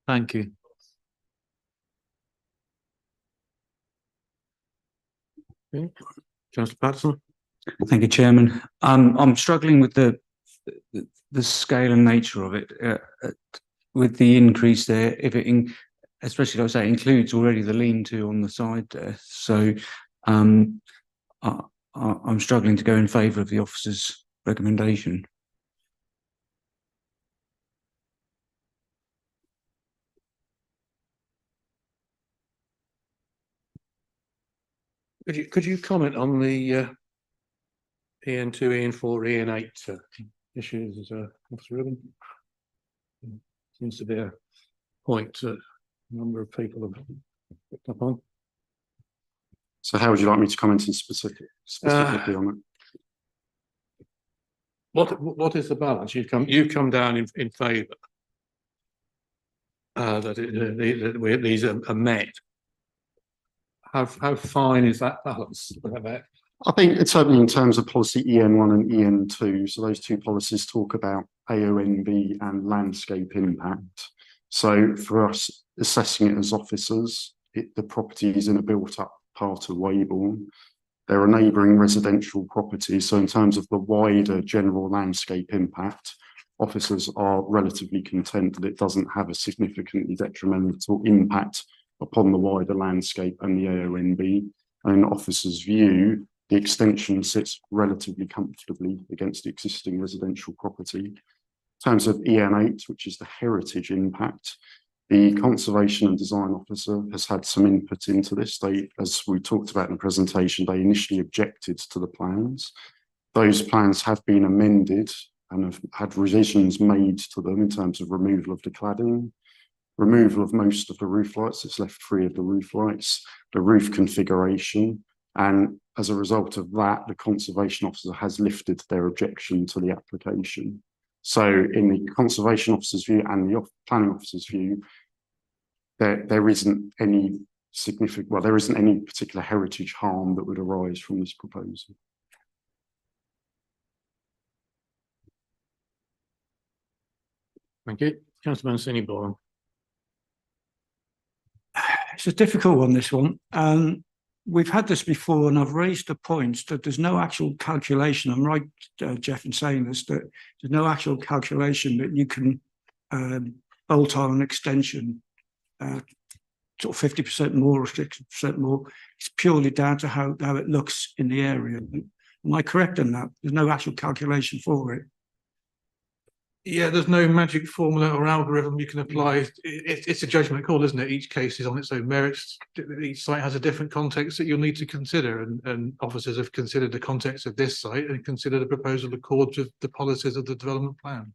Thank you. Okay. Councillor Patterson. Thank you, Chairman. I'm struggling with the scale and nature of it, with the increase there. If it, especially, like I say, includes already the lean-to on the side there. So I'm struggling to go in favour of the officer's recommendation. Could you comment on the EN2, EN4, EN8 issues, Officer Rubin? Seems to be a point a number of people have picked up on. So how would you like me to comment in specifically on it? What is the balance? You've come down in favour that these are met. How fine is that balance? I think it's certainly in terms of policy EN1 and EN2. So those two policies talk about AONB and landscape impact. So for us assessing it as officers, the property is in a built-up part of Weybourne. There are neighbouring residential properties. So in terms of the wider general landscape impact, officers are relatively content that it doesn't have a significantly detrimental impact upon the wider landscape and the AONB. And in officers' view, the extension sits relatively comfortably against the existing residential property. In terms of EN8, which is the heritage impact, the Conservation and Design Officer has had some input into this. As we talked about in the presentation, they initially objected to the plans. Those plans have been amended and have had revisions made to them in terms of removal of the cladding, removal of most of the roof lights. It's left free of the roof lights, the roof configuration. And as a result of that, the conservation officer has lifted their objection to the application. So in the conservation officer's view and the planning officer's view, there isn't any significant, well, there isn't any particular heritage harm that would arise from this proposal. Thank you. Councillor Mancini Boyle. It's a difficult one, this one. We've had this before, and I've raised the point that there's no actual calculation. I'm right, Jeff, in saying this, that there's no actual calculation that you can bolt on an extension sort of 50% more or 60% more. It's purely down to how it looks in the area. Am I correct in that? There's no actual calculation for it. Yeah, there's no magic formula or algorithm you can apply. It's a judgment call, isn't it? Each case is on its own merits. Each site has a different context that you'll need to consider, and officers have considered the context of this site and considered the proposal accords with the policies of the development plan.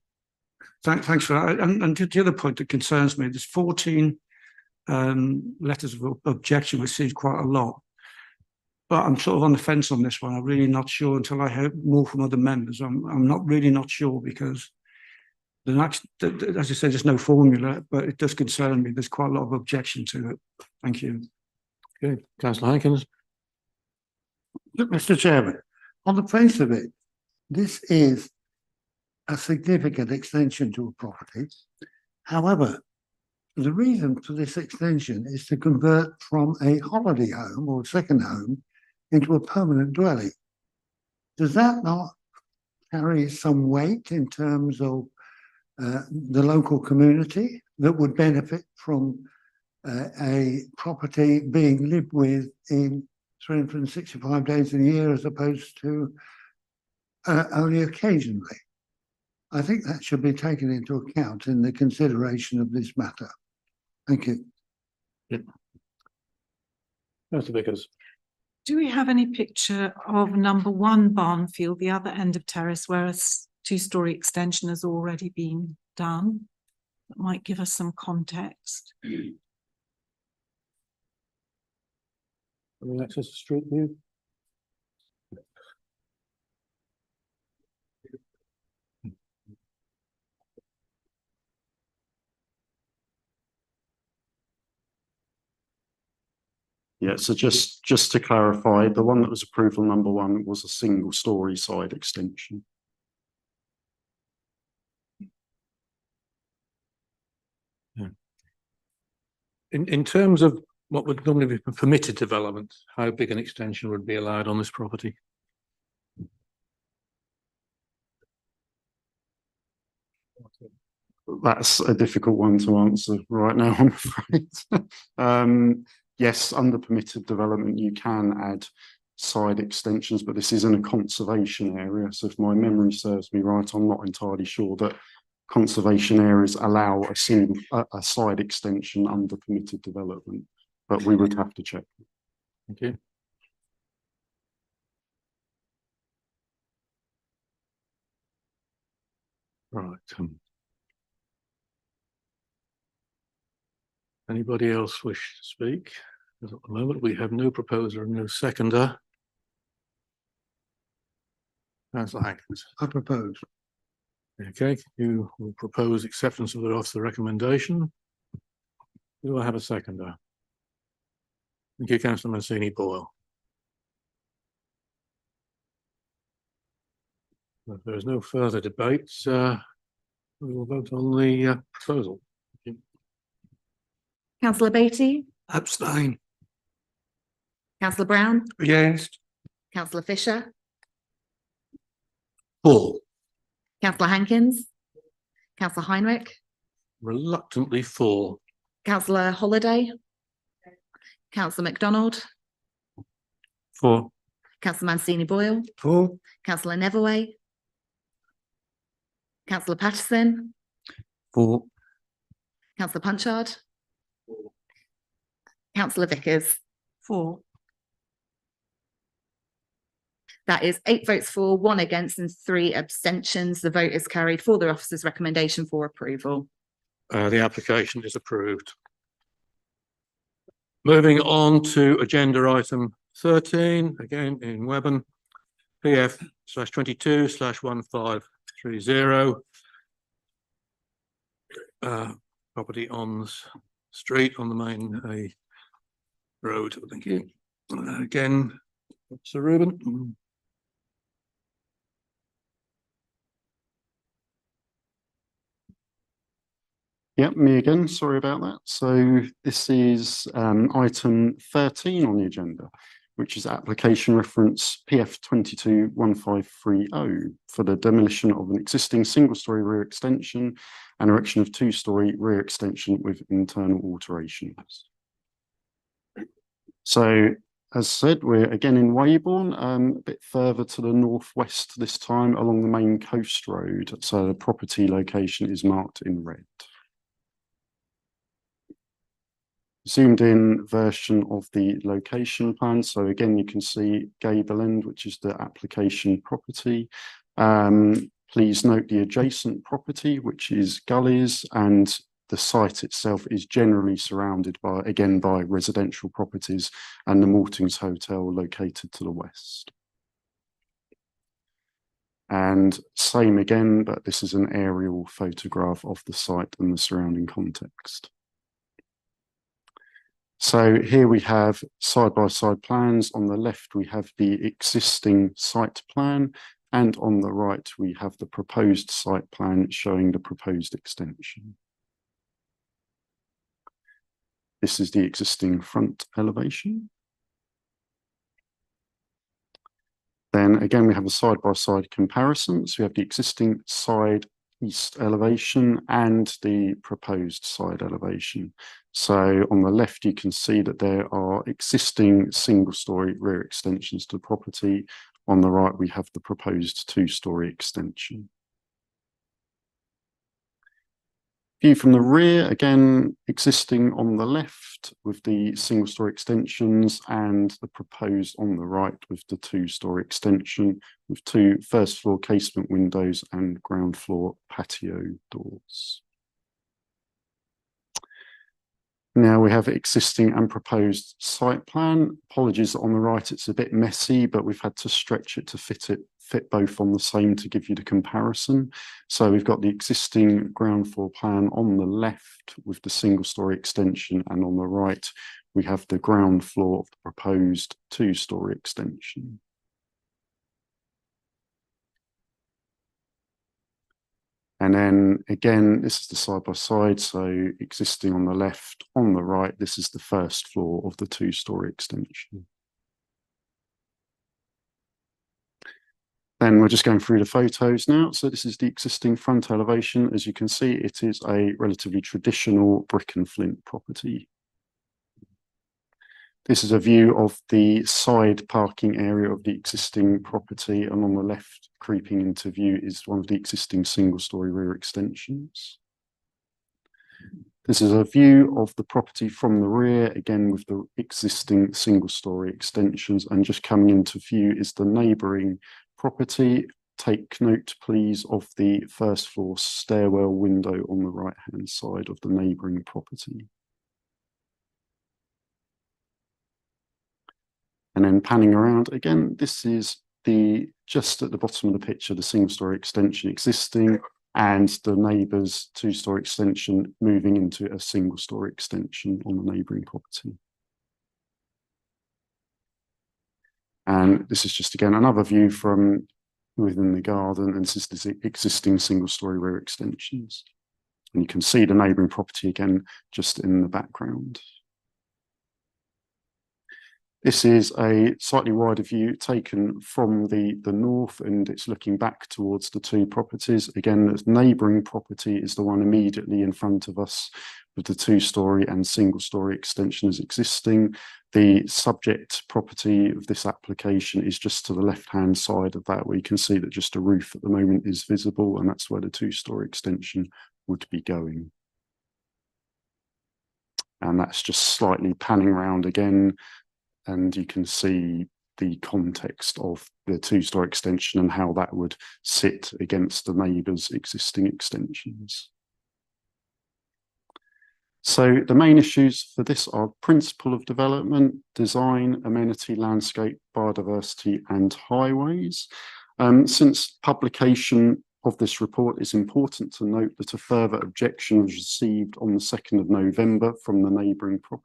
Thanks for that. And to the other point that concerns me, there's 14 letters of objection, which seems quite a lot. But I'm sort of on the fence on this one. I'm really not sure until I hear more from other members. I'm not really not sure because as I said, there's no formula, but it does concern me. There's quite a lot of objection to it. Thank you. Okay, Councillor Hankins. Look, Mr. Chairman, on the face of it, this is a significant extension to a property. However, the reason for this extension is to convert from a holiday home or second home into a permanent dwelling. Does that not carry some weight in terms of the local community that would benefit from a property being lived with in 365 days a year as opposed to only occasionally? I think that should be taken into account in the consideration of this matter. Thank you. Yeah. Councillor Vickers. Do we have any picture of number 1 Barnfield, the other end of terrace, where a two-storey extension has already been done? That might give us some context. Access to street view. Yeah, so just to clarify, the one that was approval number 1 was a single storey side extension. Yeah. In terms of what would normally be permitted development, how big an extension would be allowed on this property? That's a difficult one to answer right now, I'm afraid. Yes, under permitted development, you can add side extensions, but this isn't a conservation area. So if my memory serves me right, I'm not entirely sure that conservation areas allow a side extension under permitted development, but we would have to check. Thank you. Right. Anybody else wish to speak? Because at the moment we have no proposer and no seconder. Councillor Hankins. I propose. Okay, you will propose acceptance of the recommendation. Do I have a seconder? Thank you, Councillor Mancini Boyle. If there is no further debate, we will vote on the proposal. Councillor Beattie, Abstain. Councillor Brown, Against. Councillor Fisher, For. Councillor Hankins, Councillor Heinrich, Reluctantly for. Councillor Holiday, Councillor MacDonald, For. Councillor Mancini Boyle, For. Councillor Neverway, Councillor Patterson, For. Councillor Punchard, Councillor Vickers. For. That is 8 votes for, 1 against and 3 abstentions. The vote is carried for the officer's recommendation for approval. The application is approved. Moving on to agenda item 13, again in Webburn, PF/22/1530. Property on the street on the main road. Thank you. Again, Sir Ruben. Yep, me again. Sorry about that. So this is item 13 on the agenda, which is application reference PF 221530 for the demolition of an existing single-storey rear extension and erection of two-storey rear extension with internal alterations. So as said, we're again in Weybourne, a bit further to the northwest this time along the main coast road. So the property location is marked in red. Zoomed in version of the location plan. So again, you can see Gable End, which is the application property. Please note the adjacent property, which is Gullies, and the site itself is generally surrounded by, again, by residential properties and the Maltings Hotel located to the west. And same again, but this is an aerial photograph of the site and the surrounding context. So here we have side-by-side plans. On the left, we have the existing site plan, and on the right, we have the proposed site plan showing the proposed extension. This is the existing front elevation. Then again, we have a side-by-side comparison. So we have the existing side east elevation and the proposed side elevation. So on the left, you can see that there are existing single-storey rear extensions to the property. On the right, we have the proposed two-storey extension. View from the rear, again, existing on the left with the single-storey extensions and the proposed on the right with the two-storey extension with 2 first-floor casement windows and ground-floor patio doors. Now we have existing and proposed site plan. Apologies, on the right it's a bit messy, but we've had to stretch it to fit both on the same to give you the comparison. So we've got the existing ground floor plan on the left with the single-storey extension, and on the right we have the ground floor of the proposed two-storey extension. And then again, this is the side-by-side, so existing on the left, on the right, this is the first floor of the two-storey extension. Then we're just going through the photos now. So this is the existing front elevation. As you can see, it is a relatively traditional brick and flint property. This is a view of the side parking area of the existing property, and on the left, creeping into view, is one of the existing single-storey rear extensions. This is a view of the property from the rear, again with the existing single-storey extensions, and just coming into view is the neighbouring property. Take note, please, of the first floor stairwell window on the right-hand side of the neighbouring property. And then panning around again, this is just at the bottom of the picture, the single-storey extension existing, and the neighbour's two-storey extension moving into a single-storey extension on the neighbouring property. And this is just again another view from within the garden, and this is the existing single-storey rear extensions. And you can see the neighbouring property again just in the background. This is a slightly wider view taken from the north, and it's looking back towards the two properties. Again, the neighbouring property is the one immediately in front of us with the two-storey and single-storey extensions existing. The subject property of this application is just to the left-hand side of that, where you can see that just a roof at the moment is visible, and that's where the two-storey extension would be going. And that's just slightly panning around again. And you can see the context of the two-story extension and how that would sit against the neighbours' existing extensions. So the main issues for this are principle of development, design, amenity, landscape, biodiversity and highways. Since publication of this report, it's important to note that a further objection was received on the 2nd of November from the neighbouring property